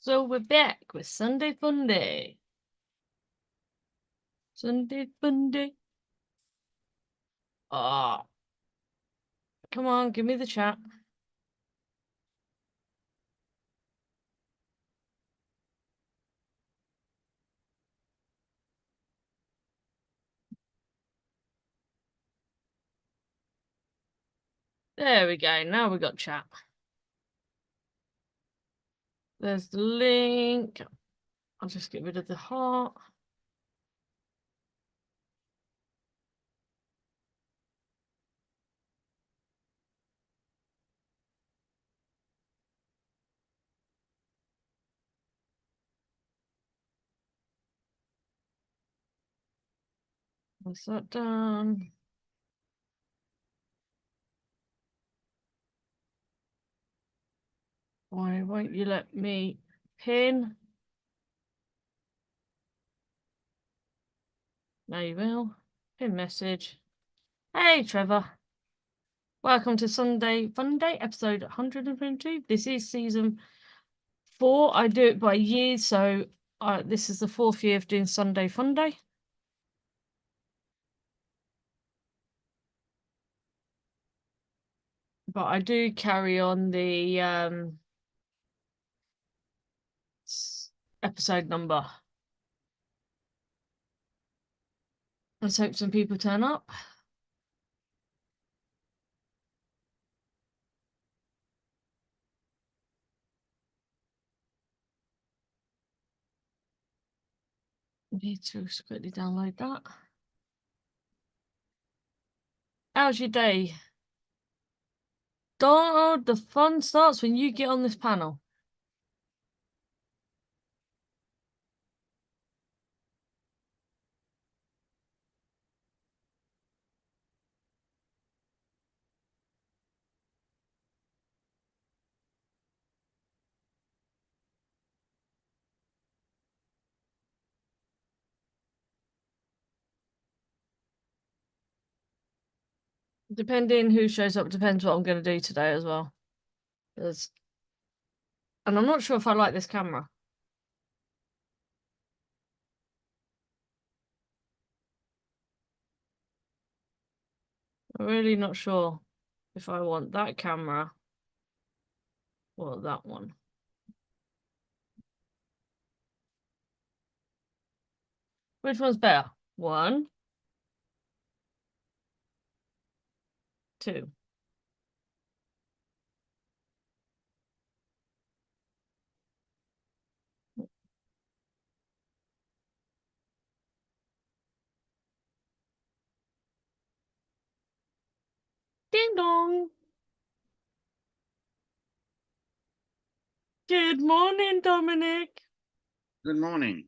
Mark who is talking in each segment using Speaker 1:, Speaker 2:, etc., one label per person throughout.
Speaker 1: So we're back with Sunday Funday. Sunday Funday. Ah, come on, give me the chat. There we go. Now we got chat. There's the link. I'll just get rid of the heart. What's that done? Why won't you let me pin? Now you will. Pin message. Hey, Trevor. Welcome to Sunday Funday, episode 122. This is season 4. I do it by years, so this is the 4th year of doing Sunday Funday. But I do carry on the episode number. Let's hope some people turn up. Need to quickly download that. How's your day? Donald, the fun starts when you get on this panel. Depending who shows up, depends what I'm going to do today as well. And I'm not sure if I like this camera. I'm really not sure if I want that camera or that one. Which one's better? 1, 2. Ding dong. Good morning, Dominic.
Speaker 2: Good morning.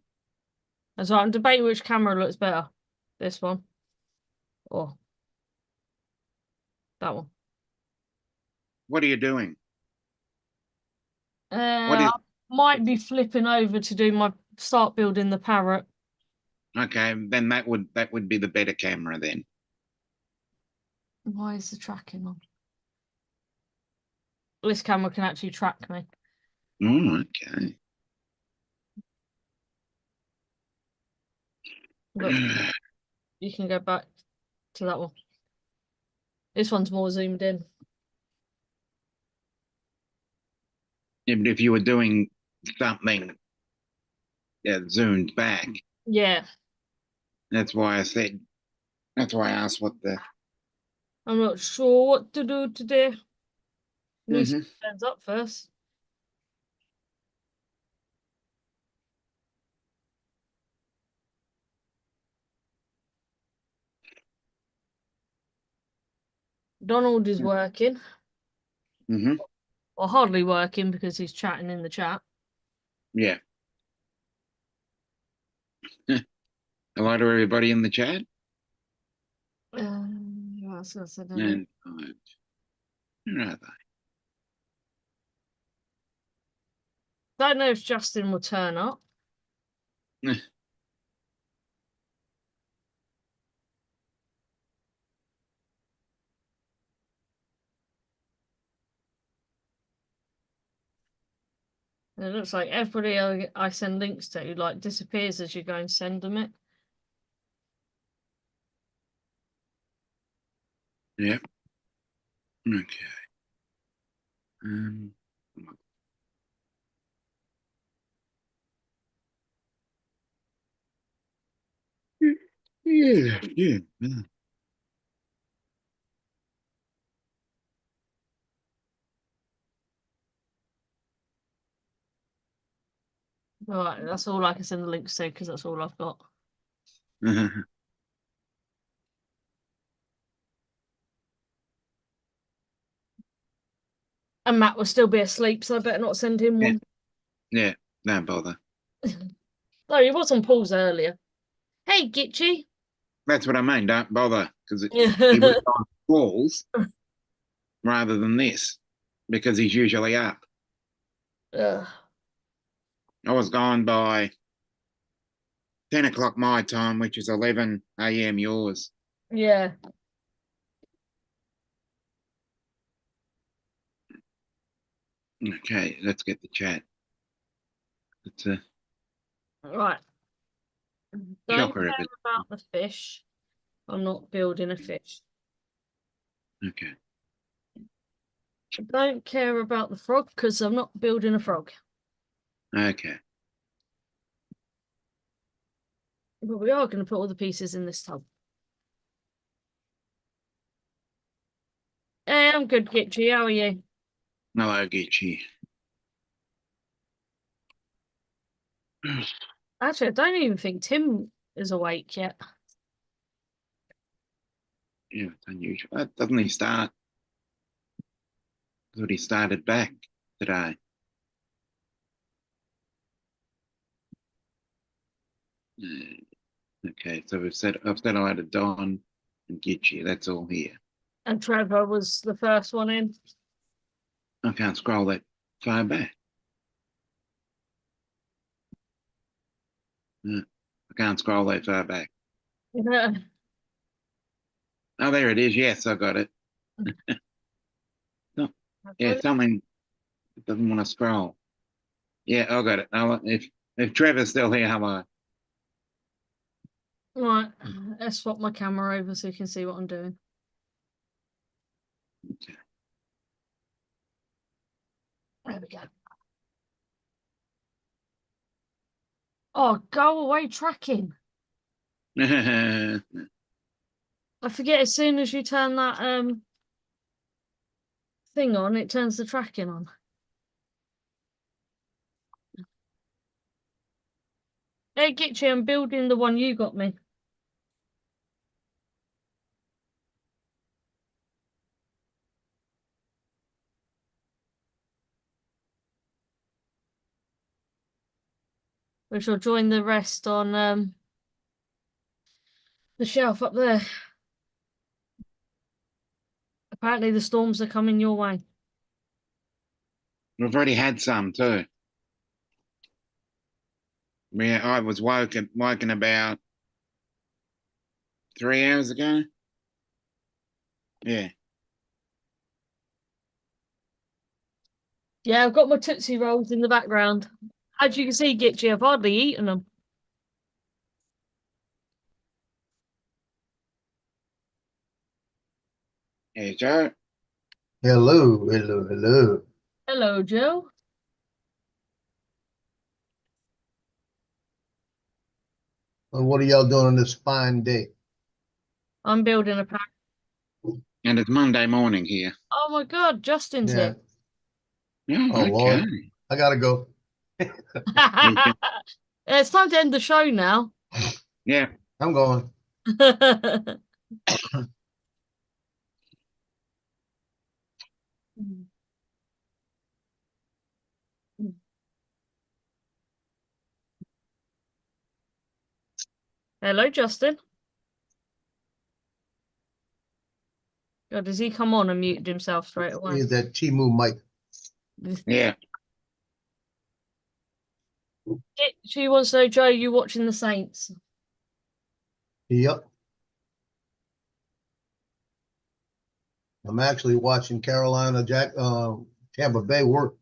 Speaker 1: And so I'm debating which camera looks better. This one or that one.
Speaker 2: What are you doing?
Speaker 1: I might be flipping over to do my start building the parrot.
Speaker 2: Okay, then that would be the better camera then.
Speaker 1: Why is the tracking on? This camera can actually track me.
Speaker 2: Oh, okay.
Speaker 1: Look, you can go back to that one. This one's more zoomed in.
Speaker 2: Yeah, but if you were doing something zoomed back,
Speaker 1: Yeah,
Speaker 2: that's why I asked what the.
Speaker 1: I'm not sure what to do today. Need
Speaker 2: Mhm.
Speaker 1: some turns up first. Donald is working,
Speaker 2: Mhm.
Speaker 1: or hardly working because he's chatting in the chat.
Speaker 2: Yeah. Hello to everybody in the chat.
Speaker 1: What else I said?
Speaker 2: And where are
Speaker 1: Don't know if Justin will turn up.
Speaker 2: they?
Speaker 1: And it looks like everybody I send links to like disappears as you go and send them it.
Speaker 2: Yep. Okay. Um, yeah, yeah.
Speaker 1: All right, that's all I can send the links to because that's all I've got. And Matt will still be asleep, so I better not send him
Speaker 2: Yeah,
Speaker 1: one.
Speaker 2: yeah. Don't bother.
Speaker 1: No, he was on pause earlier. Hey, Gitchy.
Speaker 2: That's what I mean. Don't bother because he was
Speaker 1: Yeah.
Speaker 2: on calls rather than this because he's usually up.
Speaker 1: Ugh.
Speaker 2: I was gone by 10 o'clock my time, which is 11 a.m. yours.
Speaker 1: Yeah.
Speaker 2: Okay, let's get the chat. It's a
Speaker 1: Right. Don't
Speaker 2: shocker of
Speaker 1: care
Speaker 2: it.
Speaker 1: about the fish. I'm not building a fish.
Speaker 2: Okay.
Speaker 1: Don't care about the frog because I'm not building a frog.
Speaker 2: Okay.
Speaker 1: But we are going to put all the pieces in this tub. Hey, I'm good, Gitchy. How are you?
Speaker 2: Hello, Gitchy.
Speaker 1: Actually, I don't even think Tim is awake yet.
Speaker 2: Yeah, it's unusual. Doesn't he start? I thought he started back today. Okay, so I've said hello to Don and Gitchy. That's all here.
Speaker 1: And Trevor was the first one in.
Speaker 2: I can't scroll that far back. I can't scroll that far back.
Speaker 1: Yeah.
Speaker 2: Oh, there it is. Yes, I got it. No, yeah, something doesn't want to scroll. Yeah, I got it. If Trevor's still here, hello.
Speaker 1: Right, let's swap my camera over so you can see what I'm doing. There we go. Oh, go away tracking.
Speaker 2: Okay.
Speaker 1: I forget as soon as you turn that thing on, it turns the tracking on. Hey, Gitchy, I'm building the one you got me. Which will join the rest on the shelf up there. Apparently the storms are coming your way.
Speaker 2: We've already had some too. Yeah, I was woken about 3 hours ago. Yeah.
Speaker 1: Yeah, I've got my Tootsie Rolls in the background. As you can see, Gitchy, I've hardly eaten them.
Speaker 2: Yeah, Joe.
Speaker 3: Hello, hello, hello.
Speaker 1: Hello, Jill.
Speaker 3: Well, what are y'all doing on this fine day?
Speaker 1: I'm building a pack.
Speaker 2: And it's Monday morning here.
Speaker 1: Oh my God, Justin's
Speaker 3: Yeah.
Speaker 1: here.
Speaker 3: Oh,
Speaker 2: Oh, okay.
Speaker 3: Lord. I gotta go.
Speaker 1: It's time to end the show now.
Speaker 2: Yeah.
Speaker 3: I'm going.
Speaker 1: Hello, Justin. God, does he come on and muted himself straight away?
Speaker 3: Is that Timu mic?
Speaker 2: Yeah.
Speaker 1: She wants to know, Joe, you watching the Saints?
Speaker 3: Yep. I'm actually watching Tampa Bay work.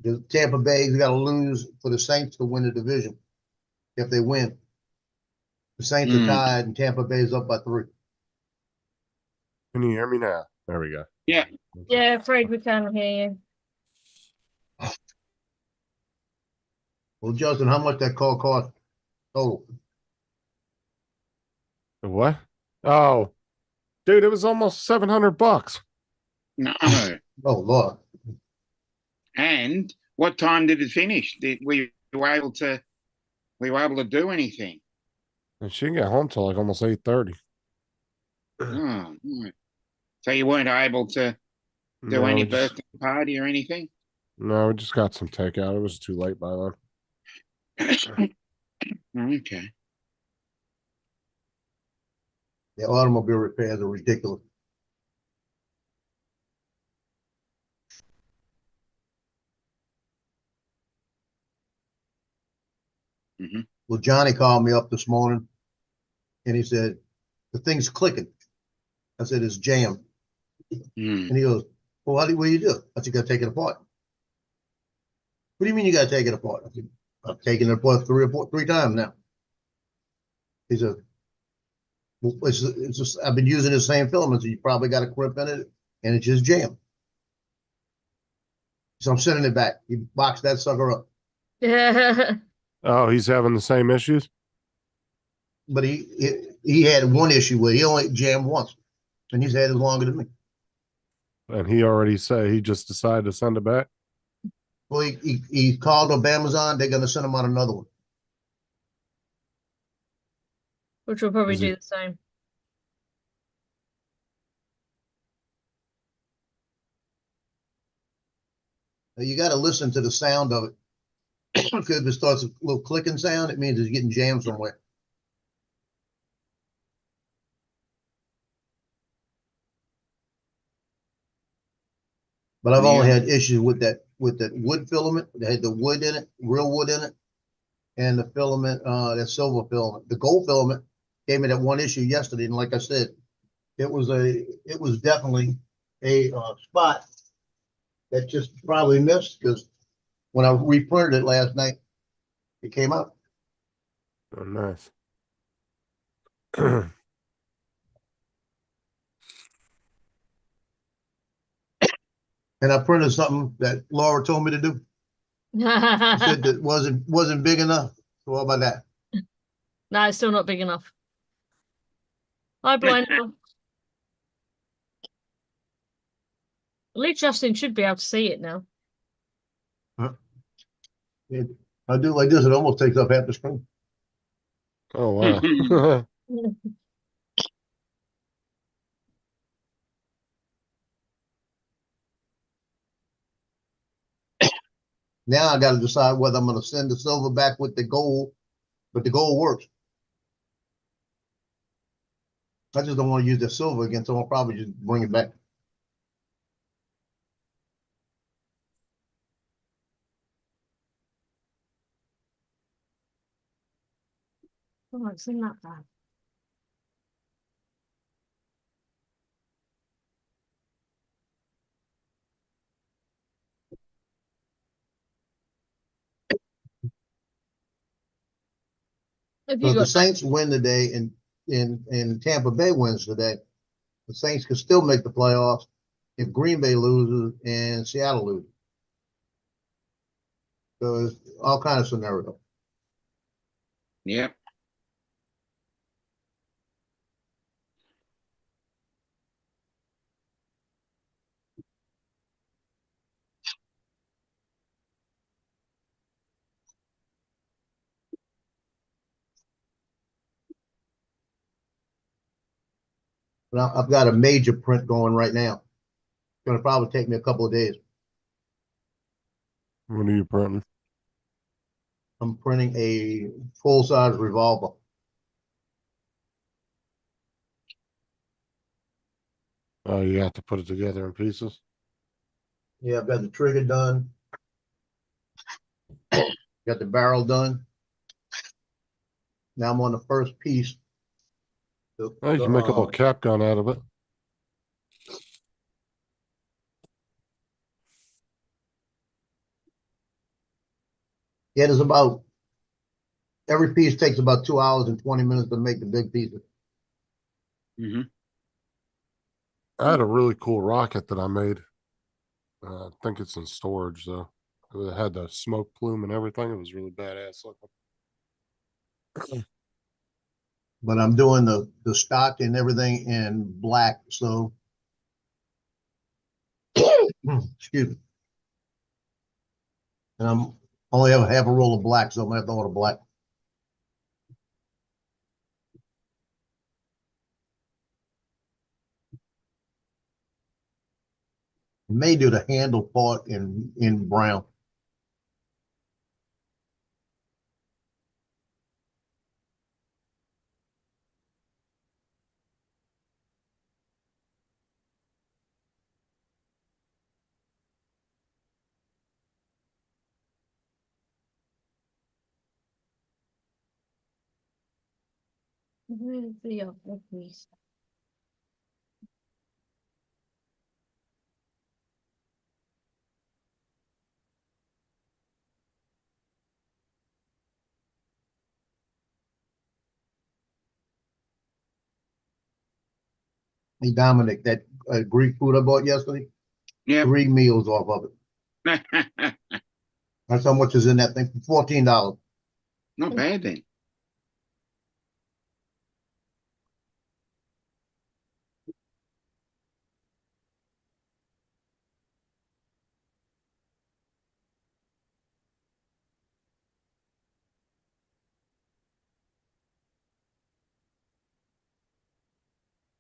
Speaker 3: The Tampa Bay's got to lose for the Saints to win the division. If they win, the Saints are tied, and Tampa Bay's up by 3.
Speaker 4: Can you hear me now? There we go.
Speaker 2: Yeah.
Speaker 1: Yeah, afraid we can't hear you.
Speaker 3: Well, Justin, how much that call cost total?
Speaker 4: The what? Oh, dude, it was almost $700.
Speaker 2: No.
Speaker 3: Oh Lord!
Speaker 2: And what time did it finish? Were you able to do anything?
Speaker 4: And she didn't get home till like almost 8:30.
Speaker 2: Oh, right. So you weren't able to do
Speaker 4: No,
Speaker 2: any
Speaker 4: we just,
Speaker 2: birthday party or anything?
Speaker 4: no, we just got some takeout. It was too late by then.
Speaker 2: Okay.
Speaker 3: The automobile repairs are ridiculous. Well, Johnny called me up this morning, and he said the thing's clicking. I said it's jammed,
Speaker 2: Mm.
Speaker 3: and he goes, "Well, what do you do?" I said, "You got to take it apart." What do you mean you got to take it apart? I said, "I've taken it apart three times now." He said, well, it's just I've been using the same filament, so you probably got a crimp in it, and it's just jammed. So I'm sending it back. He boxed that sucker up.
Speaker 1: Yeah.
Speaker 4: Oh, he's having the same issues?
Speaker 3: But he had one issue where he only jammed once, and he's had it longer than me.
Speaker 4: And he already said he just decided to send it back?
Speaker 3: Well, he called up Amazon. They're going to send him out another one.
Speaker 1: Which will probably
Speaker 4: Is he-
Speaker 1: do the same.
Speaker 3: Now, you got to listen to the sound of it. Because if it starts a little clicking sound, it means it's getting jammed somewhere. But I've only
Speaker 2: Yeah.
Speaker 3: had issues with that wood filament that had the wood in it, real wood in it, and the filament, that silver filament. The gold filament gave me that one issue yesterday, and like I said, it was definitely a spot that just probably missed because when I reprinted it last night, it came out.
Speaker 4: Oh, nice.
Speaker 3: And I printed something that Laura told me to do. She said that wasn't big enough. So what about that?
Speaker 1: No, it's still not big enough. Hi, Blind. At least Justin should be able to see it now.
Speaker 3: I do like this, it almost takes up half the screen.
Speaker 4: Oh, wow.
Speaker 3: Now I got to decide whether I'm going to send the silver back with the gold, but the gold works. I just don't want to use the silver again, so I'll probably just bring it back.
Speaker 1: Oh, it's in that bad. Have
Speaker 3: So
Speaker 1: you
Speaker 3: if the
Speaker 1: got
Speaker 3: Saints win today and Tampa Bay wins today, the Saints can still make the playoffs if Green Bay loses and Seattle loses. So it's all kind of scenario.
Speaker 2: Yep.
Speaker 3: But I've got a major print going right now. It's going to probably take me a couple of days.
Speaker 4: What are you printing?
Speaker 3: I'm printing a full-size revolver.
Speaker 4: Oh, you have to put it together in pieces?
Speaker 3: Yeah, I've got the trigger done. Got the barrel done. Now I'm on the first piece.
Speaker 4: Oh, you can make a little cap gun out of it.
Speaker 3: Yeah, there's about, every piece takes about 2 hours and 20 minutes to make the big pieces.
Speaker 2: Hmm.
Speaker 4: I had a really cool rocket that I made. I think it's in storage though. It had the smoke plume and everything. It was really badass looking.
Speaker 3: But I'm doing the stock and everything in black, so excuse me. And I'm only have half a roll of black, so I'm gonna have to order black. May do the handle part in brown.
Speaker 1: Where's the other piece?
Speaker 3: Hey Dominic, that Greek food I bought yesterday,
Speaker 2: Yep.
Speaker 3: 3 meals off of it. That's how much is in that thing. $14.
Speaker 2: Not bad then.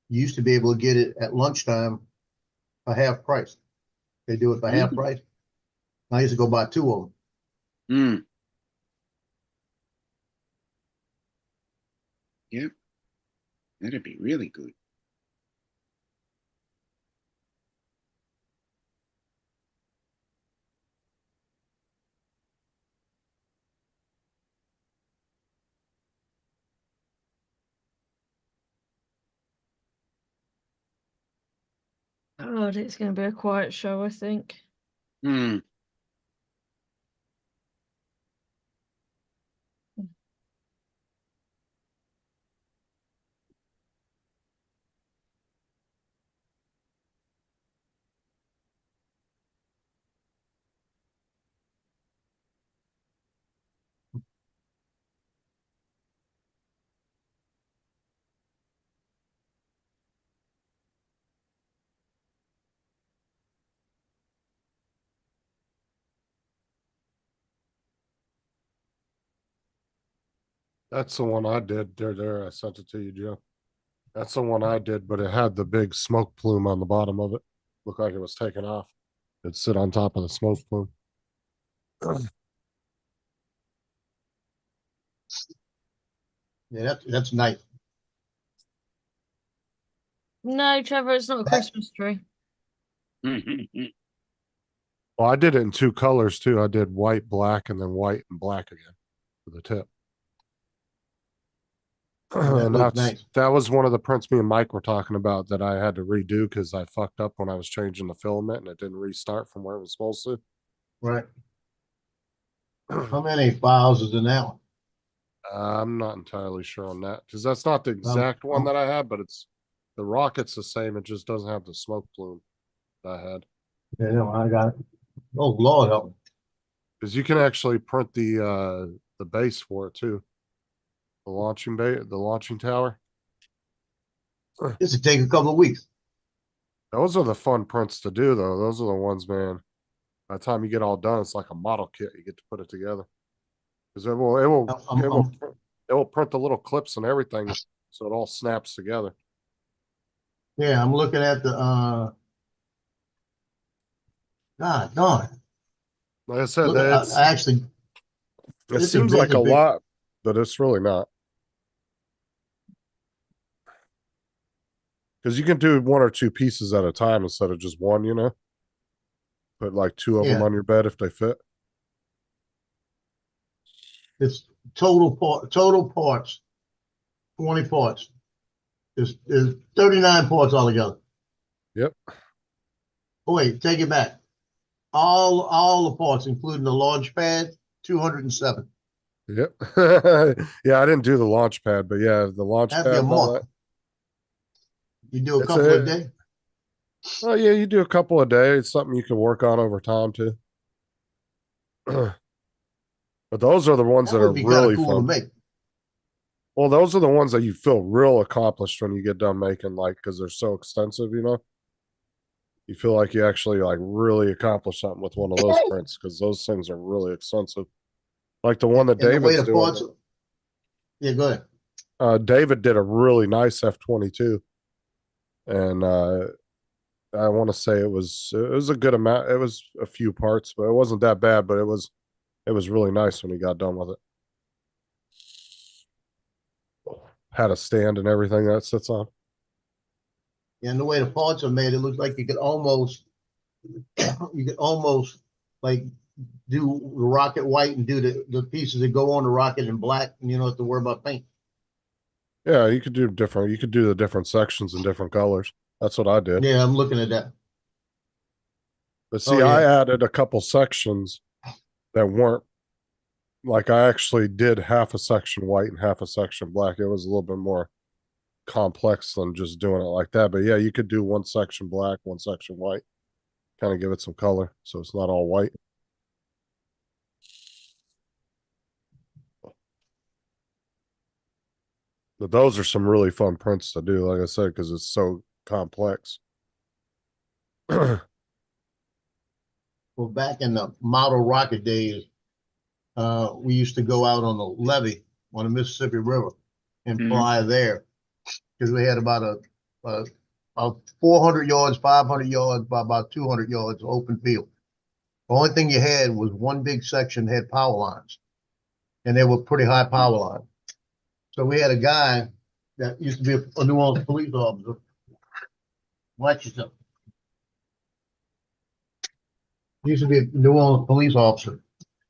Speaker 3: You used to be able to get it at lunchtime for half price. They do it for half
Speaker 2: Mhm.
Speaker 3: price. I used to go buy 2 of them.
Speaker 2: Mm. Yep. That'd be really good.
Speaker 1: Oh, it's going to be a quiet show, I think.
Speaker 2: Hmm.
Speaker 4: That's the one I did. There. I sent it to you, Joe. That's the one I did, but it had the big smoke plume on the bottom of it. Looked like it was taken off. It'd sit on top of the smoke plume.
Speaker 3: Yeah, that's nice.
Speaker 1: No, Trevor, it's not a
Speaker 3: That-
Speaker 1: Christmas tree.
Speaker 4: Well, I did it in 2 colors too. I did white, black, and then white and black again for the tip.
Speaker 3: That
Speaker 4: And
Speaker 3: looks nice.
Speaker 4: that was one of the prints me and Mike were talking about that I had to redo because I fucked up when I was changing the filament and it didn't restart from where it was supposed to.
Speaker 3: Right. How many files is in that one?
Speaker 4: I'm not entirely sure on that because that's not the
Speaker 3: Um,
Speaker 4: exact one
Speaker 3: um,
Speaker 4: that I had, but it's the rocket's the same. It just doesn't have the smoke plume that I had.
Speaker 3: Yeah, no, I got it. Oh, Lord help me.
Speaker 4: Because you can actually print the base for it too. The launching tower.
Speaker 3: This would take a couple of weeks.
Speaker 4: Those are the fun prints to do though. Those are the ones, man. By the time you get all done, it's like a model kit. You get to put it together. Because it will print the little clips and everything so it all snaps together.
Speaker 3: Yeah, I'm looking at the God darn.
Speaker 4: Like I said,
Speaker 3: Look, I actually,
Speaker 4: it
Speaker 3: it's a
Speaker 4: seems
Speaker 3: big,
Speaker 4: like a
Speaker 3: big.
Speaker 4: lot, but it's really not. Because you can do 1 or 2 pieces at a time instead of just one, you know. Put like 2 of them
Speaker 3: Yeah,
Speaker 4: on your bed if they fit.
Speaker 3: it's total parts, 20 parts. There's 39 parts altogether.
Speaker 4: Yep.
Speaker 3: Oh wait, take it back. All the parts, including the launch pad, 207.
Speaker 4: Yep. Yeah, I didn't do the launch pad, but yeah, the launch
Speaker 3: That'd
Speaker 4: pad
Speaker 3: be a
Speaker 4: and all
Speaker 3: month.
Speaker 4: that.
Speaker 3: You do a
Speaker 4: It's
Speaker 3: couple a
Speaker 4: a,
Speaker 3: day.
Speaker 4: oh yeah, you do a couple a day. It's something you can work on over time too. But those are the ones
Speaker 3: That
Speaker 4: that are
Speaker 3: would be kind of
Speaker 4: really
Speaker 3: cool to
Speaker 4: fun.
Speaker 3: make.
Speaker 4: Well, those are the ones that you feel real accomplished when you get done making, like, because they're so extensive, you know? You feel like you actually like really accomplished something with one of those prints because those things are really extensive. Like the one that
Speaker 3: And the way
Speaker 4: David's
Speaker 3: the
Speaker 4: doing.
Speaker 3: parts, yeah, go ahead.
Speaker 4: David did a really nice F-22, and I want to say it was a good amount. It was a few parts, but it wasn't that bad. But it was really nice when he got done with it. Had a stand and everything that sits on.
Speaker 3: And the way the parts are made, it looks like you could almost like do the rocket white and do the pieces that go on the rocket in black, and you don't have to worry about paint.
Speaker 4: Yeah, you could do different. You could do the different sections in different colors. That's what I did.
Speaker 3: Yeah, I'm looking at that.
Speaker 4: But
Speaker 3: Oh
Speaker 4: see, I
Speaker 3: yeah,
Speaker 4: added a couple sections that weren't like I actually did half a section white and half a section black. It was a little bit more complex than just doing it like that. But yeah, you could do one section black, one section white, kind of give it some color so it's not all white. But those are some really fun prints to do, like I said, because it's so complex.
Speaker 3: well, back in the model rocket days, we used to go out on the levee on the Mississippi River and
Speaker 2: Mhm.
Speaker 3: fly there because we had about 400 yards, 500 yards, by about 200 yards open field. The only thing you had was one big section that had power lines, and they were pretty high power lines. So we had a guy that used to be a New Orleans police officer. Watch yourself. He used to be a New Orleans police officer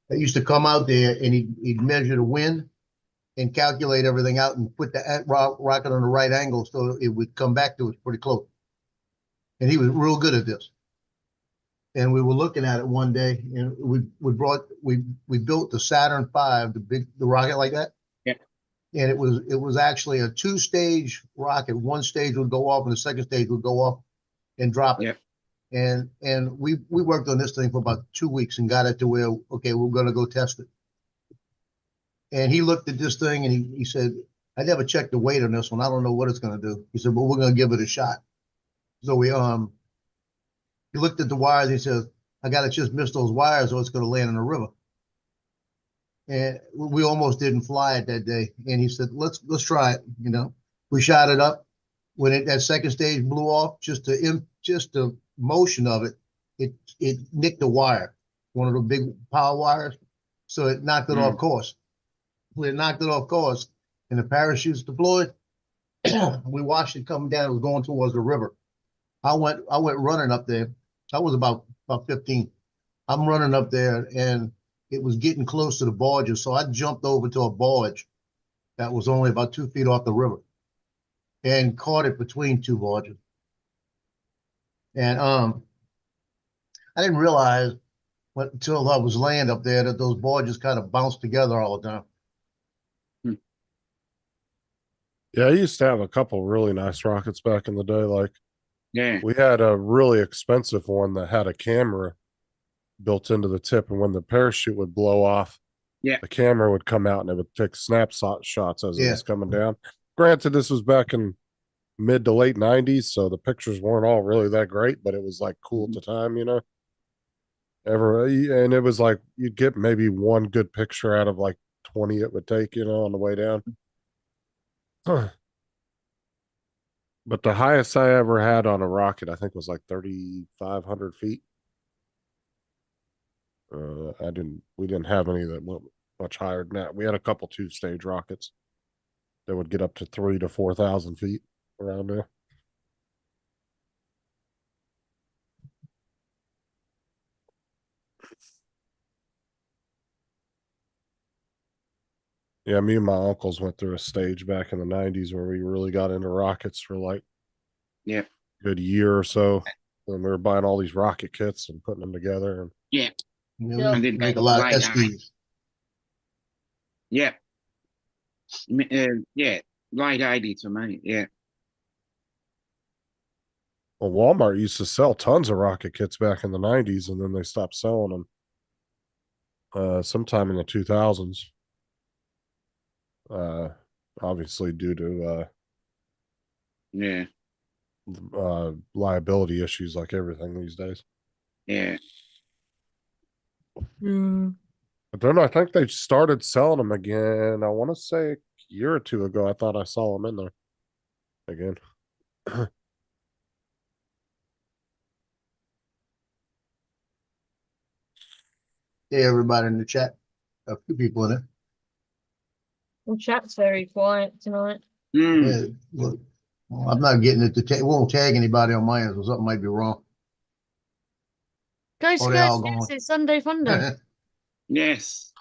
Speaker 3: that used to come out there and he'd measure the wind and calculate everything out and put the rocket on the right angle so it would come back to us pretty close. And he was real good at this. And we were looking at it one day, and we built the Saturn V, the rocket like that.
Speaker 2: Yeah.
Speaker 3: And it was actually a two-stage rocket. One stage would go off, and the second stage would go off and drop it.
Speaker 2: Yeah.
Speaker 3: And we worked on this thing for about 2 weeks and got it to where, okay, we're gonna go test it. And he looked at this thing and he said, I never checked the weight on this one. I don't know what it's gonna do. He said, but we're gonna give it a shot. So he looked at the wires. He says, I gotta just miss those wires or it's gonna land in the river. And we almost didn't fly it that day. And he said, let's try it. You know, we shot it up. When that second stage blew off, just the motion of it nicked the wire, one of the big power wires. So it knocked it off course. When it knocked it off course and the parachutes deployed, we watched it coming down. It was going towards the river. I went running up there. I was about 15. I'm running up there and it was getting close to the barges. So I jumped over to a barge that was only about 2 feet off the river and caught it between two barges. And I didn't realize until I was laying up there that those barges kind of bounced together all the time.
Speaker 4: Yeah, I used to have a couple really nice rockets back in the day. Like
Speaker 2: Yeah.
Speaker 4: we had a really expensive one that had a camera built into the tip, and when the parachute would blow off,
Speaker 2: Yeah.
Speaker 4: the camera would come out and it would take snapshot shots as it
Speaker 3: Yeah.
Speaker 4: was coming down. Granted, this was back in mid to late 90s, so the pictures weren't all really that great, but it was like cool at the time, you know. And it was like you'd get maybe one good picture out of like 20 it would take, you know, on the way down. But the highest I ever had on a rocket, I think, was like 3,500 feet. We didn't have any that went much higher than that. We had a couple two-stage rockets that would get up to 3,000 to 4,000 feet around there. Yeah, me and my uncles went through a stage back in the 90s where we really got into rockets for like
Speaker 2: Yeah.
Speaker 4: a good year or so. And we were buying all these rocket kits and putting them together. And
Speaker 2: Yeah.
Speaker 3: You know,
Speaker 1: Yeah.
Speaker 3: we
Speaker 2: And then
Speaker 3: make a
Speaker 2: got
Speaker 3: lot of
Speaker 2: light eye.
Speaker 3: SDs.
Speaker 2: Yeah. Yeah. Late 80s for me. Yeah.
Speaker 4: Well, Walmart used to sell tons of rocket kits back in the 90s, and then they stopped selling them sometime in the 2000s. Obviously due to
Speaker 2: Yeah.
Speaker 4: liability issues like everything these days.
Speaker 2: Yeah.
Speaker 4: But then I think they started selling them again. I want to say a year or two ago. I thought I saw them in there again.
Speaker 3: Hey, everybody in the chat. A few people in it.
Speaker 1: Well, chat's very quiet tonight.
Speaker 2: Mm.
Speaker 3: Yeah, look, well, I'm not getting it to tag. Won't tag anybody on mine, so something might be wrong.
Speaker 1: Guys,
Speaker 3: Oh, they
Speaker 1: guys,
Speaker 3: all
Speaker 1: yes,
Speaker 3: going.
Speaker 1: it's Sunday Funday.
Speaker 2: Yes.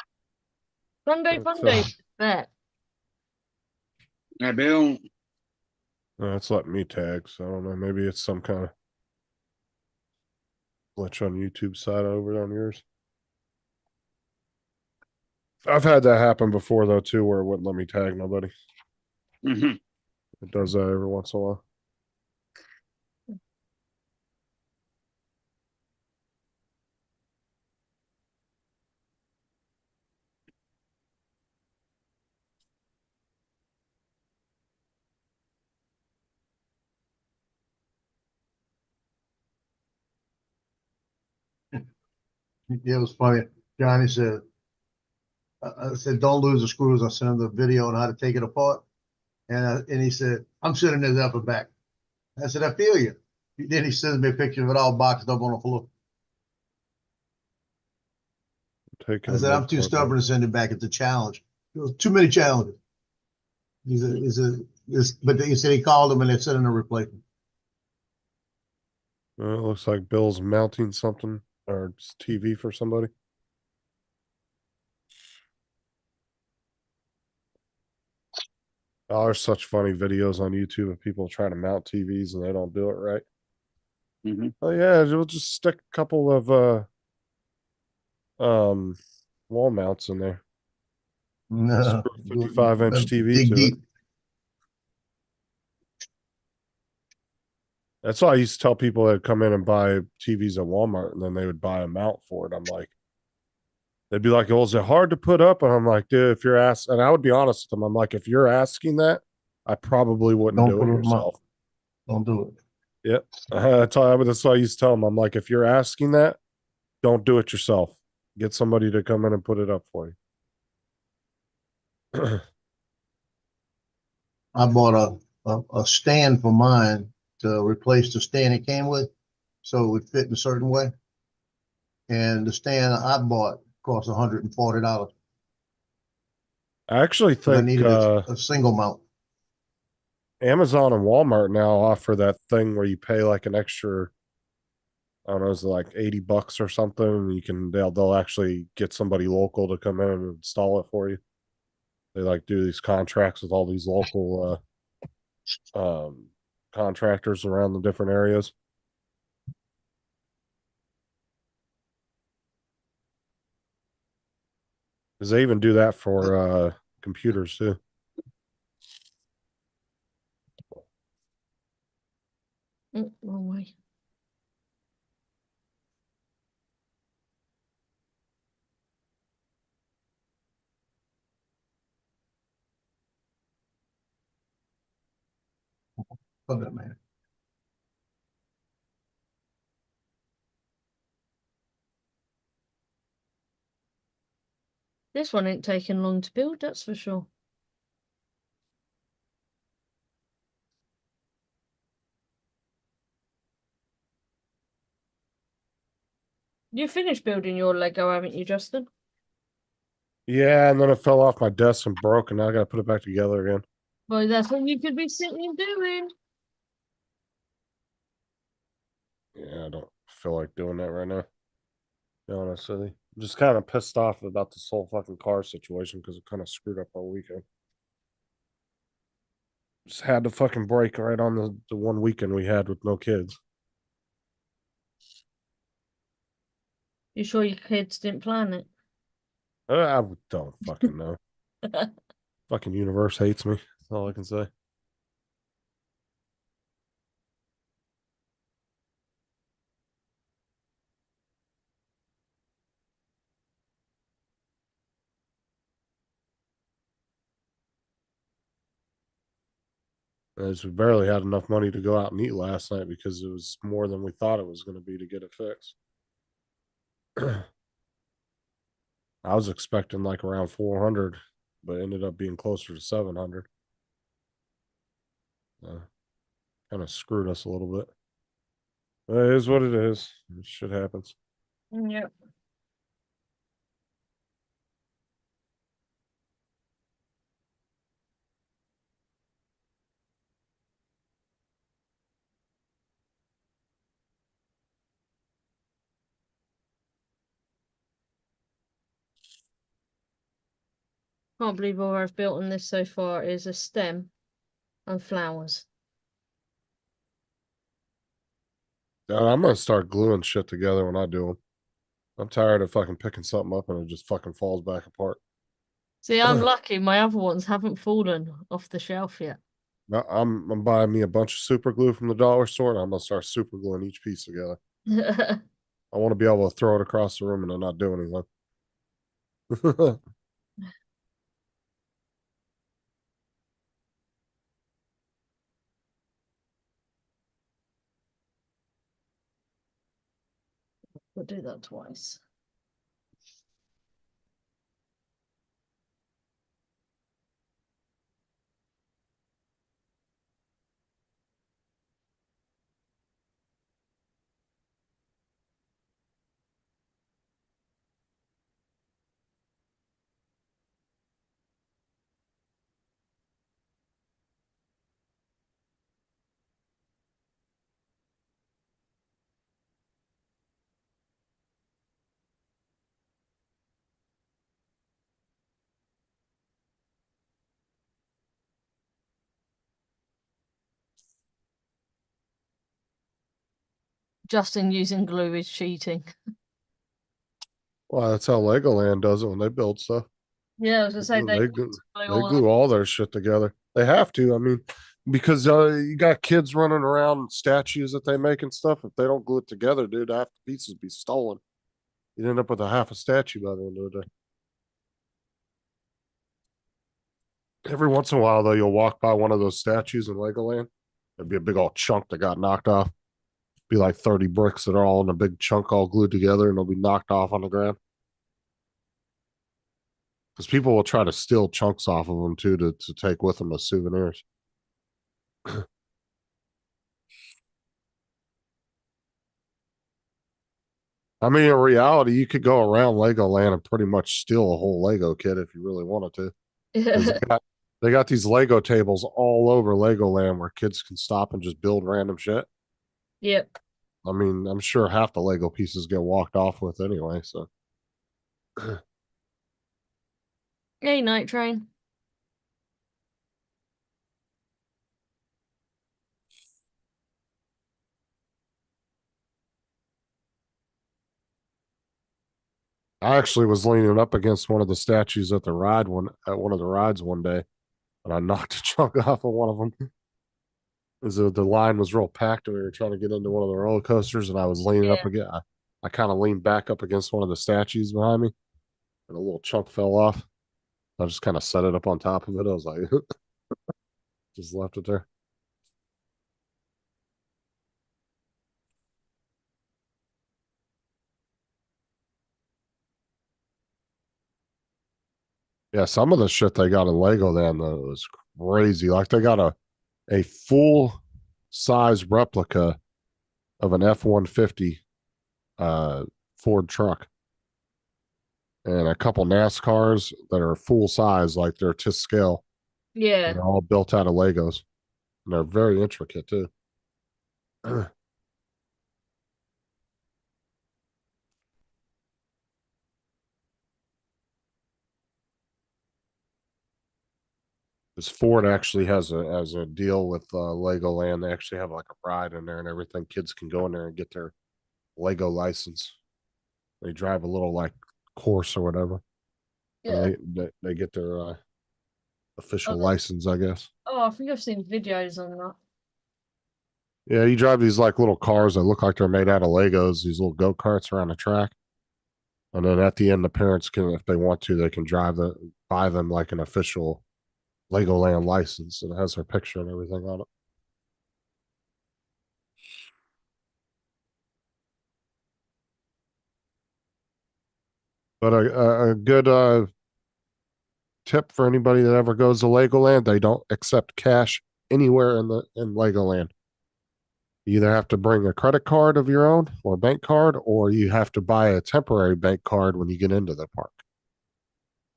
Speaker 1: Sunday
Speaker 4: It's,
Speaker 1: Funday. Bet.
Speaker 2: Hey, Bill.
Speaker 4: it's letting me tag, so I don't know. Maybe it's some kind of glitch on YouTube side over on yours. I've had that happen before though too, where it wouldn't let me tag nobody.
Speaker 2: Hmm.
Speaker 4: It does that every once in a while.
Speaker 3: It was funny. Johnny said, I said, don't lose the screws. I sent him the video on how to take it apart. And he said, I'm sitting in the upper back. I said, I feel you. Then he sends me a picture of it all boxed up on the floor.
Speaker 4: Taking
Speaker 3: I
Speaker 4: a
Speaker 3: said, I'm
Speaker 4: mid
Speaker 3: too
Speaker 4: part, though.
Speaker 3: stubborn to send it back. It's a challenge. It was too many challenges. But he said he called him and they sent him a replacement.
Speaker 4: It looks like Bill's mounting something or it's TV for somebody. Oh, there's such funny videos on YouTube of people trying to mount TVs and they don't do it right.
Speaker 2: Hmm.
Speaker 4: Oh yeah, we'll just stick a couple of wall mounts in there.
Speaker 3: No,
Speaker 4: Screw a 55-inch TV
Speaker 3: dig
Speaker 4: to it.
Speaker 3: deep.
Speaker 4: That's why I used to tell people that come in and buy TVs at Walmart and then they would buy a mount for it. I'm like, they'd be like, "Oh, is it hard to put up?" And I'm like, "Dude, if you're asking," and I would be honest with them, I'm like, "If you're asking that, I probably wouldn't
Speaker 3: Don't
Speaker 4: do
Speaker 3: put
Speaker 4: it
Speaker 3: it in my,
Speaker 4: yourself."
Speaker 3: don't do it.
Speaker 4: Yep. That's why I used to tell them. I'm like, if you're asking that, don't do it yourself. Get somebody to come in and put it up for you.
Speaker 3: I bought a stand for mine to replace the stand it came with, so it would fit in a certain way. And the stand I bought cost $140,
Speaker 4: I actually
Speaker 3: but I
Speaker 4: think
Speaker 3: needed a single mount.
Speaker 4: Amazon and Walmart now offer that thing where you pay like an extra, I don't know, is it like $80 or something? And you can they'll actually get somebody local to come in and install it for you. They like do these contracts with all these local contractors around the different areas. Because they even do that for computers too.
Speaker 1: Wrong way.
Speaker 3: Look at that, man.
Speaker 1: This one ain't taking long to build, that's for sure. You finished building your Lego, haven't you, Justin?
Speaker 4: Yeah, and then it fell off my desk and broke, and now I got to put it back together again.
Speaker 1: Boy, that's what you could be sitting and doing.
Speaker 4: Yeah, I don't feel like doing that right now. To be honest with you, I'm just kind of pissed off about this whole fucking car situation because it kind of screwed up our weekend. Just had to fucking break right on the one weekend we had with no kids.
Speaker 1: You sure your kids didn't plan it?
Speaker 4: I don't fucking know. Fucking universe hates me. That's all I can say. I just barely had enough money to go out and eat last night because it was more than we thought it was going to be to get it fixed. I was expecting like around 400, but ended up being closer to 700. Kind of screwed us a little bit. But it is what it is. Shit happens.
Speaker 1: Yep. Can't believe all I've built on this so far is a stem and flowers.
Speaker 4: I'm gonna start gluing shit together when I do them. I'm tired of fucking picking something up and it just fucking falls back apart.
Speaker 1: See, I'm lucky my other ones haven't fallen off the shelf yet.
Speaker 4: I'm buying me a bunch of super glue from the dollar store and I'm gonna start super gluing each piece together. I want to be able to throw it across the room and then not do anything.
Speaker 1: We'll do that twice. Justin using glue is cheating.
Speaker 4: Well, that's how Legoland does it when they build stuff.
Speaker 1: Yeah, I was gonna say
Speaker 4: They
Speaker 1: all
Speaker 4: glue all their shit together. They have to. I mean, because you got kids running around statues that they make and stuff. If they don't glue it together, dude, half the pieces be stolen. You'd end up with a half a statue by the end of the day. Every once in a while, though, you'll walk by one of those statues in Legoland. There'd be a big old chunk that got knocked off. Be like 30 bricks that are all in a big chunk all glued together and they'll be knocked off on the ground. Because people will try to steal chunks off of them too to take with them as souvenirs. I mean, in reality, you could go around Legoland and pretty much steal a whole Lego kit if you really wanted to. They got these Lego tables all over Legoland where kids can stop and just build random shit.
Speaker 1: Yep.
Speaker 4: I mean, I'm sure half the Lego pieces get walked off with anyway. So,
Speaker 1: Hey, Night Train.
Speaker 4: I actually was leaning up against one of the statues at one of the rides one day, and I knocked a chunk off of one of them. Because the line was real packed, and we were trying to get into one of the roller coasters, and I was leaning up again. I kind of leaned back up against one of the statues behind me, and a little chunk fell off. I just kind of set it up on top of it. I was like, just left it there. Yeah, some of the shit they got in Lego then was crazy. Like they got a full size replica of an F-150 Ford truck and a couple NASCARs that are full size, like they're to scale.
Speaker 1: Yeah.
Speaker 4: And they're all built out of Legos. And they're very intricate too. This Ford actually has a deal with Legoland. They actually have like a ride in there and everything. Kids can go in there and get their Lego license. They drive a little like course or whatever.
Speaker 1: Yeah.
Speaker 4: And they get their official
Speaker 1: Okay.
Speaker 4: license, I guess.
Speaker 1: Oh, I think I've seen videos on that.
Speaker 4: Yeah, you drive these like little cars that look like they're made out of Legos, these little go-karts around the track. And then at the end, the parents can, if they want to, they can buy them like an official Legoland license, and it has her picture and everything on it. But a good tip for anybody that ever goes to Legoland: they don't accept cash anywhere in Legoland. You either have to bring a credit card of your own or a bank card, or you have to buy a temporary bank card when you get into the park.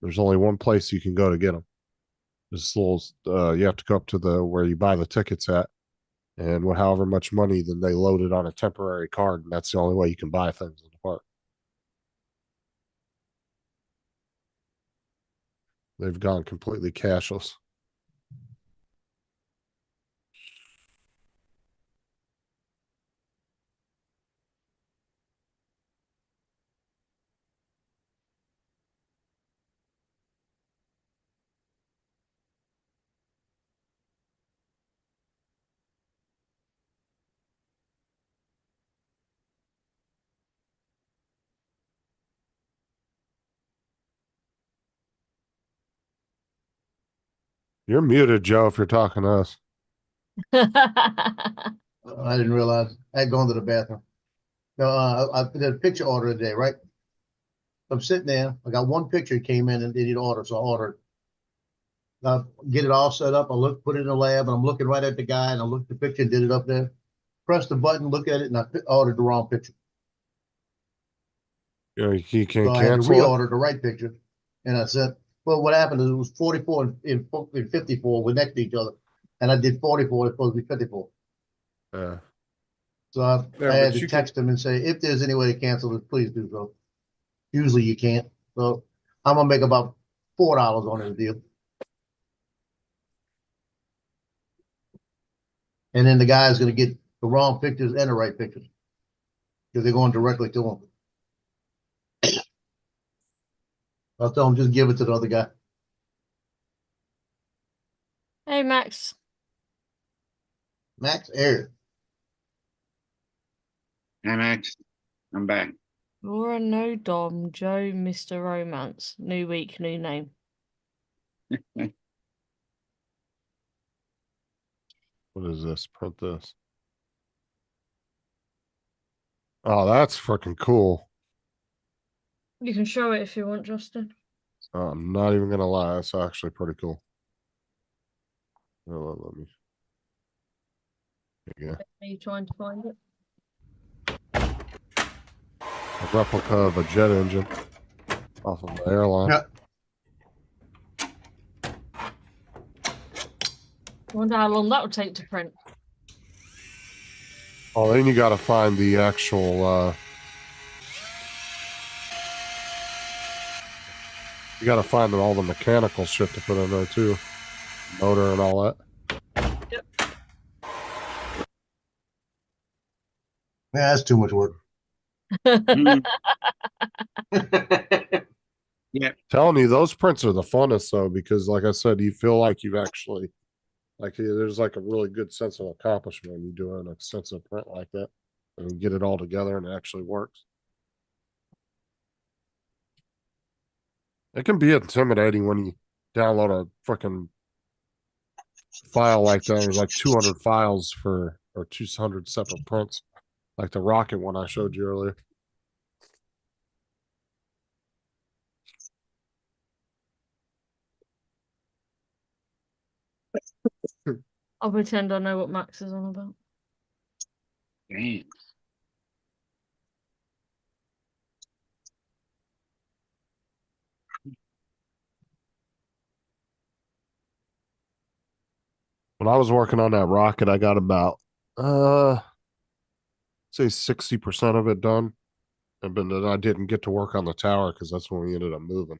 Speaker 4: There's only one place you can go to get them. This little, you have to go up to the where you buy the tickets at, and however much money, then they load it on a temporary card, and that's the only way you can buy things in the park. They've gone completely cashless. You're muted, Joe, if you're talking to us.
Speaker 3: I didn't realize I had gone to the bathroom. No, I did a picture order today, right? I'm sitting there. I got one picture that came in and they need to order, so I ordered. I get it all set up. I put it in the lab, and I'm looking right at the guy, and I looked at the picture, and did it up there. Press the button, look at it, and I ordered the wrong picture.
Speaker 4: You know, you
Speaker 3: So
Speaker 4: can't
Speaker 3: I had to
Speaker 4: cancel it.
Speaker 3: reorder the right picture, and I said, well, what happened is it was 44 and 54 were next to each other, and I did 44. It's supposed to be 54. So I
Speaker 4: Yeah,
Speaker 3: had
Speaker 4: but
Speaker 3: to
Speaker 4: you can.
Speaker 3: text them and say, if there's any way to cancel it, please do so. Usually you can't. So I'm gonna make about $4 on this deal. And then the guy's gonna get the wrong pictures and the right pictures because they're going directly to him. I'll tell him just give it to the other guy.
Speaker 1: Hey, Max.
Speaker 3: Max Air.
Speaker 2: Hey, Max, I'm back.
Speaker 1: Laura, no Dom, Joe, Mr. Romance. New week, new name.
Speaker 4: What is this? Print this. Oh, that's freaking cool.
Speaker 1: You can show it if you want, Justin.
Speaker 4: I'm not even gonna lie, that's actually pretty cool. Let me. There you go.
Speaker 1: Are you trying to find it?
Speaker 4: A replica of a jet engine off of the airline.
Speaker 3: Yeah.
Speaker 1: I wonder how long that would take to print.
Speaker 4: Oh, then you got to find the actual. You got to find all the mechanical shit to put in there too, motor and all that.
Speaker 1: Yep.
Speaker 3: Yeah, that's too much work.
Speaker 2: Mhm. Yeah,
Speaker 4: Telling you, those prints are the funnest though, because like I said, you feel like you've actually, like, there's like a really good sense of accomplishment when you do an extensive print like that, and you get it all together and it actually works. It can be intimidating when you download a freaking file like that. There's like 200 files or 200 separate prints, like the rocket one I showed you earlier.
Speaker 1: I'll pretend I know what Max is on about.
Speaker 2: damn.
Speaker 4: When I was working on that rocket, I got about say 60% of it done. But then I didn't get to work on the tower because that's when we ended up moving.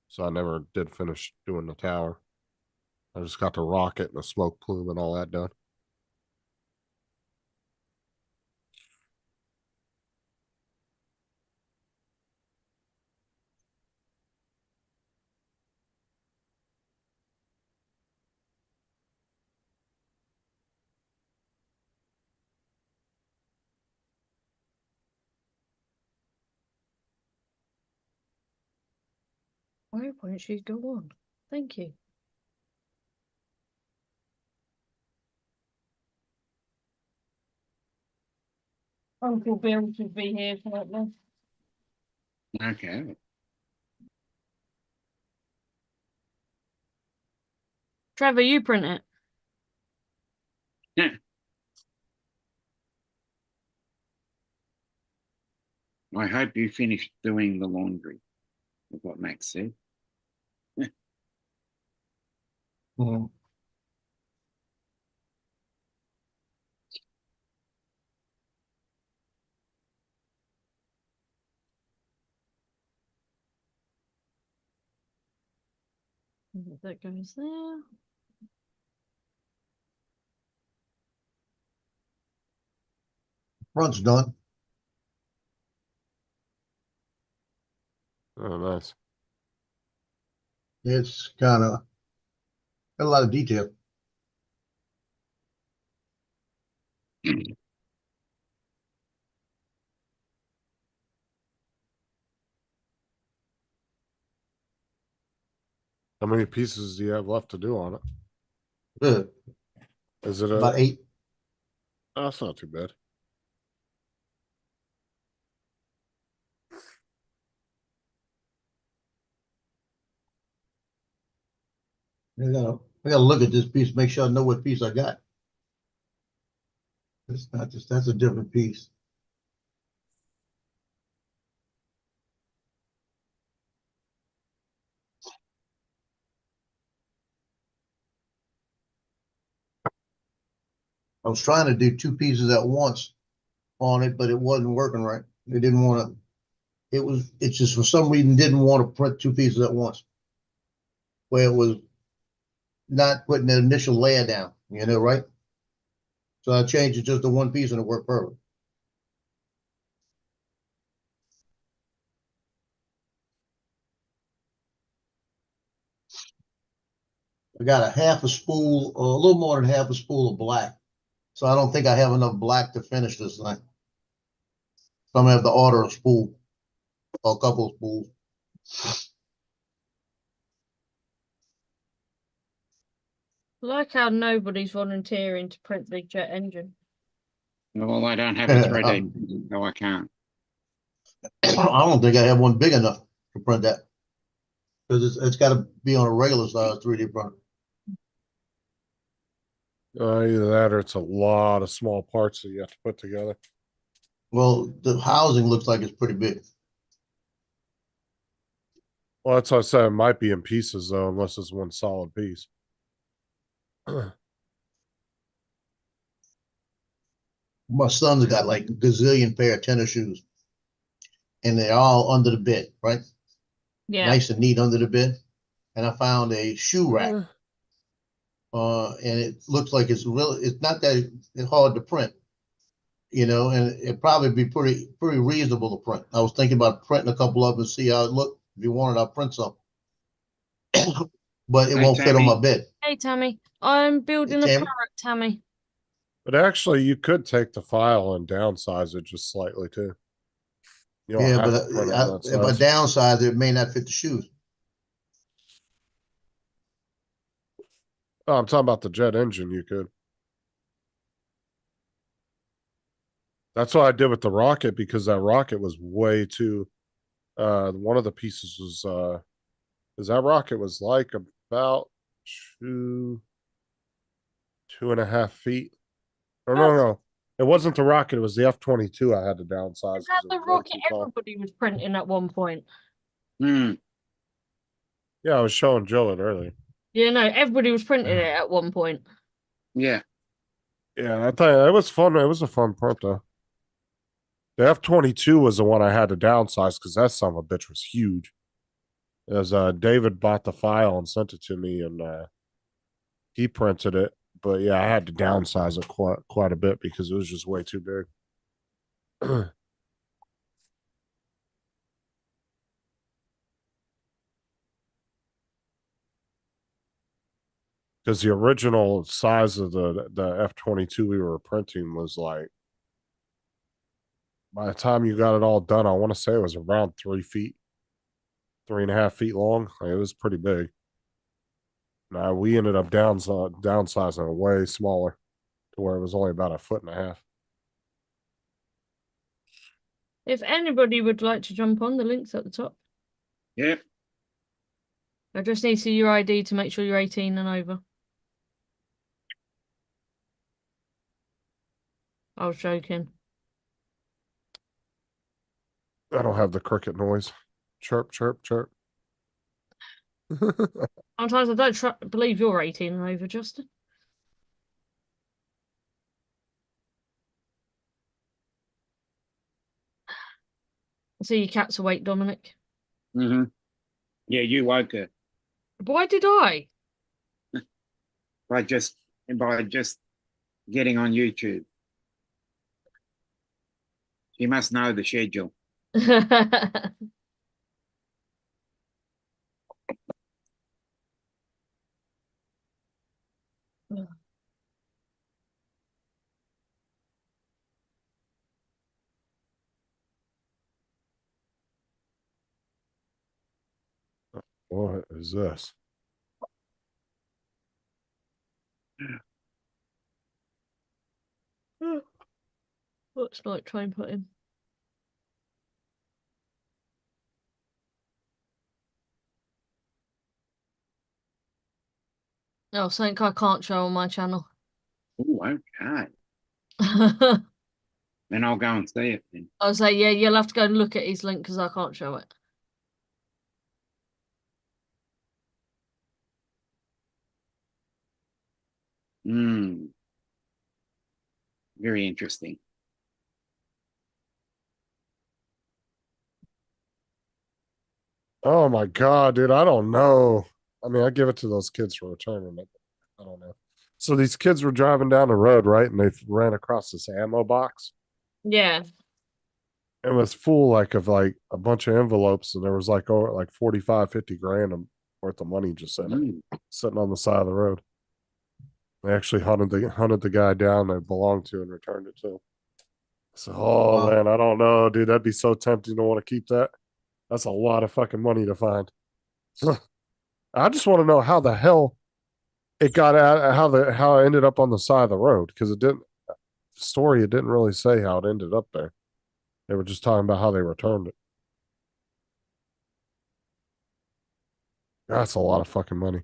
Speaker 4: So I never did finish doing the tower. I just got the rocket and the smoke plume and all that done.
Speaker 1: Why won't she go on? Thank you. Uncle Bill should be here shortly.
Speaker 2: Okay.
Speaker 1: Trevor, you print it.
Speaker 2: Yeah. I hope you finished doing the laundry. Is what Max said.
Speaker 3: Mhm.
Speaker 1: That goes there.
Speaker 3: Front's done.
Speaker 4: Oh, nice.
Speaker 3: It's kind of got a lot of detail.
Speaker 4: How many pieces do you have left to do on it?
Speaker 3: Good.
Speaker 4: Is it
Speaker 3: About 8.
Speaker 4: Oh, that's not too bad.
Speaker 3: I gotta look at this piece, make sure I know what piece I got. It's not just, that's a different piece. I was trying to do 2 pieces at once on it, but it wasn't working right. It didn't want to, it's just for some reason didn't want to print 2 pieces at once. Where it was not putting the initial layer down, right? So I changed it just to 1 piece and it worked perfect. I got a half a spool, or a little more than half a spool of black. So I don't think I have enough black to finish this thing. So I'm gonna have to order a spool or a couple of spools.
Speaker 1: Like how nobody's volunteering to print the jet engine.
Speaker 2: Well, I don't have a 3D, so I can't.
Speaker 3: I don't think I have one big enough to print that. Because it's got to be on a regular size 3D printer.
Speaker 4: Either that or it's a lot of small parts that you have to put together.
Speaker 3: Well, the housing looks like it's pretty big.
Speaker 4: Well, that's what I said. It might be in pieces though, unless it's one solid piece.
Speaker 3: My son's got like a gazillion pair of tennis shoes. And they're all under the bed, right?
Speaker 1: Yeah.
Speaker 3: Nice and neat under the bed. And I found a shoe rack. And it looks like it's not that hard to print, and it'd probably be pretty reasonable to print. I was thinking about printing a couple of them and see how it looked. If you wanted, I'll print some. But it
Speaker 2: Hey,
Speaker 3: won't fit on my
Speaker 2: Tammy.
Speaker 3: bed.
Speaker 1: Hey, Tammy. I'm building a
Speaker 3: Tammy?
Speaker 1: parrot, Tammy.
Speaker 4: But actually, you could take the file and downsize it just slightly too. You don't
Speaker 3: Yeah,
Speaker 4: have
Speaker 3: but
Speaker 4: to print it on that
Speaker 3: if I
Speaker 4: size.
Speaker 3: downsize it, may not fit the shoes.
Speaker 4: Oh, I'm talking about the jet engine. You could. That's what I did with the rocket because that rocket was way too. One of the pieces was because that rocket was like about 2.5 feet. Or no, it wasn't the rocket. It was the F-22. I had to downsize.
Speaker 1: Is that
Speaker 4: 'Cause it
Speaker 1: the
Speaker 4: was way
Speaker 1: rocket
Speaker 4: too tall.
Speaker 1: everybody was printing at one point?
Speaker 2: Hmm.
Speaker 4: Yeah, I was showing Joe it earlier.
Speaker 1: Yeah, no, everybody was printing it at one point.
Speaker 2: Yeah.
Speaker 4: Yeah, I thought it was fun. It was a fun print though. The F-22 was the one I had to downsize because that son of a bitch was huge. As David bought the file and sent it to me, and he printed it. But yeah, I had to downsize it quite a bit because it was just way too big. Because the original size of the F-22 we were printing was like, by the time you got it all done, I want to say it was around 3 feet. 3.5 feet long. Like, it was pretty big. Now we ended up downsizing it way smaller to where it was only about 1.5 feet.
Speaker 1: If anybody would like to jump on, the link's at the top.
Speaker 2: Yep.
Speaker 1: I just need to see your ID to make sure you're 18 and over. I was joking.
Speaker 4: I don't have the cricket noise. Chirp, chirp, chirp.
Speaker 1: Sometimes I don't believe you're 18 and over, Justin. I see your cat's awake, Dominic.
Speaker 2: Mm-hmm. Yeah, you woke her
Speaker 1: Why did I?
Speaker 2: by just getting on YouTube. She must know the schedule.
Speaker 4: What is this?
Speaker 1: What's night train put in? Oh, something I can't show on my channel.
Speaker 2: Oh, okay. Then I'll go and see it then.
Speaker 1: I was like, yeah, you'll have to go and look at his link because I can't show it.
Speaker 2: Hmm. Very interesting.
Speaker 4: Oh my god, dude! I don't know. I mean, I give it to those kids for returning it. I don't know. So these kids were driving down the road, right? And they ran across this ammo box.
Speaker 1: Yeah.
Speaker 4: It was full of like a bunch of envelopes, and there was like 45, 50 grand worth of money just in it, sitting on the side of the road. They actually hunted the guy down they belonged to and returned it to him. So, oh
Speaker 3: Wow.
Speaker 4: man, I don't know, dude. That'd be so tempting to want to keep that. That's a lot of fucking money to find. I just want to know how the hell it got out, how it ended up on the side of the road, because it didn't. Story, it didn't really say how it ended up there. They were just talking about how they returned it. That's a lot of fucking money.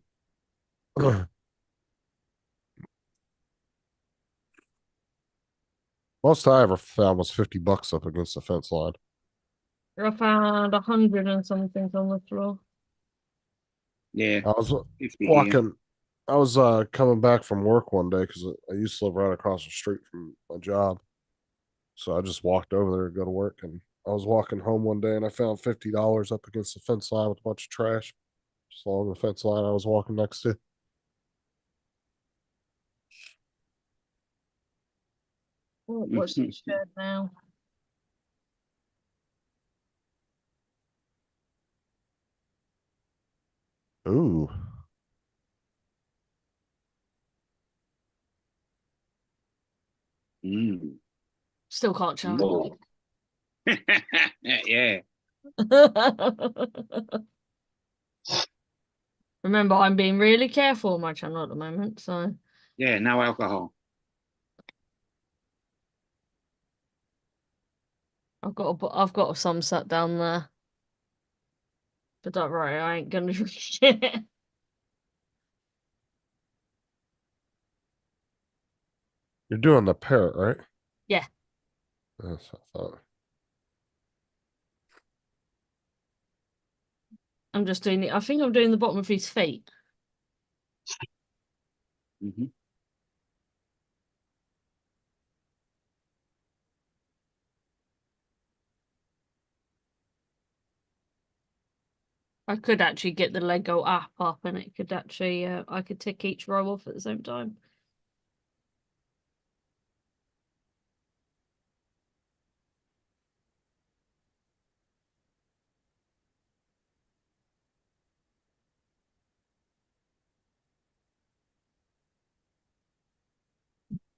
Speaker 4: Most I ever found was $50 up against the fence line.
Speaker 1: I found 100 and something on the floor.
Speaker 2: Yeah.
Speaker 4: I was
Speaker 2: 50 here.
Speaker 4: walking. I was coming back from work one day because I used to live right across the street from my job. So I just walked over there to go to work, and I was walking home one day and I found $50 up against the fence line with a bunch of trash just along the fence line I was walking next to.
Speaker 1: What's it shared now?
Speaker 4: Ooh.
Speaker 2: Mm.
Speaker 1: Still can't show
Speaker 2: Whoa. Yeah.
Speaker 1: it. Remember, I'm being really careful on my channel at the moment, so
Speaker 2: Yeah, no alcohol.
Speaker 1: I've got some sat down there. But don't worry, I ain't gonna drink it.
Speaker 4: You're doing the parrot, right?
Speaker 1: Yeah.
Speaker 4: That's what I thought.
Speaker 1: I'm just doing it. I think I'm doing the bottom of his feet.
Speaker 2: Mm-hmm.
Speaker 1: I could actually get the Lego app up and it could actually I could tick each row off at the same time.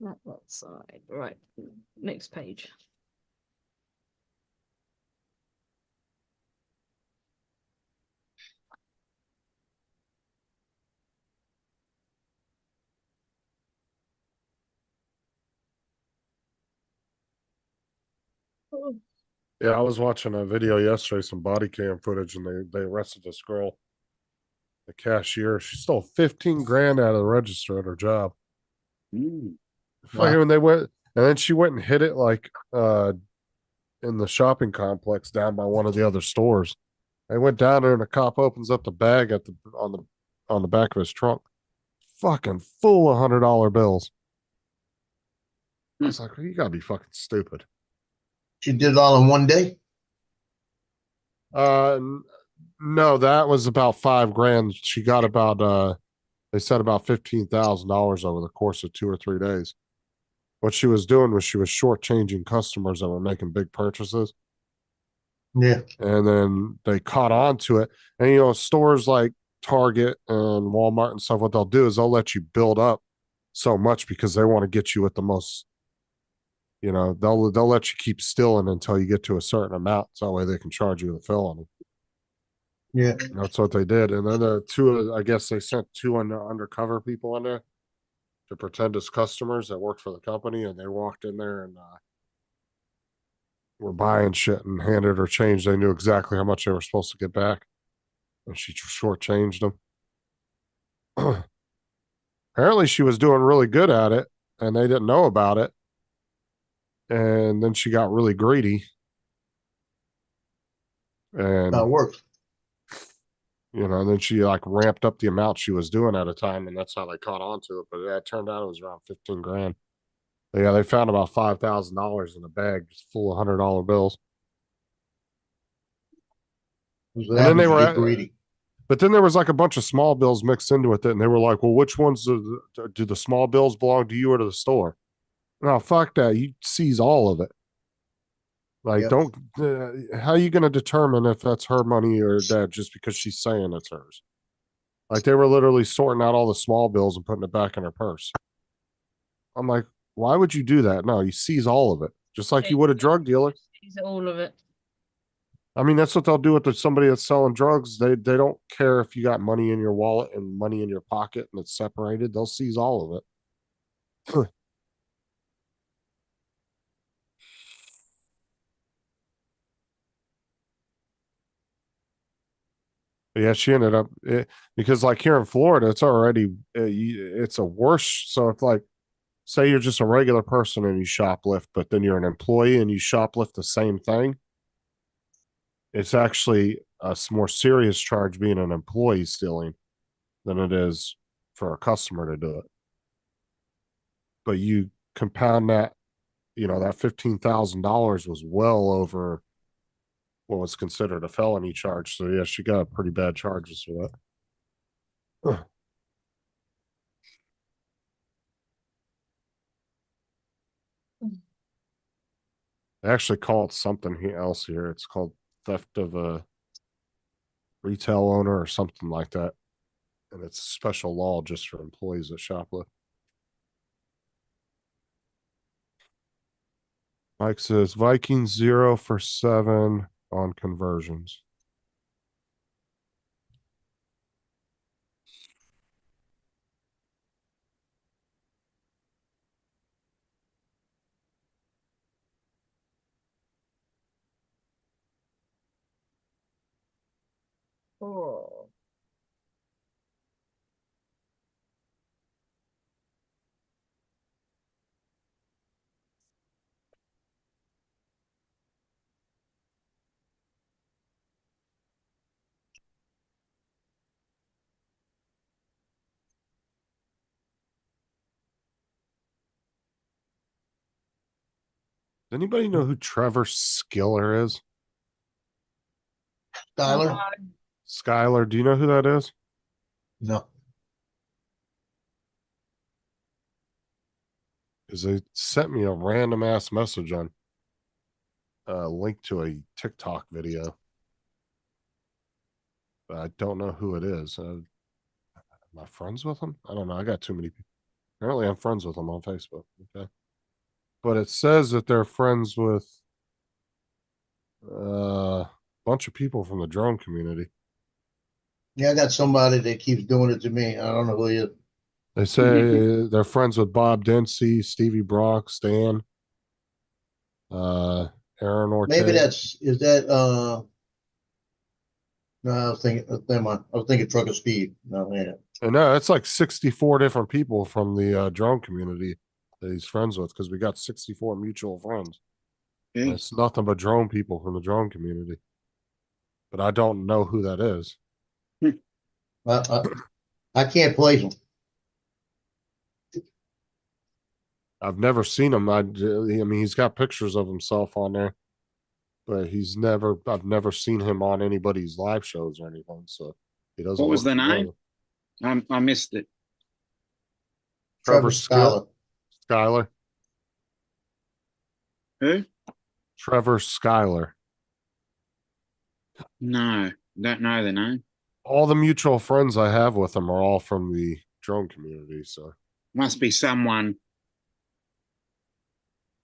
Speaker 1: That side. Right. Next page.
Speaker 4: Yeah, I was watching a video yesterday, some body cam footage, and they arrested this girl, the cashier. She stole 15 grand out of the register at her job.
Speaker 2: Mm.
Speaker 4: Fucking when they went, and then she went and hid it like in the shopping complex down by one of the other stores. They went down there, and the cop opens up the bag at the on the back of his trunk, fucking full of $100 bills. I was like, you gotta be fucking stupid.
Speaker 3: She did it all in one day.
Speaker 4: No, that was about 5 grand. She got about they said about $15,000 over the course of 2 or 3 days. What she was doing was she was shortchanging customers that were making big purchases.
Speaker 3: Yeah.
Speaker 4: And then they caught on to it. And stores like Target and Walmart and stuff, what they'll do is they'll let you build up so much because they want to get you at the most, they'll let you keep stealing until you get to a certain amount. So that way they can charge you with a felony.
Speaker 3: Yeah.
Speaker 4: And that's what they did. And then I guess they sent two undercover people in there to pretend as customers that worked for the company, and they walked in there and were buying shit and handed her change. They knew exactly how much they were supposed to get back, and she shortchanged them. Apparently, she was doing really good at it, and they didn't know about it. And then she got really greedy, and
Speaker 3: That works.
Speaker 4: then she like ramped up the amount she was doing at a time, and that's how they caught on to it. But it turned out it was around 15 grand. Yeah, they found about $5,000 in a bag just full of $100 bills.
Speaker 3: And
Speaker 4: then they were
Speaker 3: greedy.
Speaker 4: But then there was like a bunch of small bills mixed into it, and they were like, well, which ones do the small bills belong to you or to the store? No, fuck that. You seize all of it. Like,
Speaker 3: Yep.
Speaker 4: don't, how are you going to determine if that's her money or that just because she's saying it's hers? Like, they were literally sorting out all the small bills and putting it back in her purse. I'm like, why would you do that? No, you seize all of it, just like you would a drug dealer.
Speaker 1: Seize all of it.
Speaker 4: I mean, that's what they'll do with somebody that's selling drugs. They don't care if you got money in your wallet and money in your pocket and it's separated. They'll seize all of it. Yeah, she ended up because like here in Florida, it's already it's a worse. So if like say you're just a regular person and you shoplift, but then you're an employee and you shoplift the same thing, it's actually a more serious charge being an employee stealing than it is for a customer to do it. But you compound that, that $15,000 was well over what was considered a felony charge. So yeah, she got pretty bad charges for that. They actually call it something else here. It's called theft of a retail owner or something like that. And it's a special law just for employees at shoplift. Mike says Vikings 0 for 7 on conversions.
Speaker 1: Oh.
Speaker 4: Does anybody know who Trevor Skiller is?
Speaker 3: Tyler?
Speaker 4: Skylar, do you know who that is?
Speaker 3: No.
Speaker 4: Because they sent me a random ass message on a link to a TikTok video. But I don't know who it is. Am I friends with him? I don't know. I got too many people. Apparently, I'm friends with them on Facebook. Okay. But it says that they're friends with a bunch of people from the drone community.
Speaker 3: Yeah, I got somebody that keeps doing it to me. I don't know who he is.
Speaker 4: They say they're friends with Bob Dempsey, Stevie Brock, Stan. Aaron Ortega.
Speaker 3: Maybe is that, no, I was thinking, never mind. I was thinking Trucker Steve. No, yeah.
Speaker 4: And no, it's like 64 different people from the drone community that he's friends with, because we got 64 mutual friends. And
Speaker 2: Jeez.
Speaker 4: it's nothing but drone people from the drone community. But I don't know who that is.
Speaker 3: I can't place him.
Speaker 4: I've never seen him. I mean, he's got pictures of himself on there, but I've never seen him on anybody's live shows or anything. So he doesn't.
Speaker 2: What was
Speaker 4: look
Speaker 2: the name?
Speaker 4: familiar.
Speaker 2: I missed it.
Speaker 4: Trevor
Speaker 3: Schuyler.
Speaker 4: Schuyler.
Speaker 2: Who?
Speaker 4: Trevor Schuyler.
Speaker 2: No, don't know the name.
Speaker 4: All the mutual friends I have with him are all from the drone community. So
Speaker 2: Must be someone.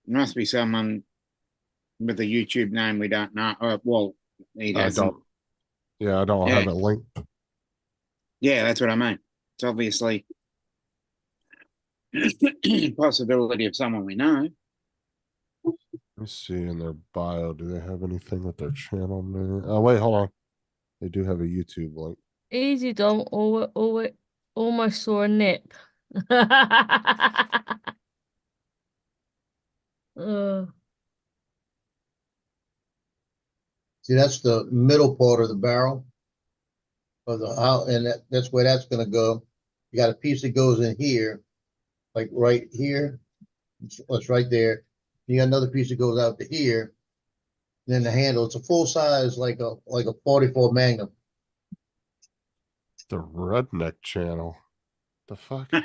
Speaker 2: Must be someone with a YouTube name we don't know. Well, he
Speaker 4: I
Speaker 2: doesn't.
Speaker 4: don't. Yeah, I don't
Speaker 2: Yeah.
Speaker 4: have it linked.
Speaker 2: Yeah, that's what I mean. It's obviously possibility of someone we know.
Speaker 4: Let me see in their bio. Do they have anything with their channel name? Oh wait, hold on. They do have a YouTube link.
Speaker 1: Easy Dom almost saw a nip. uh,
Speaker 3: See, that's the middle part of the barrel of the how, and that's where that's gonna go. You got a piece that goes in here, like right here. It's right there. You got another piece that goes out to here. Then the handle. It's a full size, like a 44 Magnum.
Speaker 4: The Redneck channel. The fuck?
Speaker 2: That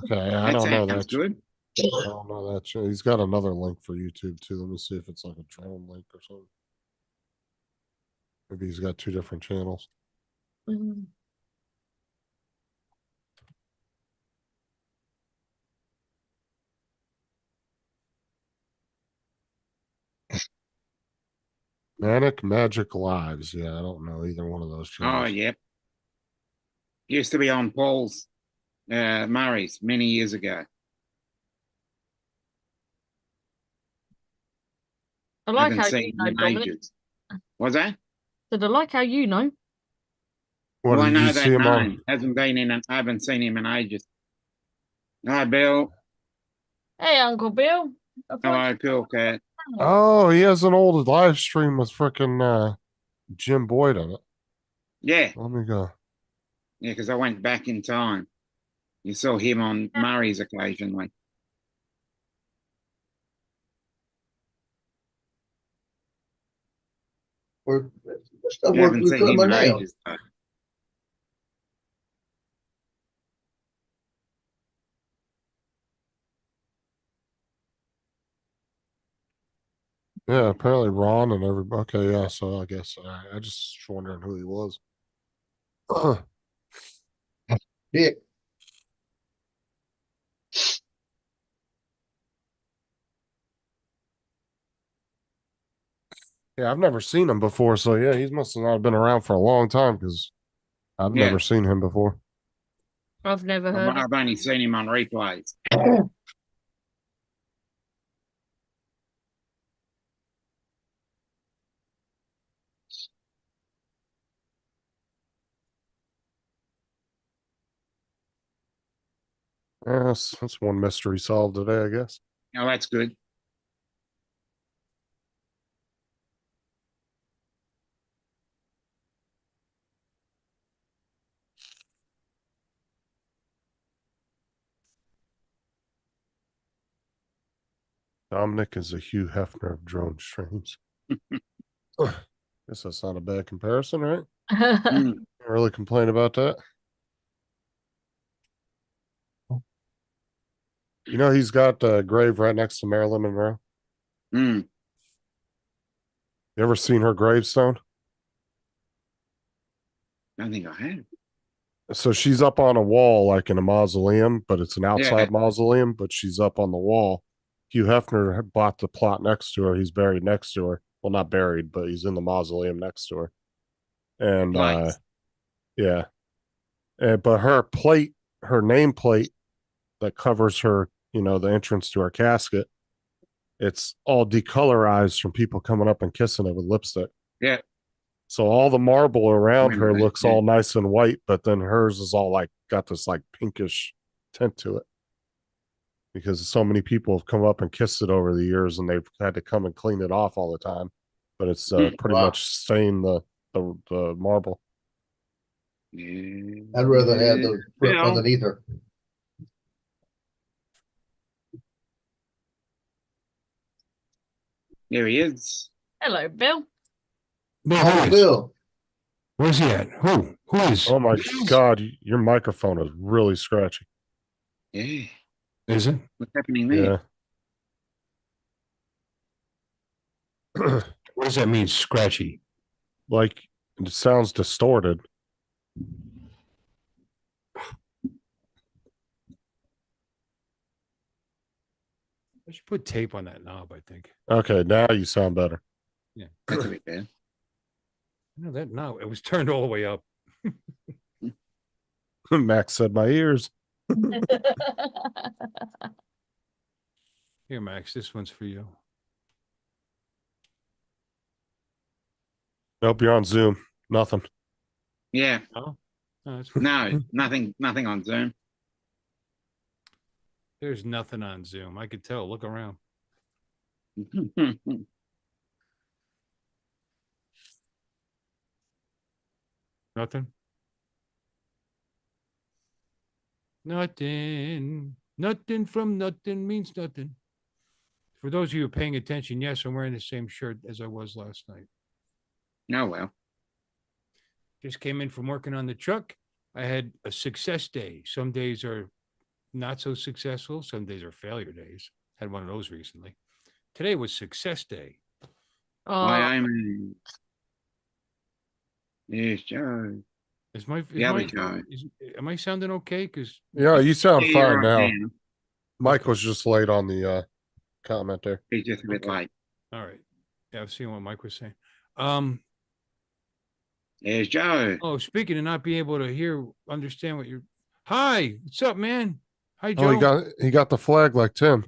Speaker 4: Okay, I don't know
Speaker 2: sounds
Speaker 4: that.
Speaker 2: good.
Speaker 4: I don't know that. He's got another link for YouTube too. Let me see if it's like a drone link or something. Maybe he's got two different channels.
Speaker 1: Mm.
Speaker 4: Manic Magic Lives. Yeah, I don't know either one of those
Speaker 2: Oh,
Speaker 4: channels.
Speaker 2: yep. Used to be on Paul's Murray's many years ago.
Speaker 1: I like
Speaker 2: Haven't
Speaker 1: how
Speaker 2: seen
Speaker 1: you
Speaker 2: him
Speaker 1: know,
Speaker 2: in
Speaker 1: Dominic.
Speaker 2: ages. Was that?
Speaker 1: Said I like how you know.
Speaker 4: What
Speaker 2: Well, I
Speaker 4: did
Speaker 2: know
Speaker 4: you
Speaker 2: that
Speaker 4: see him on?
Speaker 2: name. Hasn't been in. I haven't seen him in ages. Hi, Bill.
Speaker 1: Hey, Uncle Bill. I thought
Speaker 2: Hello, Cool Cat.
Speaker 4: Oh, he has an old live stream with freaking Jim Boyd on it.
Speaker 2: Yeah,
Speaker 4: Let me go.
Speaker 2: yeah, because I went back in time. You saw him on Murray's occasionally.
Speaker 3: Or stuff
Speaker 2: You
Speaker 3: works
Speaker 2: haven't
Speaker 3: with
Speaker 2: seen him
Speaker 3: my
Speaker 2: in
Speaker 3: nail.
Speaker 2: ages, though.
Speaker 4: Yeah, apparently Ron and everybody. Okay, yeah. So I guess I just wondering who he was.
Speaker 3: Dick.
Speaker 4: Yeah, I've never seen him before, so yeah, he must have not been around for a long time because I've
Speaker 2: Yeah.
Speaker 4: never seen him before.
Speaker 1: I've never heard of
Speaker 2: I've only seen him on replays.
Speaker 4: Yes, that's one mystery solved today, I guess.
Speaker 2: Oh, that's good.
Speaker 4: Dominic is a Hugh Hefner of drone streams. Guess that's not a bad comparison, right?
Speaker 1: it.
Speaker 2: Mm,
Speaker 4: Can't really complain about that. You know, he's got a grave right next to Marilyn Monroe.
Speaker 2: mm.
Speaker 4: You ever seen her gravestone?
Speaker 2: I think I have.
Speaker 4: So she's up on a wall, like in a mausoleum, but it's an outside
Speaker 2: Yeah.
Speaker 4: mausoleum, but she's up on the wall. Hugh Hefner had bought the plot next to her. He's buried next to her. Well, not buried, but he's in the mausoleum next to her. And
Speaker 2: Nice.
Speaker 4: yeah. But her nameplate that covers her, the entrance to her casket it's all decolorized from people coming up and kissing it with lipstick.
Speaker 2: Yeah.
Speaker 4: So all the marble around her
Speaker 2: Remember that,
Speaker 4: looks
Speaker 2: yeah.
Speaker 4: all nice and white, but then hers is all like got this like pinkish tint to it. Because so many people have come up and kissed it over the years and they've had to come and clean it off all the time. But it's pretty
Speaker 3: Wow.
Speaker 4: much stained the marble.
Speaker 2: Yeah.
Speaker 3: I'd rather have the grip
Speaker 2: Well,
Speaker 3: underneath her.
Speaker 2: there he is.
Speaker 1: Hello, Bill.
Speaker 5: Bill,
Speaker 3: Oh,
Speaker 5: who is?
Speaker 3: Bill.
Speaker 5: Where's he at? Who? Who is?
Speaker 4: Oh my God, your microphone is really scratchy.
Speaker 2: Yeah.
Speaker 5: Is it?
Speaker 2: What's happening there?
Speaker 4: Yeah.
Speaker 5: What does that mean? Scratchy.
Speaker 4: Like it sounds distorted.
Speaker 5: I should put tape on that knob, I think.
Speaker 4: Okay, now you sound better.
Speaker 5: Yeah.
Speaker 2: That's a bit bad.
Speaker 5: No, that knob, it was turned all the way up.
Speaker 4: Max said my ears.
Speaker 5: Here, Max, this one's for you.
Speaker 4: Nope, you're on Zoom. Nothing.
Speaker 2: Yeah.
Speaker 5: Oh, no, that's
Speaker 2: No, nothing on Zoom.
Speaker 5: There's nothing on Zoom. I could tell. Look around. Nothing. Nothing. Nothing from nothing means nothing. For those of you who are paying attention, yes, I'm wearing the same shirt as I was last night.
Speaker 2: Oh well.
Speaker 5: Just came in from working on the truck. I had a success day. Some days are not so successful. Some days are failure days. Had one of those recently. Today was success day.
Speaker 2: Why
Speaker 1: Oh,
Speaker 2: I'm Yes, Joe.
Speaker 5: Is my,
Speaker 2: Yeah, we go.
Speaker 5: am I sounding okay? Because
Speaker 4: Yeah, you sound
Speaker 2: Yeah, you're
Speaker 4: fine
Speaker 2: right
Speaker 4: now.
Speaker 2: now.
Speaker 4: Mike was just late on the comment there.
Speaker 2: He's just a bit
Speaker 5: Okay.
Speaker 2: late.
Speaker 5: all right. Yeah, I've seen what Mike was saying.
Speaker 2: There's Joe.
Speaker 5: Oh, speaking of not being able to understand what you're. Hi, what's up, man? Hi,
Speaker 4: Oh,
Speaker 5: Joe.
Speaker 4: he got the flag like Tim.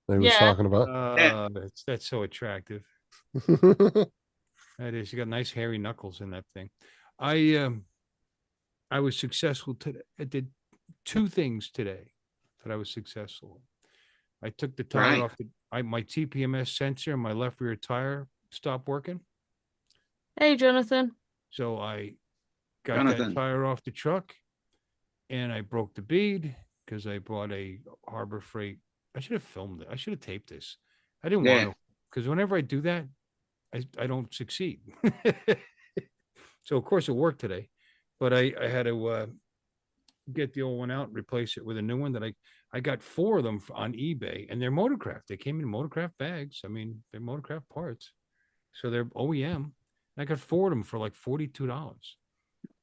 Speaker 4: That he was
Speaker 1: Yeah.
Speaker 4: talking about.
Speaker 5: That's so attractive. That is. You got nice hairy knuckles in that thing. I was successful today. I did two things today that I was successful in. I took the tire
Speaker 2: Right.
Speaker 5: off my TPMS sensor and my left rear tire stopped working.
Speaker 1: hey, Jonathan.
Speaker 5: So I got that tire off the truck and I broke the bead because I bought a Harbor Freight. I should have filmed it. I should have taped this. I didn't want to, because whenever I do that, I don't succeed. So of course it worked today, but I had to get the old one out and replace it with a new one that I got 4 of them on eBay, and they're Motorcraft. They came in Motorcraft bags. I mean, they're Motorcraft parts. So they're OEM. I got 4 of them for like $42.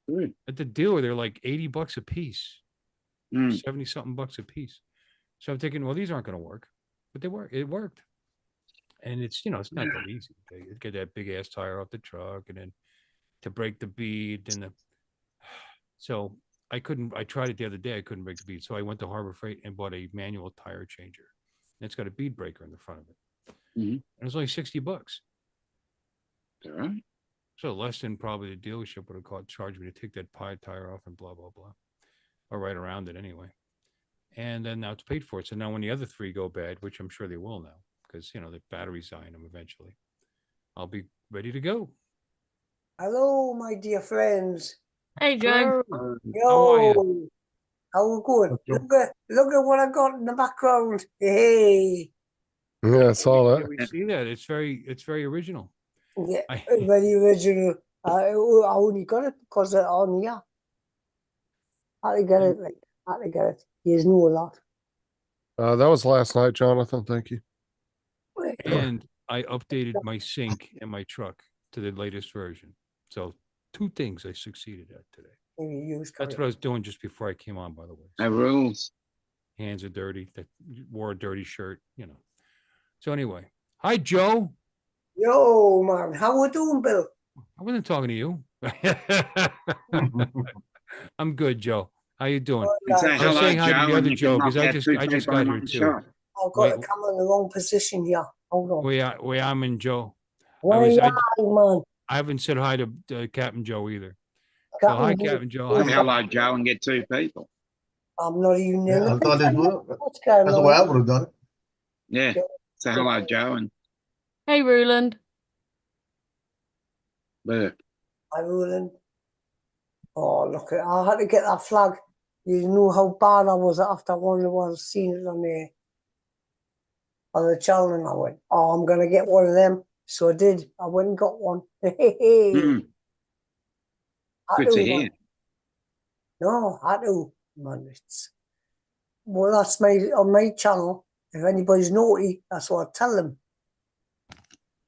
Speaker 2: Good.
Speaker 5: At the dealer, they're like $80 a piece,
Speaker 2: Mm.
Speaker 5: 70 something bucks a piece. So I'm thinking, well, these aren't going to work, but they work. It worked. And it's, it's not that easy. They get that big ass tire off the truck and then to break the bead and so I tried it the other day. I couldn't break the bead. So I went to Harbor Freight and bought a manual tire changer. And it's got a bead breaker in the front of it.
Speaker 2: Mhm.
Speaker 5: And it was only $60.
Speaker 2: All right.
Speaker 5: So less than probably the dealership would have charged me to take that pie tire off and blah, blah, blah. Or right around it anyway. And then now it's paid for it. So now when the other 3 go bad, which I'm sure they will now, because the batteries die in them eventually, I'll be ready to go.
Speaker 6: Hello, my dear friends.
Speaker 1: Hey, Joe.
Speaker 5: Hello.
Speaker 6: Yo,
Speaker 5: How are you?
Speaker 6: how good.
Speaker 3: Okay.
Speaker 6: Look at what I got in the background. Hey,
Speaker 4: Yeah, I saw
Speaker 5: Yeah,
Speaker 4: that.
Speaker 5: we see that. It's very original.
Speaker 6: yeah,
Speaker 5: I-
Speaker 6: very original. I only got it because of on here. Had to get it, had to get it. You know a lot.
Speaker 4: That was last night, Jonathan. Thank you.
Speaker 5: And I updated my sync in my truck to the latest version. So 2 things I succeeded at today. That's what I was doing just before I came on, by the way.
Speaker 2: No rules.
Speaker 5: Hands are dirty. That wore a dirty shirt, So anyway, hi Joe.
Speaker 6: Yo, man, how we doing, Bill?
Speaker 5: I wasn't talking to you. I'm good, Joe. How you doing?
Speaker 2: And say
Speaker 6: I
Speaker 5: was
Speaker 2: hello,
Speaker 5: saying hi to
Speaker 2: Joe,
Speaker 5: the
Speaker 2: and
Speaker 5: other
Speaker 2: you
Speaker 5: Joe,
Speaker 2: can
Speaker 5: 'cause
Speaker 2: knock
Speaker 5: I
Speaker 2: out
Speaker 5: just
Speaker 2: 2
Speaker 5: got
Speaker 2: people in
Speaker 5: here
Speaker 2: one
Speaker 5: too.
Speaker 2: shot.
Speaker 6: I've got the camera in the wrong position here. Hold on.
Speaker 5: Where I'm in Joe.
Speaker 6: Where
Speaker 5: was-
Speaker 6: you
Speaker 5: I-
Speaker 6: are, man?
Speaker 5: I haven't said hi to Captain Joe either. So hi, Captain Joe.
Speaker 2: Say
Speaker 5: Hi,
Speaker 2: hello, Joe, and get 2 people.
Speaker 6: I'm not even in
Speaker 3: Yeah,
Speaker 6: the
Speaker 3: I thought
Speaker 6: picture.
Speaker 3: it was.
Speaker 6: What's going
Speaker 3: That's
Speaker 6: on?
Speaker 3: the way I would have done it.
Speaker 2: Yeah. Say hello, Joe, and
Speaker 1: Hey, Roland.
Speaker 2: Bert.
Speaker 6: Hi, Roland. Oh, look, I had to get that flag. You knew how bad I was after one of was seen it on the channel, and I went, oh, I'm going to get one of them. So I did. I went and got one.
Speaker 2: Mm,
Speaker 6: I
Speaker 2: good to
Speaker 6: do,
Speaker 2: hear.
Speaker 6: man. No, I do, man. Well, that's on my channel. If anybody's naughty, that's what I tell them.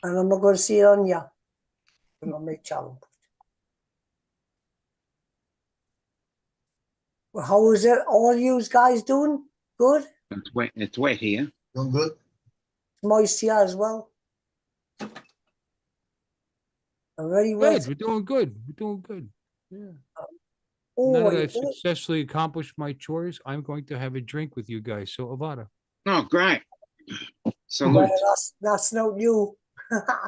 Speaker 6: And I'm not going to see it on you. But on my channel. Well, how is it? All you guys doing? Good?
Speaker 2: It's wet. It's wet here.
Speaker 3: Doing good.
Speaker 6: Moist here as well. I'm very
Speaker 5: Good.
Speaker 6: wet.
Speaker 5: We're doing good. We're doing good. Yeah.
Speaker 6: Oh,
Speaker 5: Now that
Speaker 6: you
Speaker 5: I've
Speaker 6: good?
Speaker 5: successfully accomplished my chores, I'm going to have a drink with you guys. So Avada.
Speaker 2: Oh, great.
Speaker 6: Well,
Speaker 2: Salute.
Speaker 6: that's not you.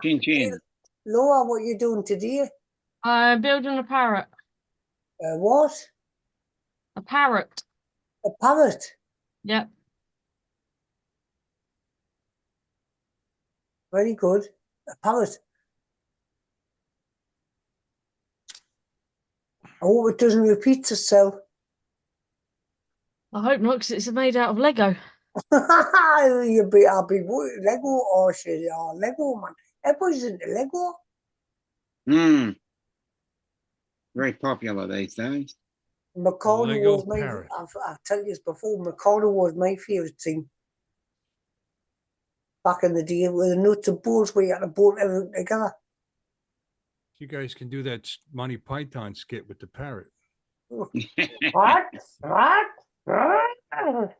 Speaker 2: Chin chin.
Speaker 6: Laura, what you doing today?
Speaker 1: I'm building a parrot.
Speaker 6: What?
Speaker 1: A parrot.
Speaker 6: A parrot?
Speaker 1: Yep.
Speaker 6: Very good. A parrot. I hope it doesn't repeat itself.
Speaker 1: I hope not, because it's made out of Lego.
Speaker 6: I'll be Lego or shit, yeah, Lego man. Everybody's into Lego.
Speaker 2: Very popular these days.
Speaker 6: Macaulay
Speaker 5: Lego
Speaker 6: was my.
Speaker 5: parrot.
Speaker 6: I've told you this before. Macaulay was my favorite thing. Back in the day, with the nuts and bolts, where you had to bolt everything together.
Speaker 5: You guys can do that Monty Python skit with the parrot.
Speaker 6: What? What?
Speaker 2: The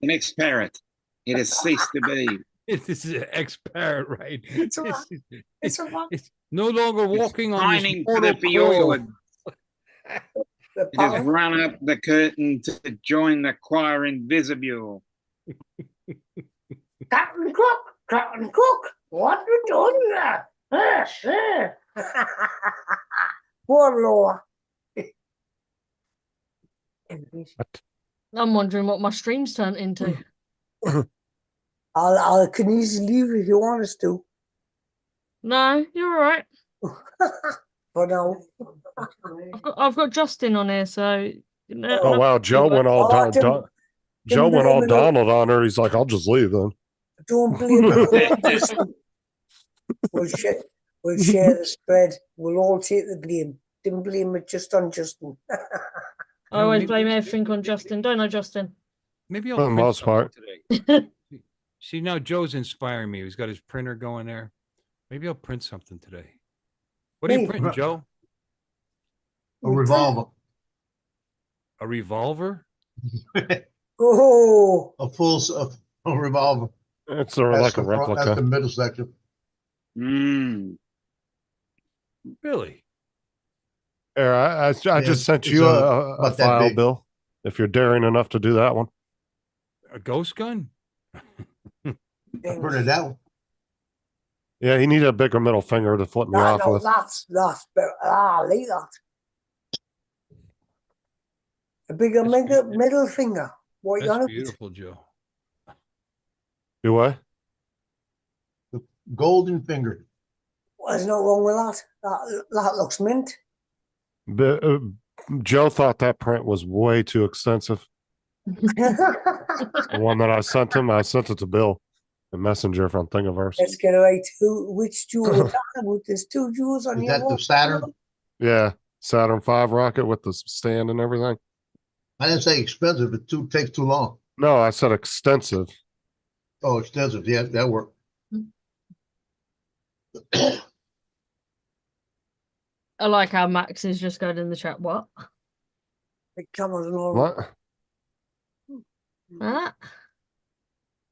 Speaker 2: next parrot. It has ceased to be.
Speaker 5: This is an ex-parrot, right?
Speaker 6: It's a what? It's a what?
Speaker 5: It's no longer walking on this
Speaker 2: Pining for the
Speaker 5: mortal coil.
Speaker 2: fjord.
Speaker 6: The
Speaker 2: It has
Speaker 6: parrot?
Speaker 2: run up the curtain to join the choir in Visibule.
Speaker 6: Captain Cook, what you doing there? Yes. Poor Laura.
Speaker 1: I'm wondering what my stream's turned into.
Speaker 6: I can easily leave if you want us to.
Speaker 1: No, you're all right.
Speaker 6: For now.
Speaker 1: I've got Justin on here, so.
Speaker 4: Oh wow, Joe went all
Speaker 6: Oh,
Speaker 4: Joe went all
Speaker 6: blame it on-
Speaker 4: Donald on her. He's like, I'll just leave then.
Speaker 6: Don't blame it on Justin. We'll share the spread. We'll all take the blame. Didn't blame it just on Justin.
Speaker 1: I always
Speaker 5: maybe-
Speaker 1: blame everything on Justin, don't I, Justin?
Speaker 5: Maybe I'll
Speaker 4: For the
Speaker 5: print
Speaker 4: most
Speaker 5: something
Speaker 4: part.
Speaker 5: today. See, now Joe's inspiring me. He's got his printer going there. Maybe I'll print something today. What are you
Speaker 6: Me?
Speaker 5: printing, Joe?
Speaker 3: A revolver.
Speaker 5: A revolver?
Speaker 6: Oh,
Speaker 3: A revolver.
Speaker 4: It's sort of like a
Speaker 3: That's the
Speaker 4: replica.
Speaker 3: middle section.
Speaker 5: Really?
Speaker 4: Here, I
Speaker 3: Yeah,
Speaker 4: just sent
Speaker 3: it's
Speaker 4: you a
Speaker 3: about that
Speaker 4: file,
Speaker 3: big.
Speaker 4: Bill. If you're daring enough to do that one.
Speaker 5: A ghost gun?
Speaker 3: I printed that one.
Speaker 4: Yeah, he needed a bigger middle finger to flip me off
Speaker 6: no,
Speaker 4: with.
Speaker 6: that's better. I like that. A bigger
Speaker 5: That's beautiful.
Speaker 6: middle finger. What you
Speaker 5: That's
Speaker 6: on
Speaker 5: beautiful, Joe.
Speaker 4: Do what?
Speaker 3: Golden finger.
Speaker 6: There's no wrong with that. That looks mint.
Speaker 4: Joe thought that print was way too extensive. The one that I sent it to Bill, the messenger from Thingiverse.
Speaker 6: Let's get right. Which jewel we're talking about? There's 2 jewels on
Speaker 3: Is
Speaker 6: your
Speaker 3: that the
Speaker 6: wall.
Speaker 3: Saturn?
Speaker 4: Yeah, Saturn V rocket with the stand and everything.
Speaker 3: I didn't say expensive. It takes too long.
Speaker 4: No, I said extensive.
Speaker 3: Oh, extensive. Yeah, that worked.
Speaker 1: I like how Max is just going in the chat. What?
Speaker 6: The cameras and all.
Speaker 4: What?
Speaker 1: Huh?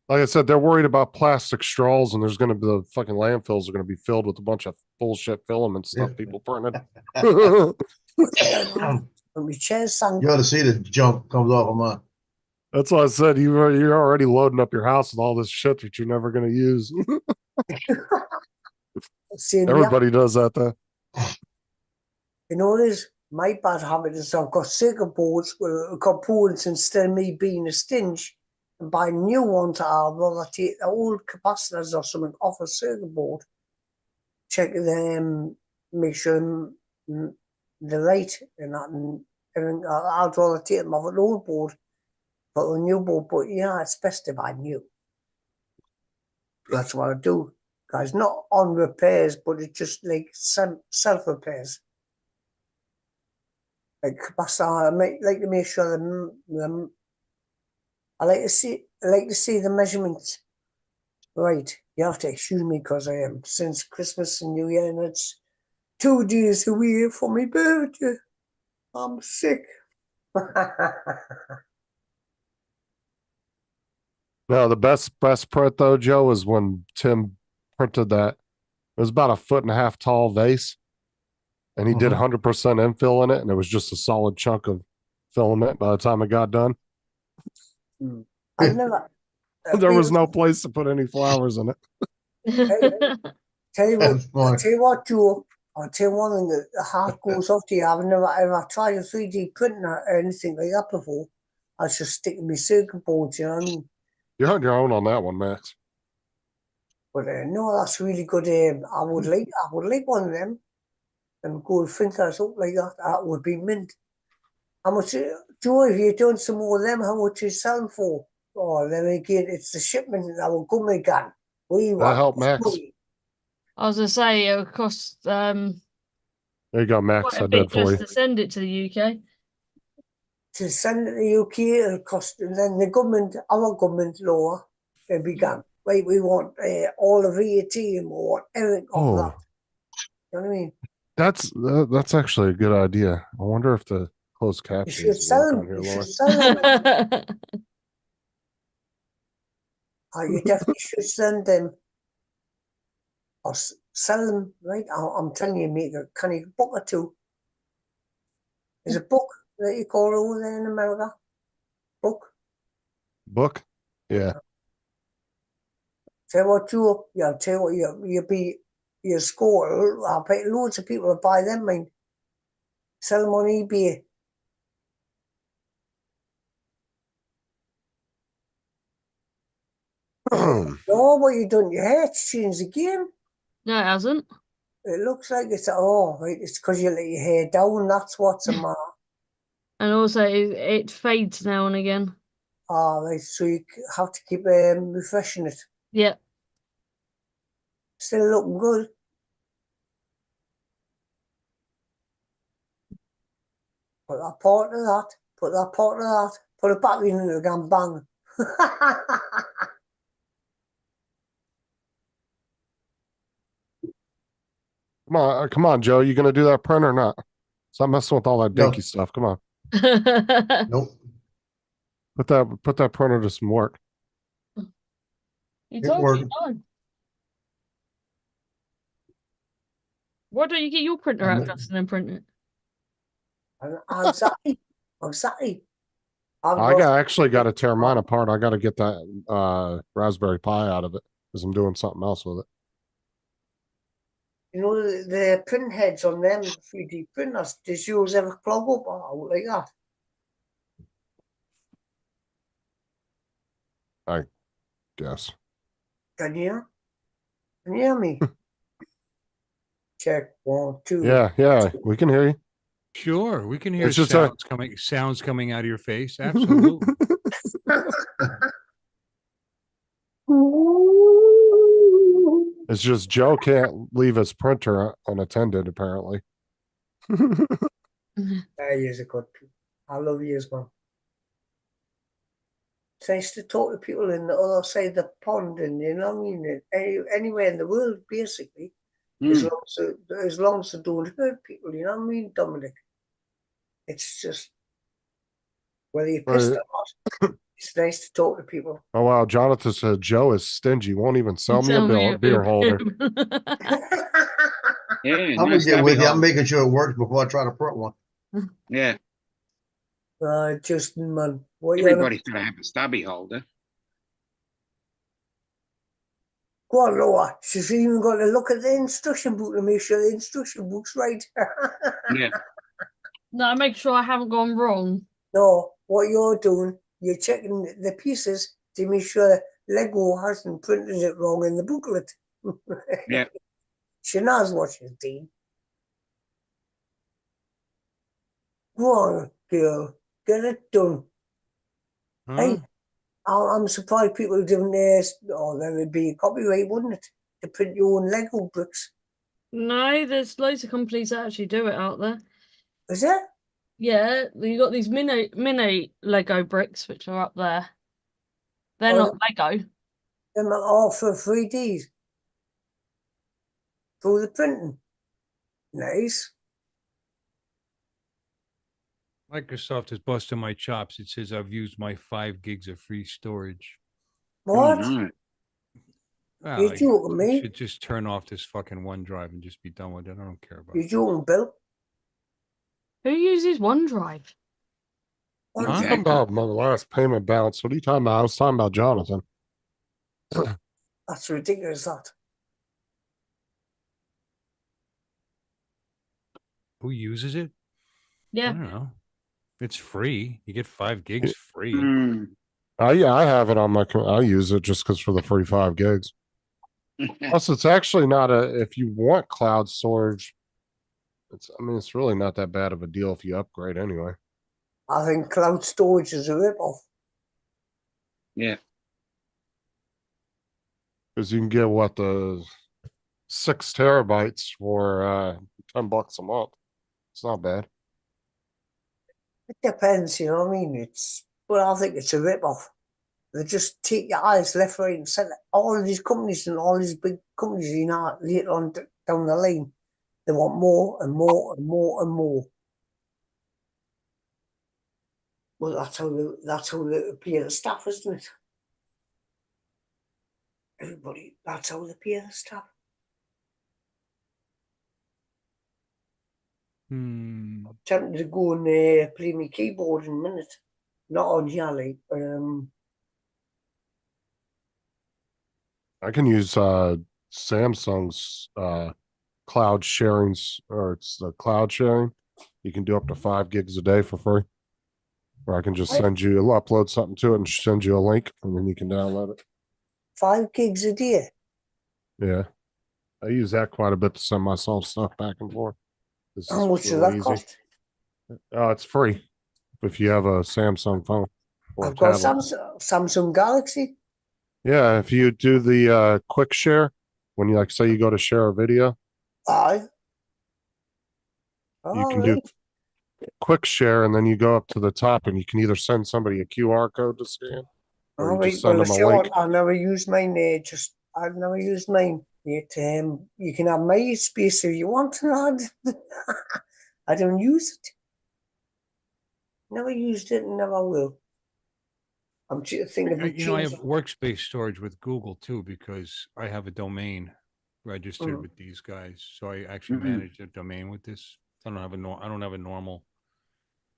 Speaker 4: Like I said, they're worried about plastic straws, and there's going to be the fucking landfills are going to be filled with a bunch of bullshit filament stuff
Speaker 3: Yeah.
Speaker 4: people printed.
Speaker 6: When my chair's sunk.
Speaker 3: You ought to see the junk comes off of mine.
Speaker 4: That's why I said you're already loading up your house with all this shit that you're never going to use.
Speaker 6: Same, yeah.
Speaker 4: Everybody does that though.
Speaker 6: You know what it is? My bad habit is I've got circuit boards with components instead of me being a stinge and buying new ones. I'd rather take the old capacitors or something off a circuit board, check them, make sure they're right and that and everything. I'd rather take them off an old board, but a new board. But yeah, it's best to buy new. That's what I do, guys. Not on repairs, but it's just like self repairs. Like capacitor, I like to make sure I like to see the measurements. Right, you have to excuse me because I am since Christmas and New Year, and it's 2 days away from my birthday. I'm sick.
Speaker 4: No, the best print though, Joe, is when Tim printed that. It was about a 1.5 foot tall vase, and he did 100% infill in it, and it was just a solid chunk of filament by the time it got done.
Speaker 6: I never.
Speaker 4: There was no place to put any flowers in it.
Speaker 6: Tell you what, Joe. I'll tell you one thing, the heart goes off to you. I've never ever tried a 3D printer or anything like that before. I was just sticking my circuit boards, you know what I mean?
Speaker 4: You're on your own on that one, Max.
Speaker 6: But no, that's really good. I would like one of them, and gold fingers up like that. That would be mint. How much, Joe? If you done some more of them, how much you sell them for? Oh, then again, it's the shipment that will come again.
Speaker 4: That help, Max.
Speaker 6: Money.
Speaker 1: I was gonna say it would cost
Speaker 4: There you go, Max.
Speaker 1: quite a
Speaker 4: I
Speaker 1: bit
Speaker 4: did for you.
Speaker 1: just to send it to the UK.
Speaker 6: To send it to the UK, it'll cost, and then the government, our government law, it began. Right, we want all of VAT and we want everything of that. You know what I mean?
Speaker 4: That's actually a good idea. I wonder if the closed captions
Speaker 6: You should sell them.
Speaker 4: here,
Speaker 6: You
Speaker 4: Laura.
Speaker 6: should sell them. You definitely should send them or sell them. Right, I'm telling you, make a kind of book or two. There's a book that you call over there in America. Book.
Speaker 4: Yeah.
Speaker 6: Tell you what, Joe. Yeah, tell you what, you score. I bet loads of people will buy them. Mine. Sell them on eBay. No, what you done? Your hair's changed again.
Speaker 1: No, it hasn't.
Speaker 6: It looks like it's right. It's because you let your hair down. That's what's the matter.
Speaker 1: And also, it fades now and again.
Speaker 6: Right. So you have to keep refreshing it.
Speaker 1: Yeah.
Speaker 6: Still looking good. Put that part of that. Put that part of that. Put it back in and again. Bang.
Speaker 4: Come on, Joe. You gonna do that print or not? Stop messing with all that dinky stuff. Come on.
Speaker 3: Nope.
Speaker 4: Put that printer to some work.
Speaker 1: You told me no. Why don't you get your printer out, Justin, and print it?
Speaker 6: Exactly.
Speaker 4: I actually got to tear mine apart. I got to get that Raspberry Pi out of it because I'm doing something else with it.
Speaker 6: You know, the print heads on them 3D printers, does yours ever clog up or like that?
Speaker 4: I guess.
Speaker 6: Can you hear me? Check 1, 2.
Speaker 4: Yeah, we can hear you.
Speaker 5: Sure, we can hear
Speaker 4: It's just
Speaker 5: sounds coming out of your face. Absolutely.
Speaker 4: It's just Joe can't leave his printer unattended, apparently.
Speaker 6: You're a good people. I love you as well. It's nice to talk to people in the other side of the pond, and you know what I mean, anywhere in the world, basically, as long as they don't hurt people, you know what I mean, Dominic? It's just whether you're pissed or not, it's nice to talk to people.
Speaker 4: Oh wow, Jonathan said Joe is stingy, won't even sell me a beer holder.
Speaker 2: Yeah,
Speaker 3: I'm gonna get with you. I'm making sure it works before I try to print one.
Speaker 2: Yeah.
Speaker 6: Justin, man. What
Speaker 2: Everybody's got to have a stubby holder.
Speaker 6: Go on, Laura. She's even got to look at the instruction book to make sure the instruction book's right.
Speaker 2: Yeah.
Speaker 1: No, I make sure I haven't gone wrong.
Speaker 6: No, what you're doing, you're checking the pieces to make sure Lego hasn't printed it wrong in the booklet.
Speaker 2: Yeah.
Speaker 6: She knows what she's doing. Go on, girl. Get it done. Hey, I'm surprised people didn't there would be a copyright, wouldn't it? To print your own Lego bricks.
Speaker 1: No, there's loads of companies that actually do it out there.
Speaker 6: Is there?
Speaker 1: Yeah, you got these mini Lego bricks which are up there. They're
Speaker 6: Oh,
Speaker 1: not Lego.
Speaker 6: Them are all for 3Ds. Through the printing. Nice.
Speaker 5: Microsoft is busting my chops. It says I've used my 5 gigs of free storage.
Speaker 6: What?
Speaker 2: Oh, no.
Speaker 5: Well,
Speaker 6: You joking
Speaker 5: I
Speaker 6: me?
Speaker 5: should just turn off this fucking OneDrive and just be done with it. I don't care about
Speaker 6: You
Speaker 5: it.
Speaker 6: joking, Bill?
Speaker 1: Who uses OneDrive?
Speaker 4: I'm
Speaker 6: Huh?
Speaker 4: talking about my last payment balance. What are you talking about? I was talking about Jonathan.
Speaker 6: That's ridiculous, that.
Speaker 5: Who uses it? I
Speaker 1: Yeah.
Speaker 5: don't know. It's free. You get 5 gigs free.
Speaker 2: Mm.
Speaker 4: Yeah, I have it on my. I use it just because for the free 5 gigs. Plus, it's actually not a. If you want cloud storage, it's really not that bad of a deal if you upgrade anyway.
Speaker 6: I think cloud storage is a rip-off.
Speaker 2: Yeah.
Speaker 4: Because you can get the 6 terabytes for $10 a month. It's not bad.
Speaker 6: It depends, you know what I mean? But I think it's a rip-off. They just take your eyes left, right, and centre. All of these companies and all these big companies, you know, later on down the line, they want more and more and more and more. Well, that's how they pay the staff, isn't it? Everybody, that's how they pay the staff.
Speaker 5: Hmm.
Speaker 6: I'm tempted to go and play my keyboard in a minute. Not on here, like,
Speaker 4: I can use Samsung's cloud sharings, or it's the cloud sharing. You can do up to 5 gigs a day for free. Or I can just upload something to it and send you a link, and then you can download it.
Speaker 6: 5 gigs a day.
Speaker 4: Yeah, I use that quite a bit to send myself stuff back and forth. This
Speaker 6: How
Speaker 4: is
Speaker 6: much does
Speaker 4: real
Speaker 6: that
Speaker 4: easy.
Speaker 6: cost?
Speaker 4: It's free if you have a Samsung phone or
Speaker 6: I've
Speaker 4: a
Speaker 6: got
Speaker 4: tablet.
Speaker 6: Samsung Galaxy.
Speaker 4: Yeah, if you do the quick share, when you say you go to share a video,
Speaker 6: Aye.
Speaker 4: you
Speaker 6: All
Speaker 4: can
Speaker 6: right.
Speaker 4: do quick share, and then you go up to the top, and you can either send somebody a QR code to scan, or
Speaker 6: All
Speaker 4: you
Speaker 6: right.
Speaker 4: just send
Speaker 6: Well,
Speaker 4: them a
Speaker 6: see what
Speaker 4: link.
Speaker 6: I never used mine. I've never used mine. Yet, you can have my space if you want to. I don't use it. Never used it and never will. I'm thinking about
Speaker 5: I have
Speaker 6: changing.
Speaker 5: workspace storage with Google too because I have a domain registered with these guys. So I actually manage a domain with this. I don't have a normal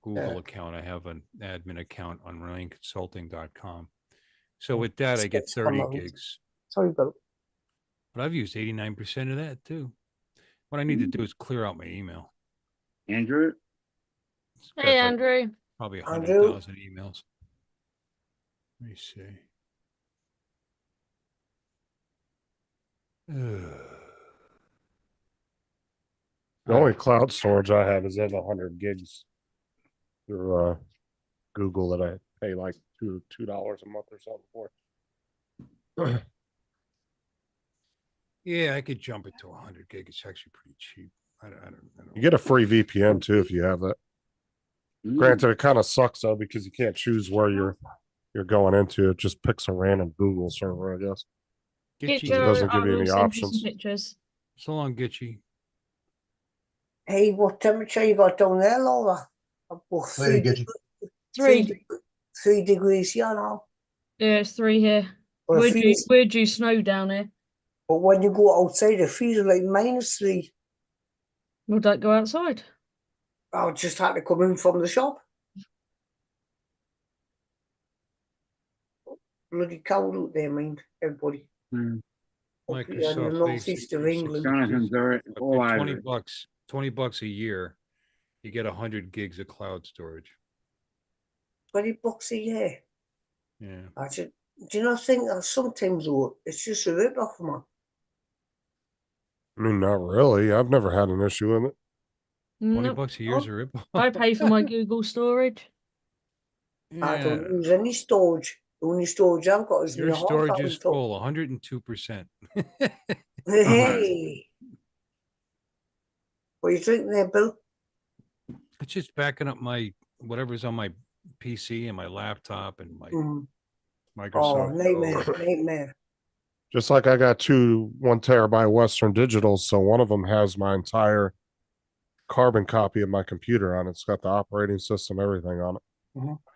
Speaker 5: Google account. I have an admin account on RyanConsulting.com. So with that, I get 30 gigs.
Speaker 6: Sorry, Bill.
Speaker 5: But I've used 89% of that too. What I need to do is clear out my email.
Speaker 2: Andrew?
Speaker 1: Hey, Andrew.
Speaker 5: Probably
Speaker 6: Andrew.
Speaker 5: 100,000 emails. Let me see.
Speaker 4: The only cloud storage I have is at 100 gigs through Google that I pay like $2 a month or something for.
Speaker 5: Yeah, I could jump it to 100 gig. It's actually pretty cheap. I don't.
Speaker 4: You get a free VPN too if you have that. Granted, it kind of sucks though because you can't choose where you're going into. It just picks a random Google server, I guess.
Speaker 1: Get
Speaker 4: It
Speaker 1: your,
Speaker 4: doesn't give
Speaker 1: I
Speaker 4: you
Speaker 1: will
Speaker 4: any
Speaker 1: send you some
Speaker 4: options.
Speaker 1: pictures.
Speaker 5: So long, Gitchy.
Speaker 6: Hey, what temperature you got down there, Laura? About
Speaker 3: Where you get you?
Speaker 6: 3 degrees here now.
Speaker 1: Yeah, it's 3 here.
Speaker 6: But
Speaker 1: We're due snow down here.
Speaker 6: But when you go outside, it feels like -3.
Speaker 1: Would that go outside?
Speaker 6: I just had to come in from the shop. bloody cold out there, mind everybody.
Speaker 2: Mm.
Speaker 6: Up here in the
Speaker 5: Microsoft
Speaker 6: northeast of England.
Speaker 2: Jonathan's all over
Speaker 5: $20
Speaker 2: it.
Speaker 5: bucks, $20 a year, you get 100 gigs of cloud storage.
Speaker 6: $20 a year.
Speaker 5: Yeah.
Speaker 6: Do you not think that sometimes it's just a rip off, man?
Speaker 4: I mean, not really. I've never had an issue with it.
Speaker 5: 20
Speaker 1: Nope.
Speaker 5: bucks a year is a rip.
Speaker 1: I pay for my Google storage.
Speaker 6: I don't use any storage. The only storage I've got is
Speaker 5: Your
Speaker 6: my
Speaker 5: storage
Speaker 6: half
Speaker 5: is full, 102%.
Speaker 6: Hey, what are you drinking there, Bill?
Speaker 5: It's just backing up my whatever's on my PC and my laptop and my
Speaker 6: Oh,
Speaker 5: Microsoft.
Speaker 6: nightmare.
Speaker 4: Just like I got two 1 terabyte Western Digitals, so one of them has my entire carbon copy of my computer on it. It's got the operating system, everything on it.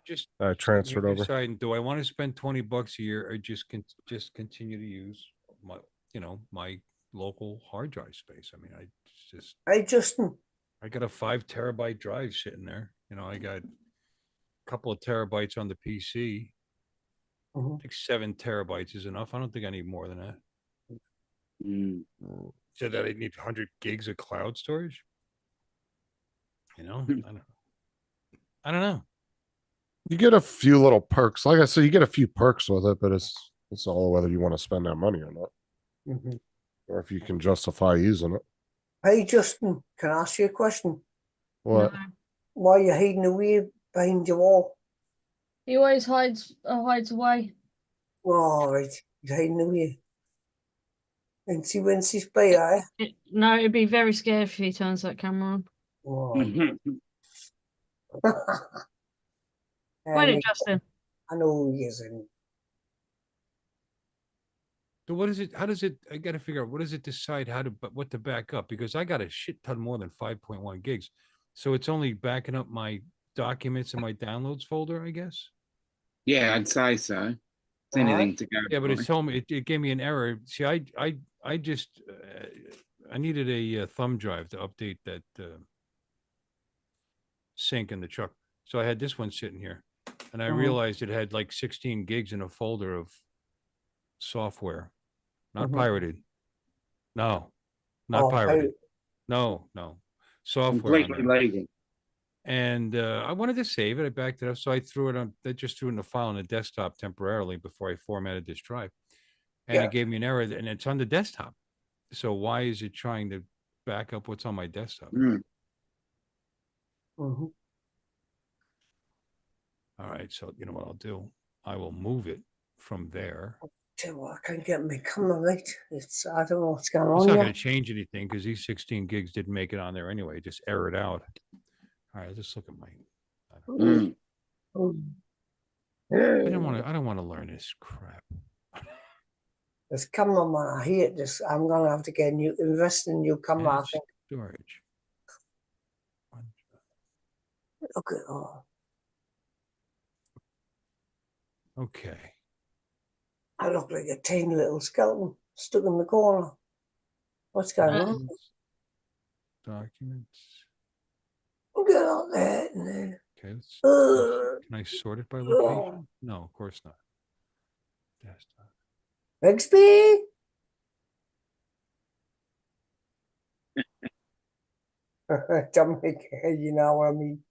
Speaker 5: Just
Speaker 4: I transferred over.
Speaker 5: deciding, do I want to spend $20 a year or just continue to use my my local hard drive space? I mean,
Speaker 6: Hey, Justin.
Speaker 5: I got a 5 terabyte drive sitting there. I got a couple of terabytes on the PC. I think 7 terabytes is enough. I don't think I need more than that. So that I need 100 gigs of cloud storage. I don't know.
Speaker 4: You get a few little perks. Like I said, you get a few perks with it, but it's all whether you want to spend that money or not, or if you can justify using it.
Speaker 6: Hey, Justin, can I ask you a question?
Speaker 4: What?
Speaker 1: No.
Speaker 6: Why are you hiding away behind your wall?
Speaker 1: He always hides away.
Speaker 6: All right, he's hiding away. And see when she's by, eh?
Speaker 1: No, it'd be very scary if he turns that camera on.
Speaker 6: Oh.
Speaker 1: Why didn't Justin?
Speaker 6: I know who he is. And
Speaker 5: So what is it? How does it? I got to figure out what does it decide what to back up, because I got a shit ton more than 5.1 gigs, so it's only backing up my documents in my downloads folder, I guess.
Speaker 2: Yeah, I'd say so. It's anything to go.
Speaker 5: Yeah, but
Speaker 2: by.
Speaker 5: it's told me it gave me an error. See, I just I needed a thumb drive to update that sync in the truck, so I had this one sitting here, and I realized it had like 16 gigs in a folder of software, not pirated. No, not pirated. No, software on
Speaker 2: Completely
Speaker 5: there.
Speaker 2: legal.
Speaker 5: And I wanted to save it. I backed it up, so I threw it on. I just threw it in a file on the desktop temporarily before I formatted this drive, and it gave me an error, and it's on the desktop. So why is it trying to back up what's on my desktop? All right, so you know what I'll do? I will move it from there.
Speaker 6: I can't get my camera right. I don't know what's going on.
Speaker 5: It's not going to change anything because these 16 gigs didn't make it on there anyway. Just errored out. All right, let's look at my. I don't want to learn this crap.
Speaker 6: This camera, man, I hate this. I'm gonna have to invest in a new camera. I think.
Speaker 5: Storage.
Speaker 6: Look at all.
Speaker 5: Okay.
Speaker 6: I look like a tiny little skeleton stuck in the corner. What's going on?
Speaker 5: Documents.
Speaker 6: Get out there.
Speaker 5: Okay. Can I sort it by location? No, of course not. Desktop.
Speaker 6: Bixby. Jamaica, you know what I mean.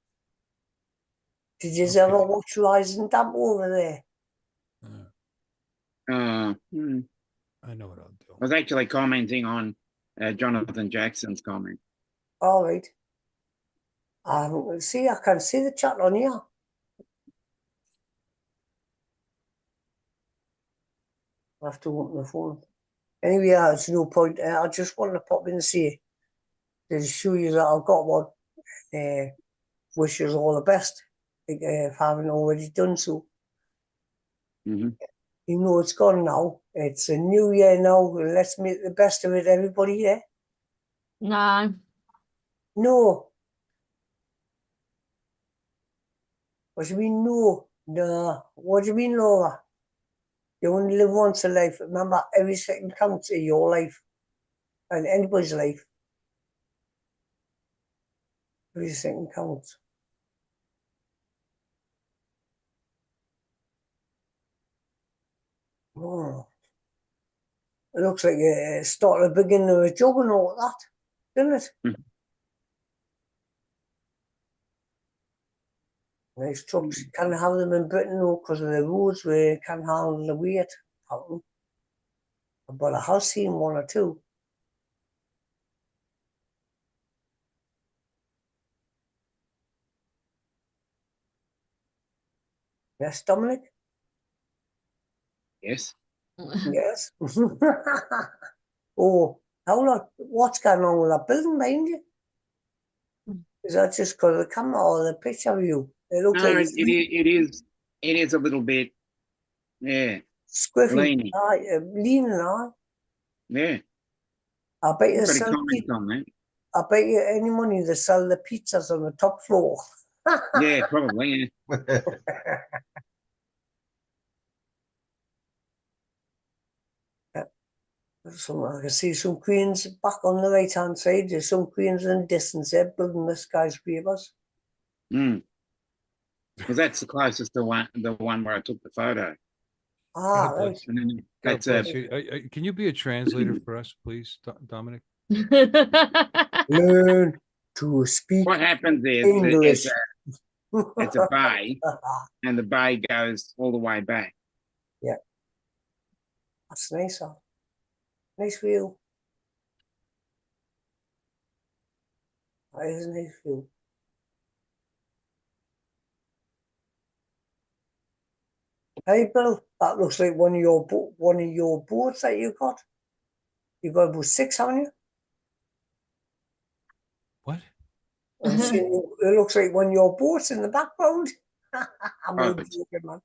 Speaker 6: Did you ever watch Rise and Damp over there?
Speaker 2: I
Speaker 5: know what I'll do.
Speaker 2: was actually commenting on Jonathan Jackson's comment.
Speaker 6: All right. I can see the chat on here. I have to open the phone. Anyway, it's no point. I just wanted to pop in and see to show you that I've got one. Wish you all the best if I haven't already done so. Even though it's gone now, it's a new year now. Let's make the best of it, everybody. Yeah.
Speaker 1: No.
Speaker 6: No. What do you mean no? No. What do you mean, Laura? You only live once in life. Remember, every second counts in your life and anybody's life. Every second counts. Oh, it looks like it started the beginning of a juggernaut, that, doesn't it?
Speaker 2: Mhm.
Speaker 6: Nice trucks. Can't have them in Britain though because of the roads where you can't handle the weight. But I have seen one or two. Yes, Dominic?
Speaker 2: Yes.
Speaker 6: Yes. Oh, hold on. What's going on with that building behind you? Is that just because of the camera or the picture of you? It looks
Speaker 2: No,
Speaker 6: like it's
Speaker 2: it is a little bit, yeah,
Speaker 6: squiffy.
Speaker 2: leaning.
Speaker 6: Leaning on.
Speaker 2: Yeah.
Speaker 6: I bet you
Speaker 2: I've got a
Speaker 6: sell
Speaker 2: comment on that.
Speaker 6: I bet you any money they sell the pizzas on the top floor.
Speaker 2: Yeah, probably. Yeah.
Speaker 6: Some, I can see some queens back on the right hand side. There's some queens in the distance there building the skyscrapers.
Speaker 2: Mm. Because that's the closest to the one where I took the photo.
Speaker 6: Ah,
Speaker 5: God
Speaker 6: right.
Speaker 5: bless,
Speaker 2: And then
Speaker 5: God
Speaker 2: that's
Speaker 5: bless you. Can you be a translator for us, please, Dominic?
Speaker 6: Learn to speak
Speaker 2: what happens is
Speaker 6: English.
Speaker 2: it's a bay, and the bay goes all the way back.
Speaker 6: Yeah. That's nice, huh? Nice view. That is a nice view. Hey Bill, that looks like one of your boats that you got. You got about 6, haven't you?
Speaker 5: What?
Speaker 6: I'm seeing it looks like one of your boats in the background. I'm
Speaker 2: Oh,
Speaker 6: only joking, man.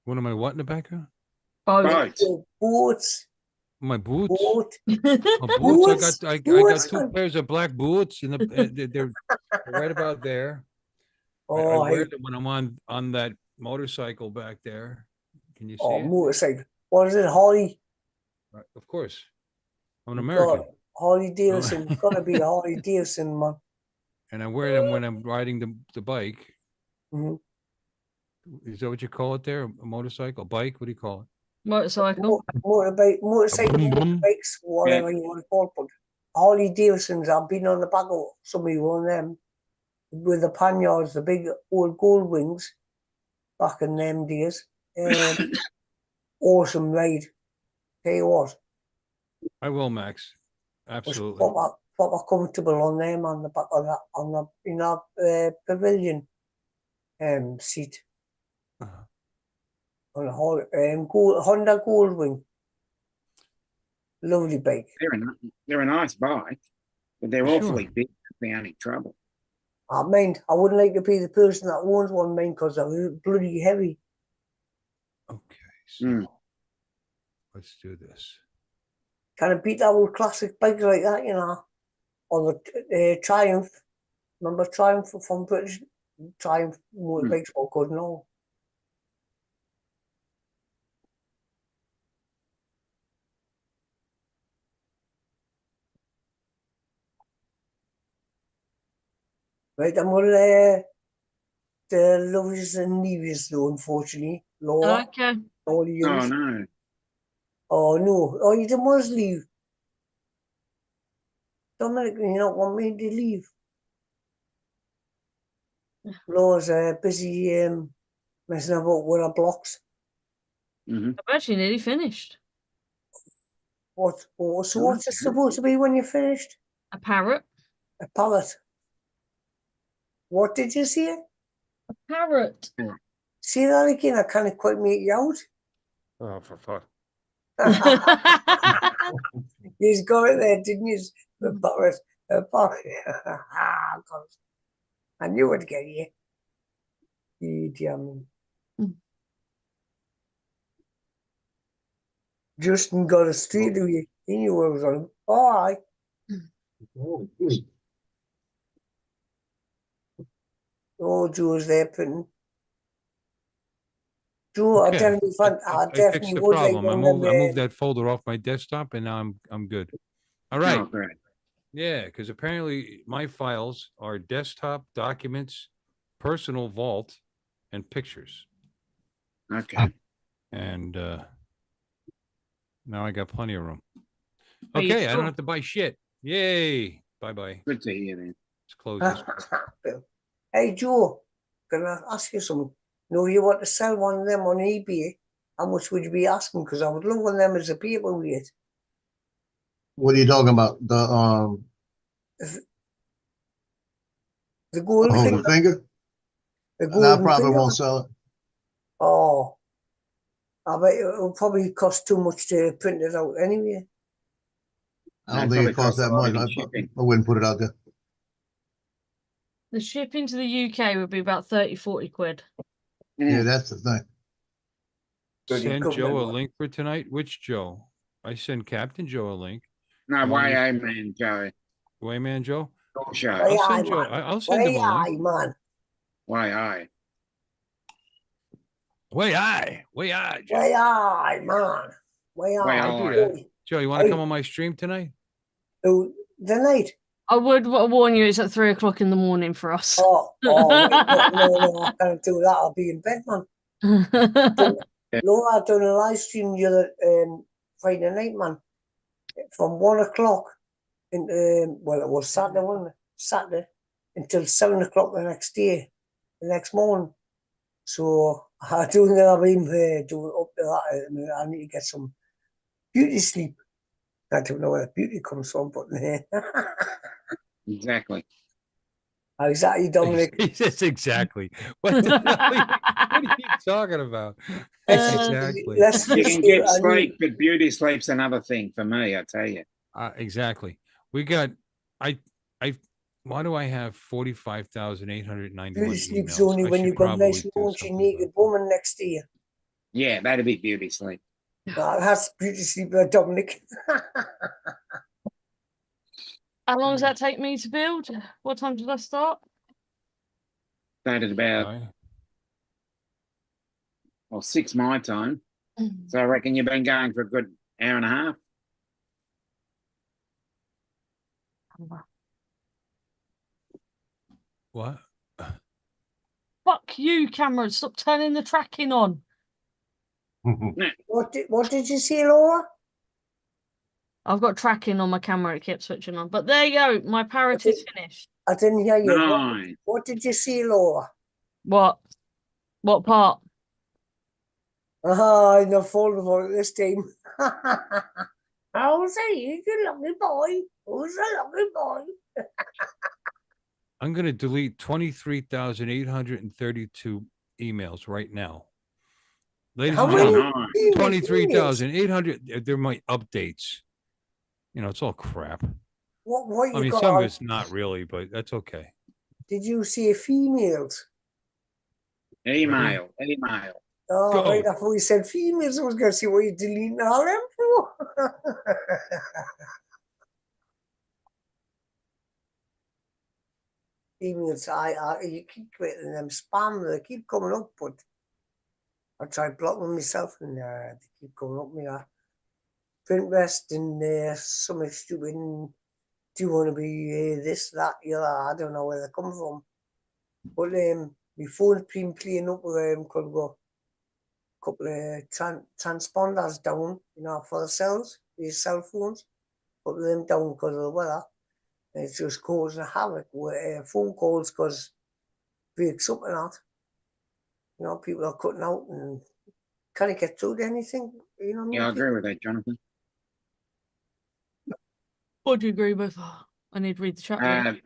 Speaker 5: What am I? What in the background?
Speaker 2: boat.
Speaker 6: Your boats,
Speaker 5: My boots.
Speaker 6: boat,
Speaker 5: My boots.
Speaker 6: Boots,
Speaker 5: I got
Speaker 6: boots,
Speaker 5: two
Speaker 6: man.
Speaker 5: pairs of black boots, and they're right about there. I
Speaker 6: Oh,
Speaker 5: wear
Speaker 6: hey,
Speaker 5: them when I'm on that motorcycle back there. Can you see
Speaker 6: oh,
Speaker 5: it?
Speaker 6: motorcycle. What is it, Harley?
Speaker 5: Right, of course. I'm an
Speaker 6: God,
Speaker 5: American.
Speaker 6: Harley Davidson. Gotta be a Harley Davidson, man.
Speaker 5: And I wear them when I'm riding the bike.
Speaker 6: Mhm.
Speaker 5: Is that what you call it there? A motorcycle? Bike? What do you call it?
Speaker 1: Motorcycle.
Speaker 6: Motorcycle,
Speaker 5: Boom, boom.
Speaker 6: motorbikes, whatever you want to call it. But Harley Davidsons, I've been on the back of somebody one of them with the panyards, the big old gold wings back in them days. Awesome ride. Tell you what,
Speaker 5: I will, Max.
Speaker 6: was
Speaker 5: Absolutely.
Speaker 6: proper comfortable on them on the back of that on the in that pavilion seat
Speaker 5: Uh-huh.
Speaker 6: on a Honda Goldwing. Lovely bike.
Speaker 2: They're a nice bike, but they're
Speaker 5: Sure.
Speaker 2: awfully big. That's the only trouble.
Speaker 6: I mind, I wouldn't like to be the person that owns one, mind, because they're bloody heavy.
Speaker 5: Okay, so
Speaker 2: Mm.
Speaker 5: let's do this.
Speaker 6: Kind of beat that old classic bike like that, you know, or the Triumph. Remember Triumph from British? Triumph motorbikes were good now. Right, I'm going to the lovers and leavers though, unfortunately. Laura,
Speaker 1: Okay.
Speaker 6: all you.
Speaker 2: Oh no.
Speaker 6: Oh no. Oh, you didn't want us to leave. Dominic, you don't want me to leave. Laura's busy messing about with her blocks.
Speaker 2: Mm-hmm.
Speaker 1: I'm actually nearly finished.
Speaker 6: So what's it supposed to be when you're finished?
Speaker 1: A parrot.
Speaker 6: A pallet. What did you say?
Speaker 1: A parrot.
Speaker 6: Say that again. I can't quite make you out.
Speaker 4: Oh, for fuck.
Speaker 6: You got it there, didn't you? The parrot. A parrot. I knew it'd get you. You damn. Justin got a straight to you. He knew what was on. All right. Oh, Joe's there putting. Joe, I
Speaker 5: Okay.
Speaker 6: definitely find, I
Speaker 5: I fixed
Speaker 6: definitely
Speaker 5: the
Speaker 6: would like
Speaker 5: problem.
Speaker 6: one of
Speaker 5: I moved
Speaker 6: them.
Speaker 5: that folder off my desktop, and now I'm good. All right.
Speaker 2: Oh, great.
Speaker 5: Yeah, because apparently my files are desktop, documents, personal vault, and pictures.
Speaker 2: Okay.
Speaker 5: And now I got plenty of room.
Speaker 1: Are you
Speaker 5: Okay, I don't
Speaker 1: sure?
Speaker 5: have to buy shit. Yay. Bye-bye.
Speaker 2: Good to hear, man.
Speaker 5: Let's close this.
Speaker 6: Hey, Joe, can I ask you something? No, you want to sell one of them on eBay? How much would you be asking? Because I would love one of them as a paperweight.
Speaker 3: What are you talking about?
Speaker 6: The gold
Speaker 3: The
Speaker 6: finger?
Speaker 3: finger?
Speaker 6: The
Speaker 3: And I
Speaker 6: golden
Speaker 3: probably
Speaker 6: finger?
Speaker 3: won't sell it.
Speaker 6: Oh, I bet it will probably cost too much to print it out anyway.
Speaker 3: I don't
Speaker 2: No,
Speaker 3: think
Speaker 2: it
Speaker 3: it costs that
Speaker 2: probably
Speaker 3: much.
Speaker 2: costs a lot in shipping.
Speaker 3: I wouldn't put it out there.
Speaker 1: The shipping to the UK would be about 30-40 quid.
Speaker 3: Yeah, that's the thing.
Speaker 6: So you
Speaker 5: Send
Speaker 6: covered
Speaker 5: Joe a
Speaker 6: it.
Speaker 5: link for tonight. Which Joe? I send Captain Joe a link.
Speaker 2: No,
Speaker 5: You want me to-
Speaker 2: YA man, Joe.
Speaker 5: Wayman Joe?
Speaker 2: Talk show.
Speaker 6: Aye,
Speaker 5: I'll
Speaker 6: aye,
Speaker 5: send Joe.
Speaker 6: man.
Speaker 5: I'll send him a
Speaker 6: Aye,
Speaker 5: link.
Speaker 6: man.
Speaker 2: YA.
Speaker 5: Way I, Joe.
Speaker 6: Way aye, man. Way
Speaker 2: Way
Speaker 6: aye.
Speaker 2: I'll
Speaker 5: do
Speaker 2: that.
Speaker 6: Boy.
Speaker 5: Joe, you want to
Speaker 6: Hey.
Speaker 5: come on my stream tonight?
Speaker 6: Oh, the night.
Speaker 1: I would warn you, it's at 3 o'clock in the morning for us.
Speaker 6: Oh, wait, no, I can't do that. I'll be in bed, man. Laura done a live stream the other Friday night, man, from 1 o'clock into well, it was Saturday, wasn't it? Saturday until 7 o'clock the next day, the next morning. So I don't think I'll be doing up to that. I mean, I need to get some beauty sleep. I don't know where the beauty comes from, but
Speaker 2: Exactly.
Speaker 6: exactly, Dominic.
Speaker 5: Yes, exactly. What the hell what are you talking about? Exactly.
Speaker 6: Let's
Speaker 2: You
Speaker 6: just
Speaker 2: can
Speaker 6: say
Speaker 2: get sleep, but beauty sleep's another thing for me, I tell you.
Speaker 5: Exactly. We got. I. Why do I have 45,891
Speaker 6: beauty sleep's
Speaker 5: emails?
Speaker 6: only
Speaker 5: I
Speaker 6: when
Speaker 5: should
Speaker 6: you've got a
Speaker 5: probably
Speaker 6: nice
Speaker 5: do
Speaker 6: launchy
Speaker 5: something
Speaker 6: naked
Speaker 5: about
Speaker 6: woman next to you.
Speaker 2: Yeah, that'd be beauty sleep.
Speaker 6: That's beauty sleep, Dominic.
Speaker 1: How long does that take me to build? What time did I start?
Speaker 2: Started
Speaker 5: that.
Speaker 2: about, well, 6 my time. So I reckon you've been going for a good hour and a half.
Speaker 5: What?
Speaker 1: Fuck you, Cameron. Stop turning the tracking on.
Speaker 6: What did you say, Laura?
Speaker 1: I've got tracking on my camera. It kept switching on. But there you go. My parrot is finished.
Speaker 6: I didn't hear you.
Speaker 2: Nice.
Speaker 6: What did you say, Laura?
Speaker 1: What? What part?
Speaker 6: I'm not falling for it this time. I'll say he's a lovely boy. Who's a lovely boy?
Speaker 5: I'm going to delete 23,832 emails right now. Ladies
Speaker 6: How
Speaker 5: and
Speaker 6: many?
Speaker 5: gentlemen,
Speaker 2: Nice.
Speaker 5: 23,800. They're my updates. You know, it's all crap.
Speaker 6: What you
Speaker 5: I mean,
Speaker 6: got?
Speaker 5: some of it's not really, but that's okay.
Speaker 6: Did you say females?
Speaker 2: Email.
Speaker 6: Oh,
Speaker 5: Go.
Speaker 6: right. I thought you said females. I was going to see what you're deleting all them for. Females, you keep getting them spam. They keep coming up, but I tried blocking myself, and they keep coming up. Me, Pinterest and something stupid. And do you want to be this, that, the other? I don't know where they come from. But my phone's been playing up with could go a couple of transponders down, for the cells, these cell phones. Put them down because of the weather. And it's just causing havoc with phone calls because breaks up and that. People are cutting out and can't get through to anything.
Speaker 2: Yeah, I agree with that, Jonathan.
Speaker 1: What do you agree with? I need to read the chat. Room.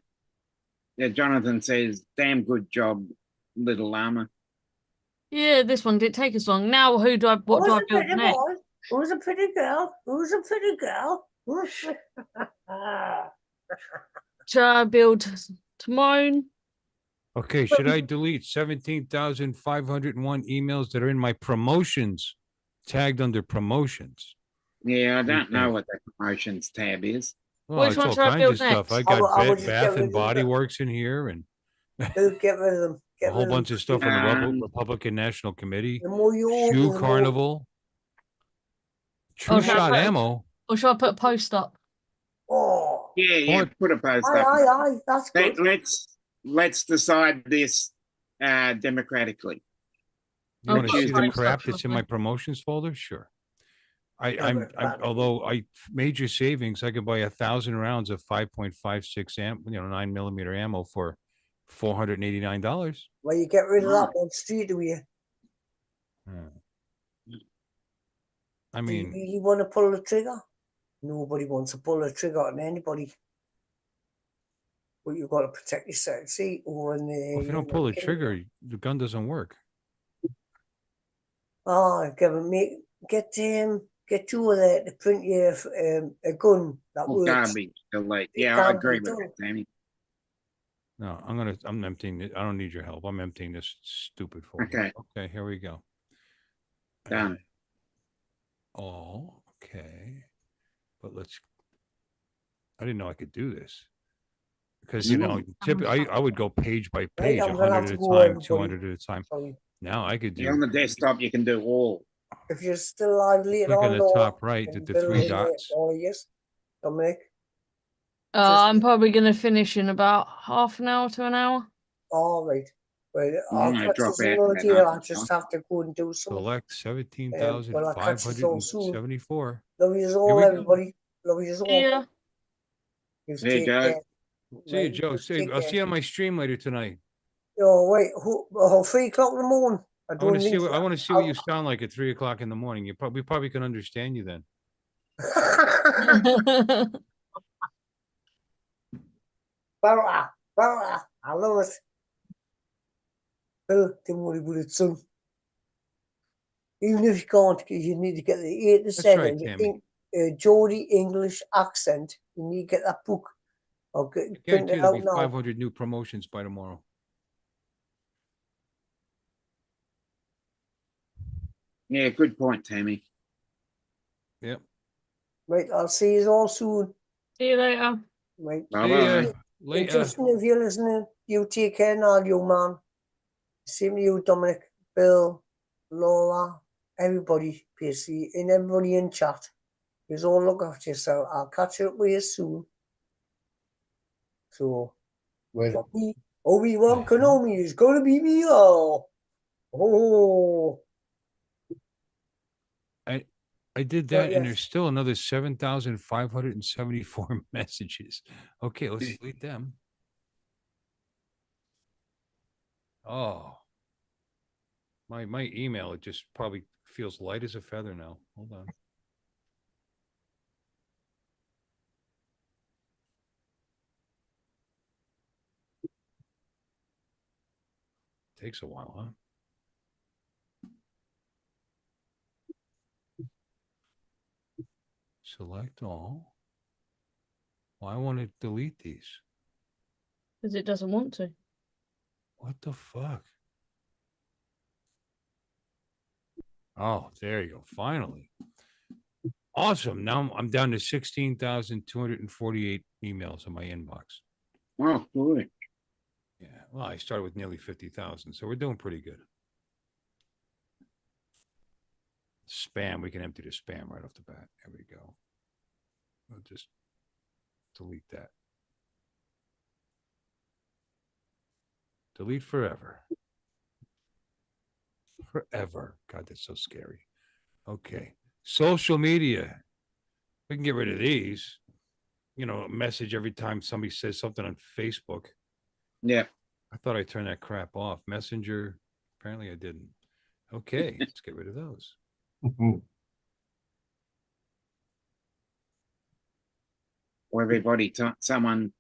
Speaker 2: Yeah, Jonathan says, damn good job, little llama.
Speaker 1: Yeah, this one didn't take us long. Now, what do I build next?
Speaker 6: Boy? Who's a pretty girl? Who's a pretty girl?
Speaker 1: Should I build Timon?
Speaker 5: Okay, should I delete 17,501 emails that are in my promotions, tagged under promotions?
Speaker 2: Yeah, I don't know what that promotions tab is.
Speaker 5: Well,
Speaker 1: Which
Speaker 5: it's
Speaker 1: one
Speaker 5: all
Speaker 1: should I
Speaker 5: kinds
Speaker 1: build
Speaker 5: of stuff.
Speaker 1: next?
Speaker 5: I got
Speaker 6: I would just
Speaker 5: Bath
Speaker 6: get rid
Speaker 5: and
Speaker 6: of
Speaker 5: Body
Speaker 6: them.
Speaker 5: Works in here and
Speaker 6: Get rid of them.
Speaker 5: a whole bunch of stuff on the
Speaker 2: Um,
Speaker 5: Republican National Committee.
Speaker 6: The more you open,
Speaker 5: Shoe
Speaker 6: the more-
Speaker 5: Carnival. True
Speaker 1: Okay,
Speaker 5: Shot
Speaker 1: but-
Speaker 5: Ammo.
Speaker 1: Or should I put a post up?
Speaker 6: Oh,
Speaker 2: Yeah, put a post up.
Speaker 6: aye, that's good.
Speaker 2: Let's decide this democratically.
Speaker 5: You want to
Speaker 2: choose
Speaker 5: see
Speaker 2: them.
Speaker 5: the crap that's in my promotions folder? Sure. I'm although I major savings, I could buy 1,000 rounds of 5.56 amp, 9mm ammo for $489.
Speaker 6: Well, you get rid of that one straight away.
Speaker 5: I
Speaker 6: Do you
Speaker 5: mean,
Speaker 6: really want to pull the trigger? Nobody wants to pull the trigger on anybody. But you've got to protect yourself. See, over in the.
Speaker 5: if you don't pull the trigger, the gun doesn't work.
Speaker 6: Oh, get you there to print you a gun that
Speaker 2: Well,
Speaker 6: works.
Speaker 2: garbage. Delete.
Speaker 6: It
Speaker 2: Yeah, I
Speaker 6: can't
Speaker 2: agree
Speaker 6: be
Speaker 2: with
Speaker 6: done.
Speaker 2: that, Tammy.
Speaker 5: No, I'm emptying it. I don't need your help. I'm emptying this stupid folder.
Speaker 2: Okay.
Speaker 5: Okay, here we go.
Speaker 2: Done.
Speaker 5: Oh, okay. But I didn't know I could do this. Because, I would go page by page,
Speaker 6: I'm gonna
Speaker 5: 100
Speaker 6: have
Speaker 5: at
Speaker 6: to
Speaker 5: a
Speaker 6: go,
Speaker 5: time,
Speaker 6: everybody.
Speaker 5: 200 at a time.
Speaker 6: Sorry.
Speaker 5: Now I could
Speaker 2: Yeah, on
Speaker 5: do,
Speaker 2: the desktop, you can do all.
Speaker 6: If you're still alive later
Speaker 5: click on
Speaker 6: on,
Speaker 5: the
Speaker 6: Laura,
Speaker 5: top right,
Speaker 6: and
Speaker 5: the
Speaker 6: Bill
Speaker 5: three
Speaker 6: in there,
Speaker 5: dots.
Speaker 6: Oh, yes. Dominic.
Speaker 1: I'm probably going to finish in about half an hour to an hour.
Speaker 6: All right. Well,
Speaker 2: I'm
Speaker 6: I'll
Speaker 2: gonna
Speaker 6: catch
Speaker 2: drop
Speaker 6: you some
Speaker 2: out
Speaker 6: other
Speaker 2: in
Speaker 6: day.
Speaker 2: about
Speaker 6: I'll
Speaker 2: half an
Speaker 6: just
Speaker 2: hour.
Speaker 6: have to go and do something.
Speaker 5: Select
Speaker 6: Well, I'll catch you so soon.
Speaker 5: 17,574.
Speaker 6: Love you
Speaker 5: Here
Speaker 6: all,
Speaker 5: we go.
Speaker 6: everybody. Love you all.
Speaker 1: Yeah.
Speaker 6: You
Speaker 2: There you
Speaker 6: take
Speaker 2: go.
Speaker 6: care.
Speaker 5: See you,
Speaker 6: Right,
Speaker 5: Joe.
Speaker 6: take
Speaker 5: I'll
Speaker 6: care.
Speaker 5: see you on my stream later tonight.
Speaker 6: Oh, wait. 3 o'clock in the morning. I
Speaker 5: I want
Speaker 6: don't
Speaker 5: to see
Speaker 6: think
Speaker 5: what
Speaker 6: so.
Speaker 5: I want to see what you sound like at 3 o'clock in the morning. We probably can understand you then.
Speaker 6: Barra. I love it. Bill, don't worry about it, son. Even if you can't, because you need to get the 8 to
Speaker 5: That's
Speaker 6: 7
Speaker 5: right, Tammy.
Speaker 6: Geordie English accent. You need to get that book. I'll get
Speaker 5: I
Speaker 6: print
Speaker 5: guarantee
Speaker 6: it
Speaker 5: there'll
Speaker 6: out
Speaker 5: be
Speaker 6: now.
Speaker 5: 500 new promotions by tomorrow.
Speaker 2: Yeah, good point, Tammy.
Speaker 5: Yep.
Speaker 6: Right, I'll see you all soon.
Speaker 1: See you later.
Speaker 6: Right.
Speaker 5: See
Speaker 2: Bye-bye.
Speaker 5: ya
Speaker 6: And
Speaker 5: later.
Speaker 6: Justin, if you're listening, you take care now, you man. Same to you, Dominic, Bill, Laura, everybody, basically, and everybody in chat. You all look after yourself. I'll catch up with you soon. So,
Speaker 3: Wait.
Speaker 6: Obi-Wan Kenobi is going to be me. Oh.
Speaker 5: I did that, and there's still another 7,574 messages. Okay, let's delete them. Oh, my email, it just probably feels light as a feather now. Hold on. Takes a while, huh? Select all. Well, I want to delete these.
Speaker 1: Because it doesn't want to.
Speaker 5: What the fuck? Oh, there you go. Finally. Awesome. Now I'm down to 16,248 emails in my inbox.
Speaker 2: Oh, good.
Speaker 5: Yeah. Well, I started with nearly 50,000, so we're doing pretty good. Spam. We can empty the spam right off the bat. There we go. I'll just delete that. Delete forever. Forever. God, that's so scary. Okay. Social media. We can get rid of these. A message every time somebody says something on Facebook.
Speaker 2: Yeah.
Speaker 5: I thought I turned that crap off. Messenger. Apparently I didn't. Okay. Let's get rid of those.
Speaker 2: Or everybody, someone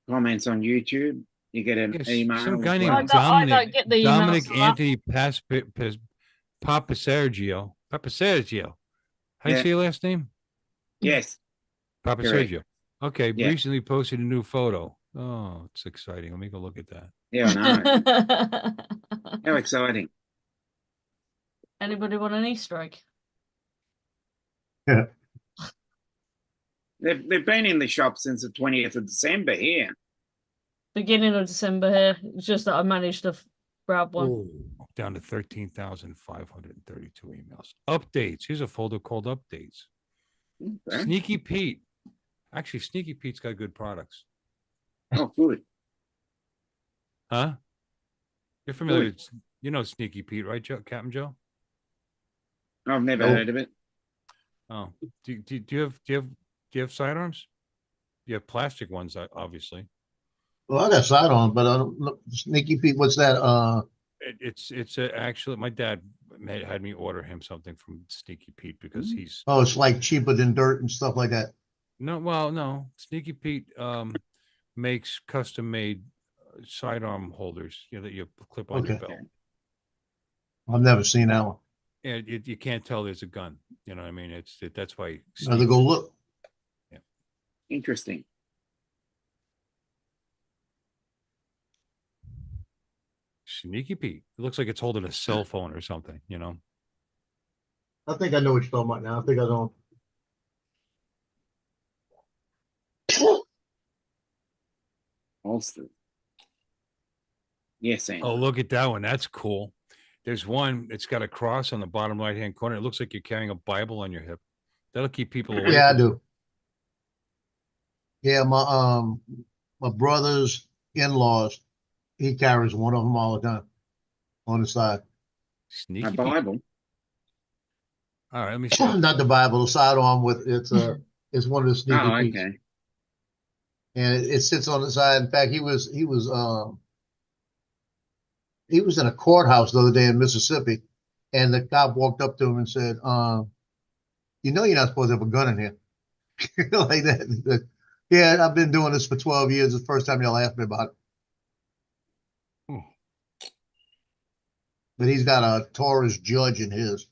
Speaker 2: comments on YouTube, you get an email.
Speaker 5: Some guy
Speaker 2: as
Speaker 5: named
Speaker 2: well.
Speaker 1: I don't get the emails
Speaker 5: Dominic
Speaker 1: for that.
Speaker 5: Anthony Papa Sergio. How do you say your last name?
Speaker 2: Yes.
Speaker 5: Papa
Speaker 2: Correct.
Speaker 5: Sergio. Okay.
Speaker 2: Yeah.
Speaker 5: Recently posted a new photo. Oh, it's exciting. Let me go look at that.
Speaker 2: Yeah, I know. How exciting.
Speaker 1: Anybody want an Easter egg?
Speaker 3: Yeah.
Speaker 2: They've been in the shop since the 20th of December here.
Speaker 1: Beginning of December here. It's just that I managed to grab one.
Speaker 5: Oh, down to 13,532 emails. Updates. Here's a folder called Updates.
Speaker 2: Okay.
Speaker 5: Sneaky Pete. Actually, Sneaky Pete's got good products.
Speaker 2: Oh, good.
Speaker 5: Huh? You're familiar You know Sneaky Pete, right, Joe? Captain Joe?
Speaker 2: I've never
Speaker 3: Nope.
Speaker 2: heard of it.
Speaker 5: Oh, do you have sidearms? You have plastic ones, obviously.
Speaker 3: Well, I got sight on, but I don't look. Sneaky Pete, what's that?
Speaker 5: It's actually my dad had me order him something from Sneaky Pete because he's
Speaker 3: Oh, it's like cheaper than dirt and stuff like that.
Speaker 5: no Sneaky Pete makes custom made sidearm holders, that you clip on your
Speaker 3: Okay.
Speaker 5: belt.
Speaker 3: I've never seen that one.
Speaker 5: And you can't tell there's a gun. You know what I mean? That's why
Speaker 3: Rather go look.
Speaker 2: Interesting.
Speaker 5: Sneaky Pete. It looks like it's holding a cell phone or something,
Speaker 3: I think I know what you're talking about now. I think I don't.
Speaker 2: Holster. Yes, Sam.
Speaker 5: Oh, look at that one. That's cool. There's one, it's got a cross on the bottom right-hand corner. It looks like you're carrying a Bible on your hip. That'll keep people away.
Speaker 3: Yeah, I do. Yeah, my brother's in-laws, he carries one of them all the time on the side.
Speaker 5: Sneaky
Speaker 2: A
Speaker 5: Pete.
Speaker 2: Bible.
Speaker 5: All right, let me see.
Speaker 3: Not the Bible, the sidearm with it's it's one of the Sneaky
Speaker 2: Oh,
Speaker 3: Pete's.
Speaker 2: okay.
Speaker 3: And it sits on the side. In fact, he was in a courthouse the other day in Mississippi, and the cop walked up to him and said, "You know, you're not supposed to have a gun in here." Like that. Yeah, I've been doing this for 12 years. It's the first time y'all asked me about it.
Speaker 5: Hmm.
Speaker 3: But he's got a Taurus judge in his.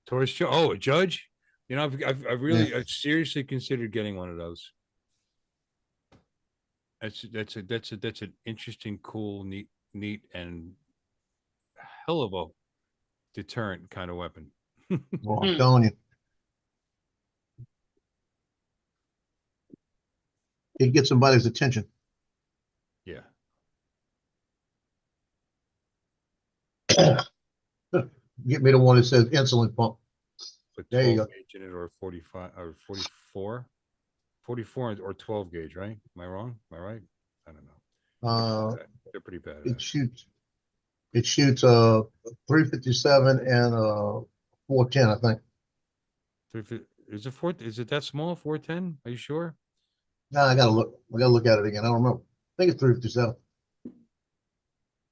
Speaker 5: Taurus Joe. Oh, a judge? I've seriously considered getting one of those. That's an interesting, cool, neat, and hell of a deterrent kind of weapon.
Speaker 3: Well, I'm telling you. It gets somebody's attention.
Speaker 5: Yeah.
Speaker 3: Get me the one that says insulin pump.
Speaker 5: Put
Speaker 3: There you
Speaker 5: 12
Speaker 3: go.
Speaker 5: gauge in it, or 45 or 44 or 12 gauge, right? Am I wrong? Am I right? I don't know. They're pretty bad.
Speaker 3: It shoots 357 and 410, I think.
Speaker 5: Is it four? Is it that small? 410? Are you sure?
Speaker 3: No, I gotta look. I gotta look at it again. I don't remember. I think it's 357.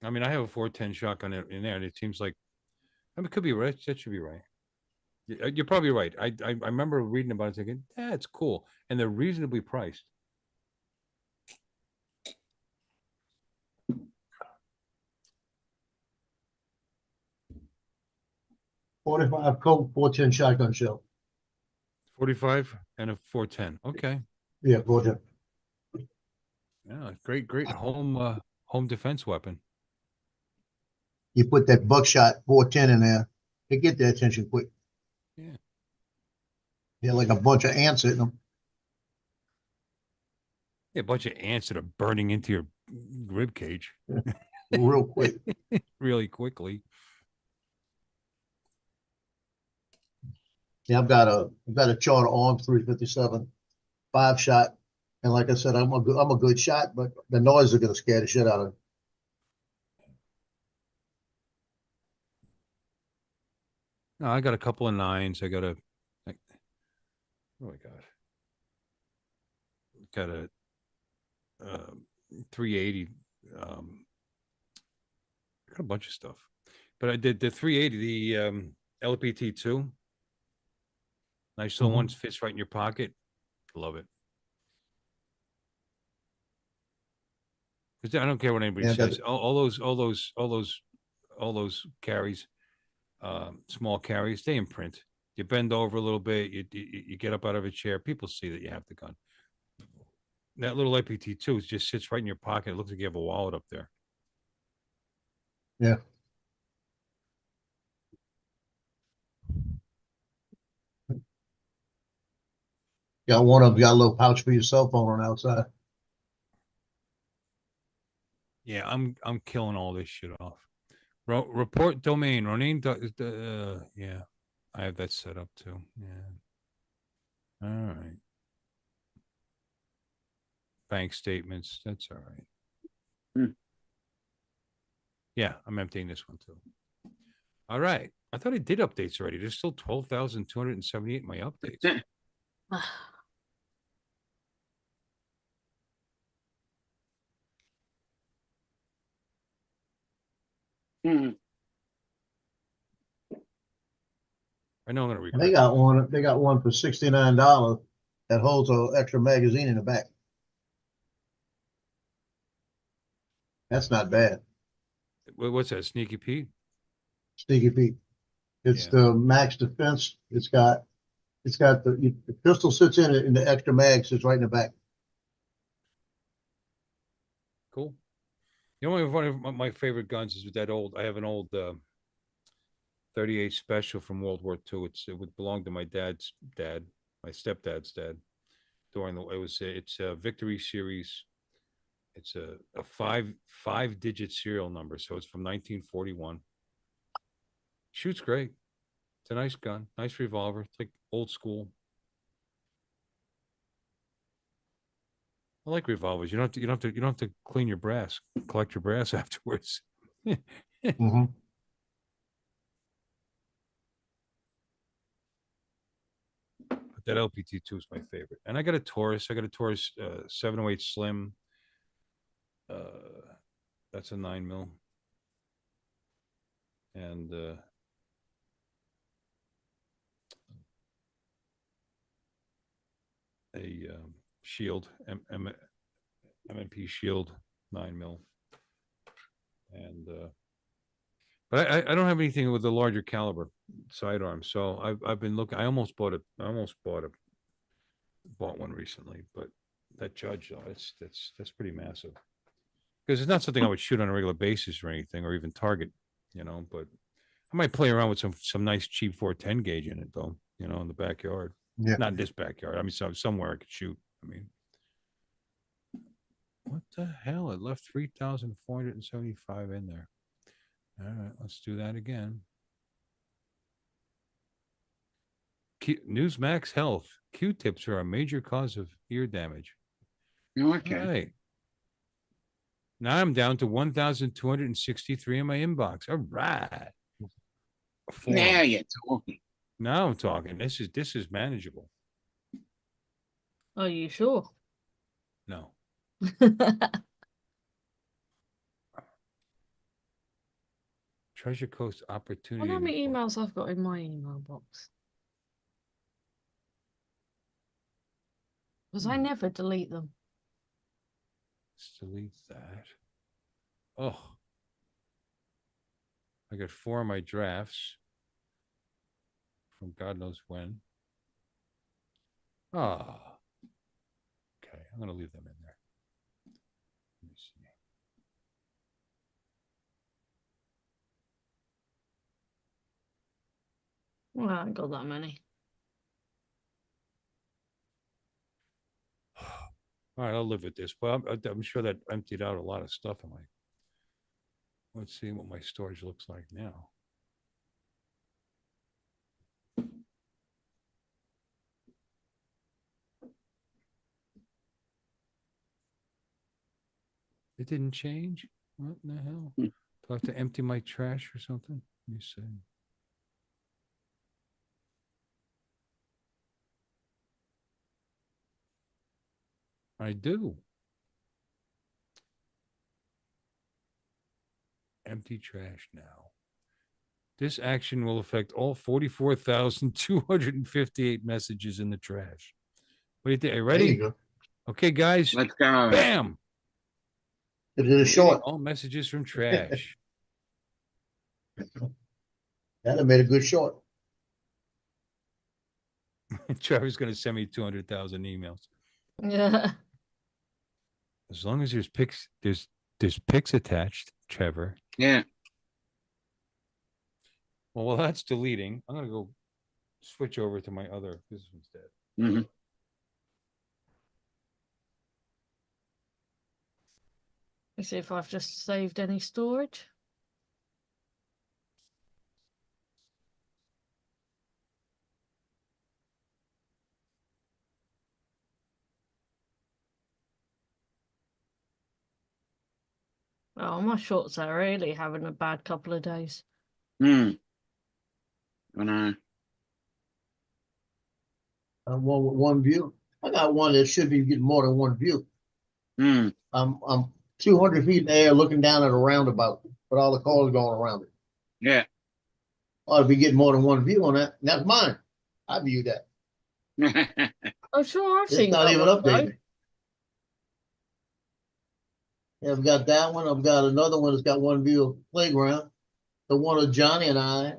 Speaker 5: I mean, I have a 410 shotgun in there, and it seems like, I mean, it could be right. That should be right. You're probably right. I remember reading about it thinking, yeah, it's cool. And they're reasonably priced.
Speaker 3: .45 Colt, 410 shotgun shell.
Speaker 5: 45 and a 410. Okay.
Speaker 3: Yeah, 410.
Speaker 5: Yeah, great home defense weapon.
Speaker 3: You put that buckshot 410 in there, they get their attention quick.
Speaker 5: Yeah.
Speaker 3: They're like a bunch of ants hitting them.
Speaker 5: Yeah, a bunch of ants that are burning into your rib cage.
Speaker 3: Real quick.
Speaker 5: Really quickly.
Speaker 3: Yeah, I've got a Charter Arms 357 5-shot, and like I said, I'm a good shot, but the noise is gonna scare the shit out of me.
Speaker 5: No, I got a couple of 9s. I got a, oh my God. Got a 380. I got a bunch of stuff, but I did the 380, the LPT2. Nice little one, fits right in your pocket. Love it. Because I don't care what anybody says. All those carries, small carries, they imprint. You bend over a little bit, you get up out of a chair. People see that you have the gun. That little APT2 just sits right in your pocket. It looks like you have a wallet up there.
Speaker 3: Yeah. Got one of them, got a little pouch for your cell phone on the outside.
Speaker 5: Yeah, I'm killing all this shit off. Report domain, Ronin. Yeah, I have that set up too. Yeah. All right. Bank statements. That's all right. Yeah, I'm emptying this one too. All right. I thought I did updates already. There's still 12,278 in my updates.
Speaker 2: Hmm.
Speaker 5: I know I'm gonna
Speaker 3: And
Speaker 5: regret
Speaker 3: they got one for $69 that holds an extra magazine in the back. That's not bad.
Speaker 5: What's that? Sneaky Pete?
Speaker 3: Sneaky Pete. It's
Speaker 5: Yeah.
Speaker 3: the max defense. It's got the pistol sits in it and the extra mag sits right in the back.
Speaker 5: Cool. You know, one of my favorite guns is with that old. I have an old 38 special from World War II. It would belong to my dad's dad, my stepdad's dad. It's a Victory Series. It's a five digit serial number, so it's from 1941. Shoots great. It's a nice gun, nice revolver. It's like old school. I like revolvers. You don't have to clean your brass, collect your brass afterwards.
Speaker 3: Mm-hmm.
Speaker 5: But that LPT2 is my favorite. And I got a Taurus. I got a Taurus 708 Slim. That's a 9mm. And a Shield, MMP Shield 9mm. And but I don't have anything with a larger caliber sidearm. So I've been looking. I almost bought one recently, but that Judge though, that's pretty massive. Because it's not something I would shoot on a regular basis or anything, or even target, but I might play around with some nice cheap 410 gauge in it though, in the backyard.
Speaker 3: Yeah.
Speaker 5: Not in this backyard. I mean, somewhere I could shoot. I mean, what the hell? It left 3,475 in there. All right, let's do that again. Newsmax Health. Q-tips are a major cause of ear damage.
Speaker 2: Okay.
Speaker 5: All right. Now I'm down to 1,263 in my inbox. All right.
Speaker 2: Now you're talking.
Speaker 5: Now I'm talking. This is manageable.
Speaker 1: Are you sure?
Speaker 5: No. Treasure Coast
Speaker 1: I
Speaker 5: opportunity.
Speaker 1: wonder how many
Speaker 5: report.
Speaker 1: emails I've got in my email box. Because I never delete them.
Speaker 5: Let's delete that. Oh. I got 4 of my drafts from God knows when. Ah. Okay, I'm going to leave them in there. Let me see.
Speaker 1: Well, I ain't got that many.
Speaker 5: All right, I'll live with this. But I'm sure that emptied out a lot of stuff in my. Let's see what my storage looks like now. It didn't change? What in the hell? Do I have to empty my trash or something? Let me see. I do. Empty trash now. This action will affect all 44,258 messages in the trash. What do you think? Are you
Speaker 3: There
Speaker 5: ready?
Speaker 3: you go.
Speaker 5: Okay, guys.
Speaker 2: Let's go.
Speaker 5: Bam!
Speaker 3: It is
Speaker 5: Deleting
Speaker 3: short.
Speaker 5: all messages from trash.
Speaker 3: That made a good short.
Speaker 5: Trevor's going to send me 200,000 emails.
Speaker 1: Yeah.
Speaker 5: As long as there's pics attached, Trevor.
Speaker 2: Yeah.
Speaker 5: Well, while that's deleting, I'm going to go switch over to my other. This one's dead.
Speaker 2: Mm-hmm.
Speaker 1: Let's see if I've just saved any storage. Oh, my shorts are really having a bad couple of days.
Speaker 2: I know.
Speaker 3: One with one view. I got one that should be getting more than one view. I'm 200 feet in the air looking down at a roundabout with all the cars going around it.
Speaker 2: Yeah.
Speaker 3: Ought to be getting more than one view on that. And that's mine. I view that.
Speaker 1: I'm sure I've
Speaker 3: It's
Speaker 1: seen
Speaker 3: not
Speaker 1: that
Speaker 3: even
Speaker 1: one, though.
Speaker 3: updated. Yeah, I've got that one. I've got another one that's got one view of playground. The one of Johnny and I,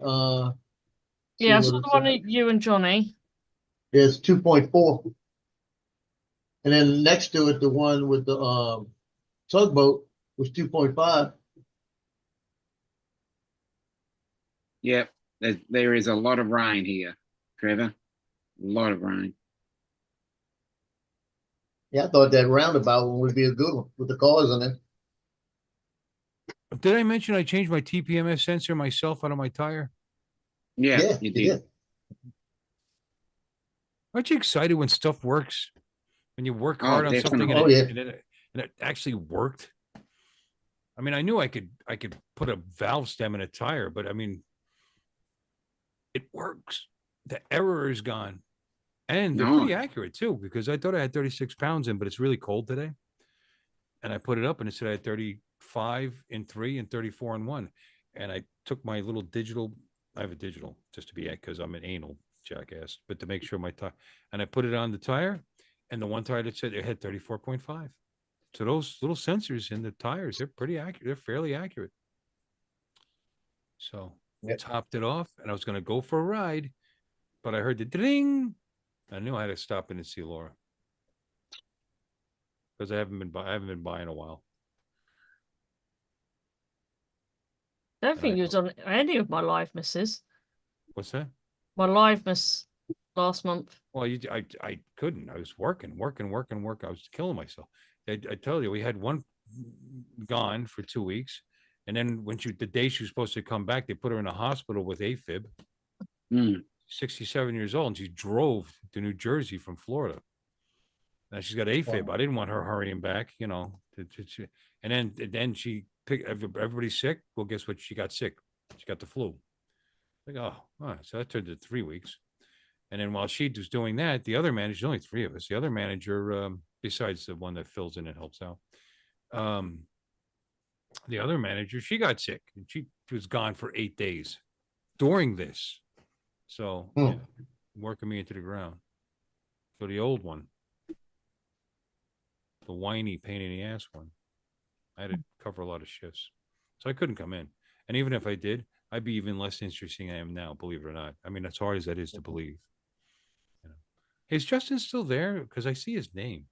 Speaker 1: Yeah, I
Speaker 3: see
Speaker 1: saw
Speaker 3: what
Speaker 1: the
Speaker 3: it's
Speaker 1: one
Speaker 3: at.
Speaker 1: of you and Johnny.
Speaker 3: It's 2.4. And then next to it, the one with the tugboat was 2.5.
Speaker 2: Yep. There is a lot of rain here, Trevor. A lot of rain.
Speaker 3: Yeah, I thought that roundabout one would be a good one with the cars in it.
Speaker 5: Did I mention I changed my TPMS sensor myself out of my tire?
Speaker 2: Yeah,
Speaker 3: Yeah,
Speaker 2: you
Speaker 3: you
Speaker 2: did.
Speaker 5: Aren't you excited when stuff works? When you work hard on something
Speaker 2: definitely.
Speaker 5: and it actually worked? I mean, I knew I could put a valve stem in a tire, but I mean, it works. The error is gone. And they're pretty accurate too, because I thought I had 36 pounds in, but it's really cold today. And I put it up and it said I had 35 in 3 and 34 in 1. And I took my little digital, I have a digital just to be, because I'm an anal jackass, but to make sure my tire, and I put it on the tire, and the one tire that said it had 34.5. So those little sensors in the tires, they're pretty accurate. They're fairly accurate. So topped it off, and I was going to go for a ride, but I heard the ding. I knew I had to stop in and see Laura because I haven't been by in a while.
Speaker 1: I don't think you was on any of my live misses.
Speaker 5: What's that?
Speaker 1: My live miss last month.
Speaker 5: Well, I couldn't. I was working. I was killing myself. I tell you, we had one gone for 2 weeks, and then the day she was supposed to come back, they put her in a hospital with AFib. 67 years old, and she drove to New Jersey from Florida. Now she's got AFib. Wow. I didn't want her hurrying back, and then she picked everybody's sick. Well, guess what? She got sick. She got the flu. Like, so that turned to 3 weeks. And then while she was doing that, the other manager, only 3 of us, the other manager, besides the one that fills in and helps out, the other manager, she got sick and she was gone for 8 days during this. So working me into the ground. So the old one, the whiny pain in the ass one, I had to cover a lot of shifts. So I couldn't come in. And even if I did, I'd be even less interesting than I am now, believe it or not. I mean, as hard as that is to believe. Is Justin still there? Because I see his name.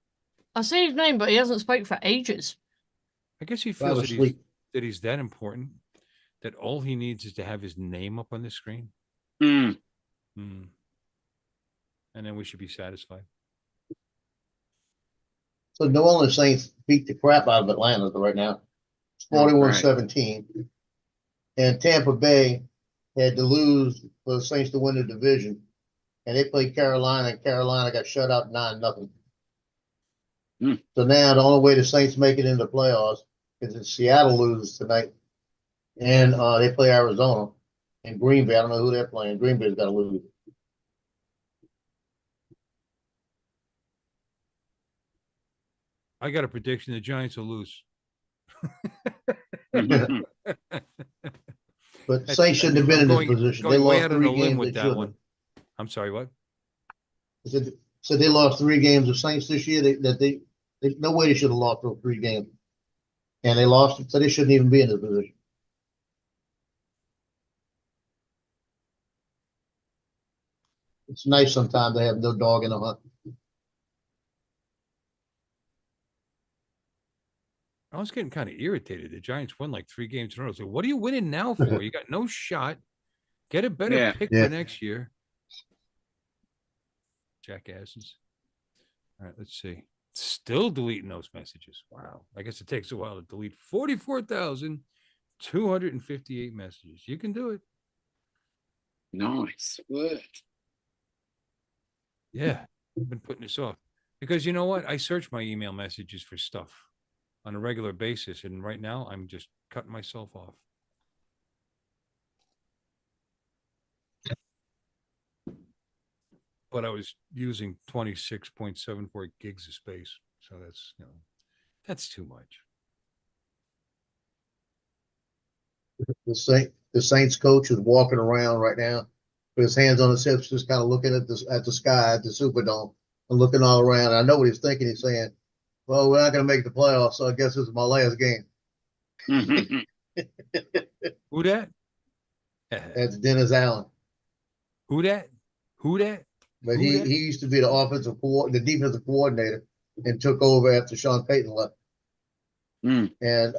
Speaker 1: I see his name, but he hasn't spoke for ages.
Speaker 5: I guess he feels that he's that important that all he needs is to have his name up on the screen. And then we should be satisfied.
Speaker 3: So New Orleans Saints beat the crap out of Atlanta right now. 41-17. And Tampa Bay had to lose for the Saints to win the division. And they played Carolina, and Carolina got shut out 9-0. So now the only way the Saints make it into the playoffs is if Seattle loses tonight. And they play Arizona and Green Bay. I don't know who they're playing. Green Bay's got to lose.
Speaker 5: I got a prediction: the Giants will lose.
Speaker 3: But Saints shouldn't have been in this position. They lost 3 games with that one.
Speaker 5: I'm sorry, what?
Speaker 3: So they lost 3 games of Saints this year. They no way they should have lost those 3 games, and they lost it. So they shouldn't even be in this position. It's nice sometimes to have no dog in the hunt.
Speaker 5: I was getting kind of irritated. The Giants won like 3 games in a row. So what are you winning now for? You got no shot. Get a better pick for next year. Jackasses. All right, let's see. Still deleting those messages. Wow. I guess it takes a while to delete 44,258 messages. You can do it.
Speaker 2: Nice work.
Speaker 5: Yeah. I've been putting this off because you know what? I search my email messages for stuff. on a regular basis. And right now I'm just cutting myself off. But I was using 26.74 gigs of space. So that's, that's too much.
Speaker 3: The Saints coach is walking around right now with his hands on his hips, just kind of looking at the sky at the Superdome and looking all around. I know what he's thinking. He's saying, "Well, we're not going to make the playoffs, so I guess this is my last game."
Speaker 5: Who that?
Speaker 3: That's Dennis Allen.
Speaker 5: Who that? Who that?
Speaker 3: But
Speaker 5: Who
Speaker 3: he
Speaker 5: that?
Speaker 3: used to be the defensive coordinator, and took over after Sean Payton left. And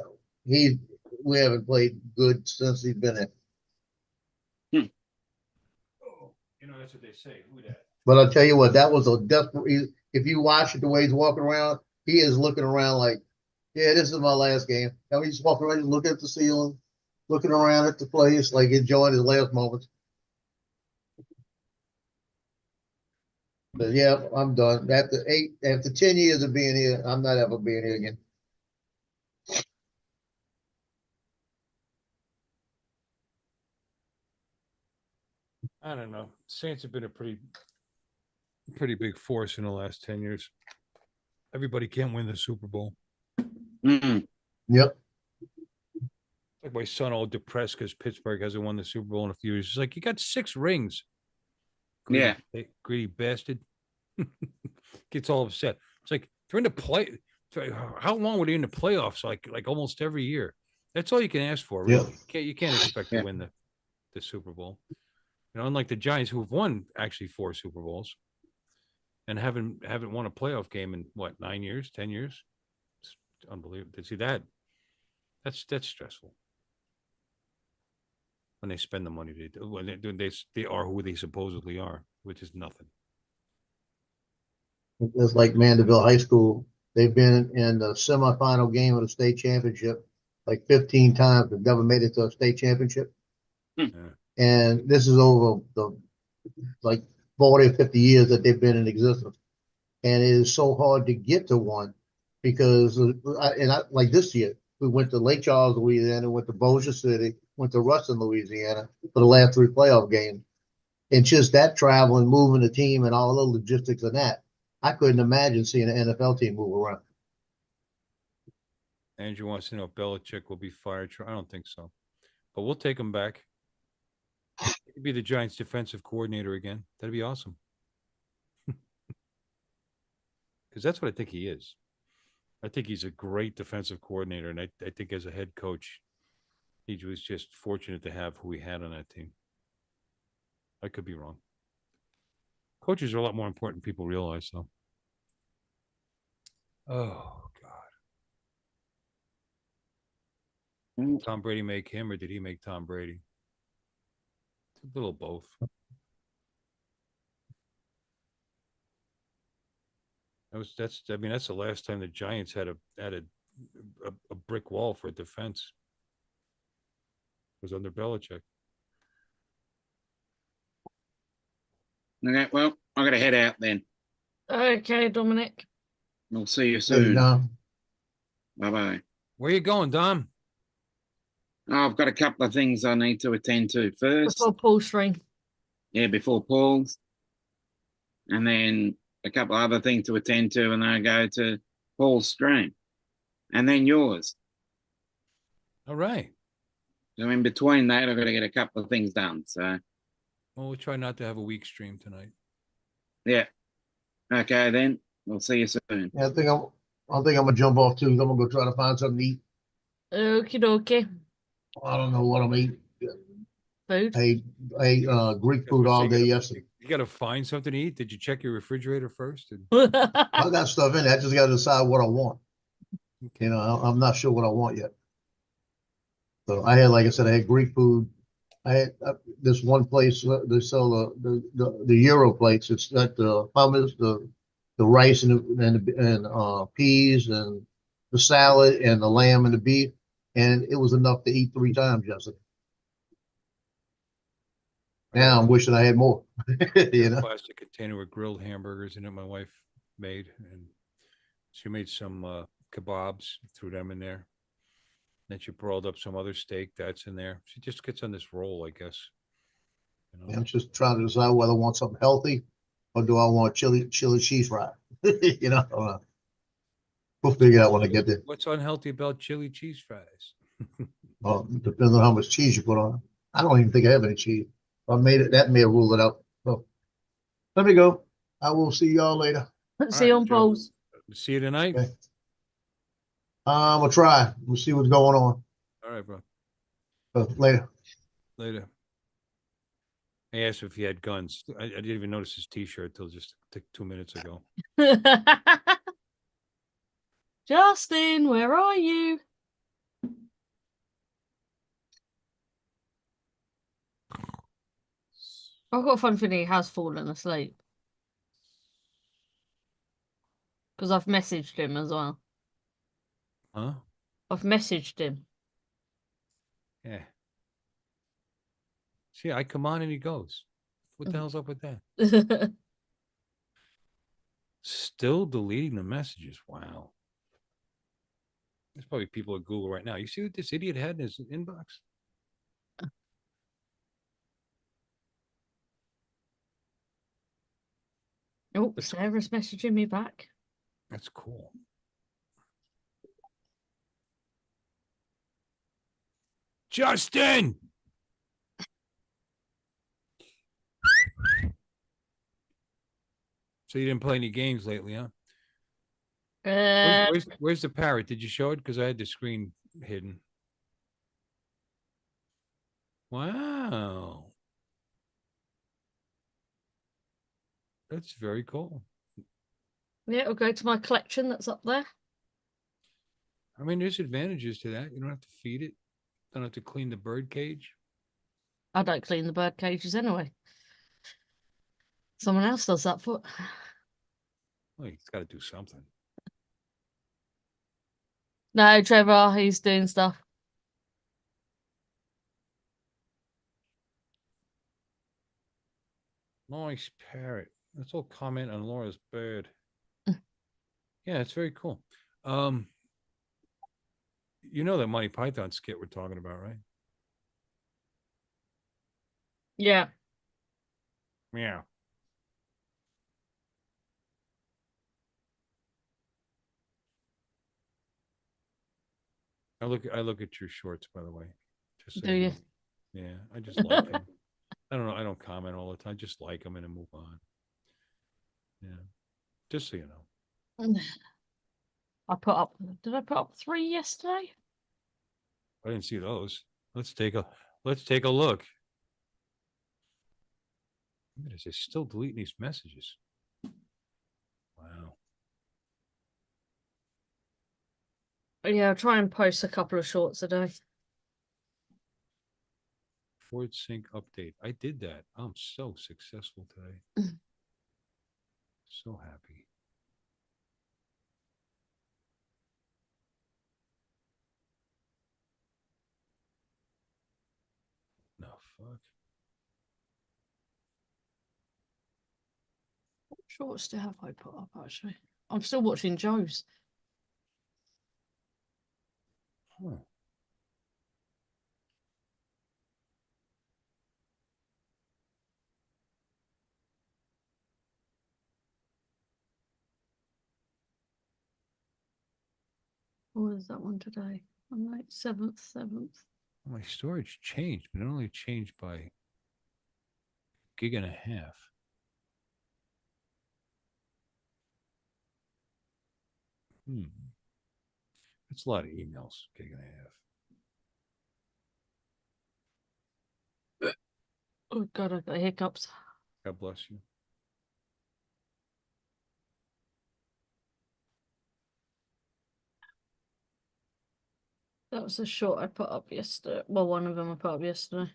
Speaker 3: we haven't played good since he's been in.
Speaker 5: Oh, that's what they say. Who that?
Speaker 3: But I'll tell you what, that was a desperate. If you watch it the way he's walking around, he is looking around like, yeah, this is my last game. Now he's walking around, looking at the ceiling, looking around at the place, like enjoying his last moments. But yeah, I'm done. After 10 years of being here, I'm not ever being here again.
Speaker 5: I don't know. Saints have been a pretty big force in the last 10 years. Everybody can't win the Super Bowl.
Speaker 3: Yep.
Speaker 5: Like my son all depressed because Pittsburgh hasn't won the Super Bowl in a few years. He's like, you got 6 rings. Greedy bastard. Gets all upset. It's like they're in the play. How long were they in the playoffs? Like almost every year. That's all you can ask for. Really. You can't expect to win the Super Bowl. Unlike the Giants, who have won actually 4 Super Bowls and haven't won a playoff game in what, 9 years, 10 years. It's unbelievable to see that. That's stressful. When they spend the money they do, when they are who they supposedly are, which is nothing.
Speaker 3: It's like Mandeville High School. They've been in the semifinal game of the state championship like 15 times, but never made it to a state championship.
Speaker 5: Yeah.
Speaker 3: And this is over the like 40 or 50 years that they've been in existence. And it is so hard to get to one because, like this year, we went to Lake Charles, Louisiana, went to Bossier City, went to Ruston, Louisiana for the last 3 playoff games. And just that travel and moving the team and all the logistics of that, I couldn't imagine seeing an NFL team move around.
Speaker 5: Andrew wants to know if Belichick will be fired. I don't think so, but we'll take him back. He could be the Giants' defensive coordinator again. That'd be awesome. Because that's what I think he is. I think he's a great defensive coordinator, and I think as a head coach, he was just fortunate to have who he had on that team. I could be wrong. Coaches are a lot more important than people realize, though. Oh, God. Did Tom Brady make him, or did he make Tom Brady? It's a little both. That's the last time the Giants had a brick wall for defense. It was under Belichick.
Speaker 2: Okay, well, I got to head out then.
Speaker 1: Okay, Dominic.
Speaker 2: We'll see you soon. Bye-bye.
Speaker 5: Where you going, Dom?
Speaker 2: Oh, I've got a couple of things I need to attend to first.
Speaker 1: Before Paul's stream.
Speaker 2: Yeah, before Paul's. And then a couple of other things to attend to, and then I go to Paul's stream. And then yours.
Speaker 5: All right.
Speaker 2: So in between that, I've got to get a couple of things done. So,
Speaker 5: well, we'll try not to have a weak stream tonight.
Speaker 2: Yeah. Okay, then. We'll see you soon.
Speaker 3: Yeah, I think I'm gonna jump off too. I'm gonna go try to find something to eat.
Speaker 1: Okie dokie.
Speaker 3: I don't know what I'm eating.
Speaker 1: Food.
Speaker 3: I ate Greek food all day yesterday.
Speaker 5: You got to find something to eat. Did you check your refrigerator first?
Speaker 3: I got stuff in there. I just got to decide what I want. Okay. I'm not sure what I want yet. So I had, like I said, I had Greek food. I had this one place they sell the Euro plates. It's got the hummus, the rice and peas and the salad and the lamb and the beef, and it was enough to eat 3 times yesterday. Now I'm wishing I had more.
Speaker 5: Plastic container with grilled hamburgers in it. My wife made, and she made some kebabs, threw them in there. Then she broiled up some other steak that's in there. She just gets on this roll, I guess. You know?
Speaker 3: I'm just trying to decide whether I want something healthy or do I want chili cheese fry. You know, we'll figure it out when I get there.
Speaker 5: What's unhealthy about chili cheese fries?
Speaker 3: Depends on how much cheese you put on it. I don't even think I have any cheese. I made it. That may have ruled it out. So let me go. I will see y'all later.
Speaker 1: See you
Speaker 5: right,
Speaker 1: on
Speaker 5: Joe.
Speaker 1: polls.
Speaker 5: See you tonight.
Speaker 3: Okay. We'll try. We'll see what's going on.
Speaker 5: All right, bro.
Speaker 3: Later.
Speaker 5: Later. I asked if he had guns. I didn't even notice his T-shirt till just 2 minutes ago.
Speaker 1: Justin, where are you? I've got a fun feeling he has fallen asleep. Because I've messaged him as well.
Speaker 5: Huh?
Speaker 1: I've messaged him.
Speaker 5: Yeah. See, I come on and he goes. What the hell's up with that? Still deleting the messages. Wow. There's probably people at Google right now. You see what this idiot had in his inbox?
Speaker 1: Oh, Sarah's messaging me back.
Speaker 5: That's cool. Justin! So you didn't play any games lately, huh? Where's the parrot? Did you show it? Because I had the screen hidden. Wow. That's very cool.
Speaker 1: Yeah, it'll go to my collection that's up there.
Speaker 5: I mean, there's advantages to that. You don't have to feed it. Don't have to clean the bird cage.
Speaker 1: I don't clean the bird cages anyway. Someone else does that for.
Speaker 5: Well, he's got to do something.
Speaker 1: No, Trevor, he's doing stuff.
Speaker 5: Nice parrot. Let's all comment on Laura's bird. Yeah, it's very cool. You know that Monty Python skit we're talking about, right?
Speaker 1: Yeah.
Speaker 5: Yeah. I look at your shorts, by the way. Just so
Speaker 1: Do you?
Speaker 5: know. Yeah, I just like them. I don't know. I don't comment all the time. I just like them and then move on. Yeah. Just so you know.
Speaker 1: Did I put up 3 yesterday?
Speaker 5: I didn't see those. Let's take a look. Look at this. They're still deleting these messages. Wow.
Speaker 1: Yeah, I'll try and post a couple of shorts a day.
Speaker 5: Ford Sync update. I did that. I'm so successful today. So happy. No, fuck.
Speaker 1: What shorts do have I put up actually? I'm still watching Joe's.
Speaker 5: Huh.
Speaker 1: What is that one today? I'm like 7th.
Speaker 5: My storage changed, but it only changed by a gig and a half. That's a lot of emails, gig and a half.
Speaker 1: Oh god, I've got hiccups.
Speaker 5: God bless you.
Speaker 1: That was a short I put up yesterday. Well, one of them I put up yesterday.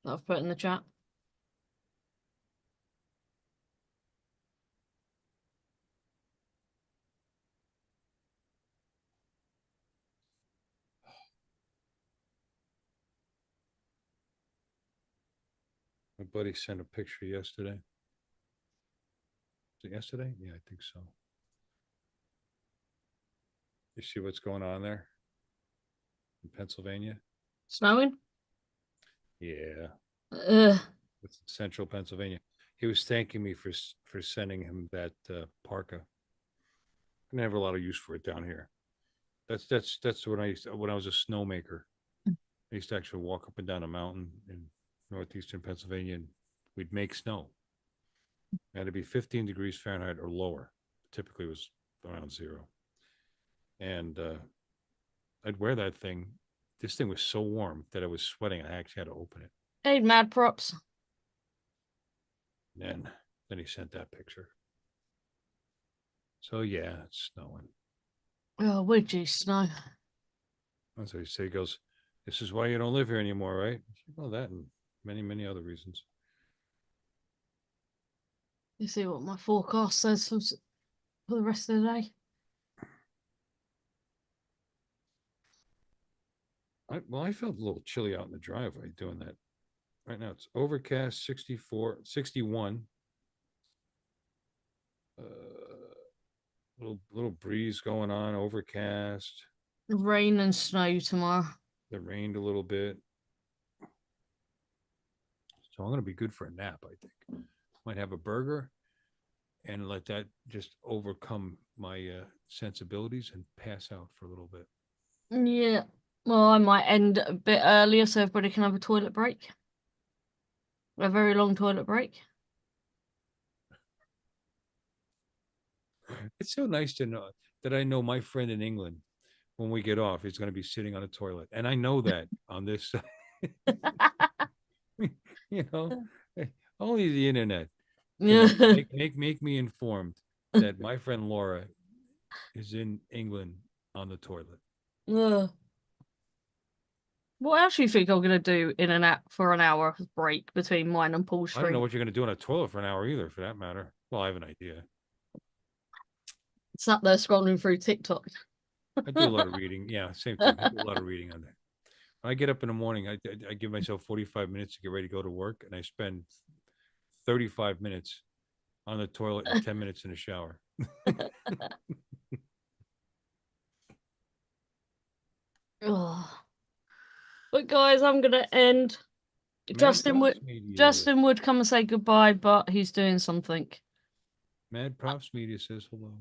Speaker 1: That I've put in the chat.
Speaker 5: My buddy sent a picture yesterday. Was it yesterday? Yeah, I think so. You see what's going on there in Pennsylvania?
Speaker 1: Snowing?
Speaker 5: Yeah,
Speaker 1: Ugh.
Speaker 5: it's central Pennsylvania. He was thanking me for sending him that parka. I didn't have a lot of use for it down here. That's when when I was a snowmaker. I used to actually walk up and down a mountain in northeastern Pennsylvania, and we'd make snow. It had to be 15 degrees Fahrenheit or lower. Typically, it was around 0. And I'd wear that thing. This thing was so warm that I was sweating. I actually had to open it.
Speaker 1: Hey, mad props.
Speaker 5: And then he sent that picture. So yeah, it's snowing.
Speaker 1: Oh, would you snow?
Speaker 5: That's what he said. He goes, "This is why you don't live here anymore, right?" Well, that and many, many other reasons.
Speaker 1: You see what my forecast says for the rest of the day.
Speaker 5: I felt a little chilly out in the driveway doing that. Right now it's overcast, 64, 61. Little breeze going on, overcast.
Speaker 1: Rain and snow tomorrow.
Speaker 5: It rained a little bit. So I'm going to be good for a nap, I think. Might have a burger and let that just overcome my sensibilities and pass out for a little bit.
Speaker 1: Yeah. Well, I might end a bit earlier so everybody can have a toilet break. A very long toilet break.
Speaker 5: It's so nice to know that I know my friend in England, when we get off, is going to be sitting on a toilet. And I know that on this, only the internet can make me informed that my friend Laura is in England on the toilet.
Speaker 1: What else do you think I'm gonna do in for an hour break between mine and Paul's
Speaker 5: I don't know
Speaker 1: stream?
Speaker 5: what you're going to do on a toilet for an hour either, for that matter. Well, I have an idea.
Speaker 1: Sat there scrolling through TikTok.
Speaker 5: I do a lot of reading. Yeah, same thing. I do a lot of reading on there. When I get up in the morning, I give myself 45 minutes to get ready to go to work, and I spend 35 minutes on the toilet and 10 minutes in the shower.
Speaker 1: But guys, I'm gonna end. Justin would come and say goodbye, but he's doing something.
Speaker 5: Mad Props Media says hello.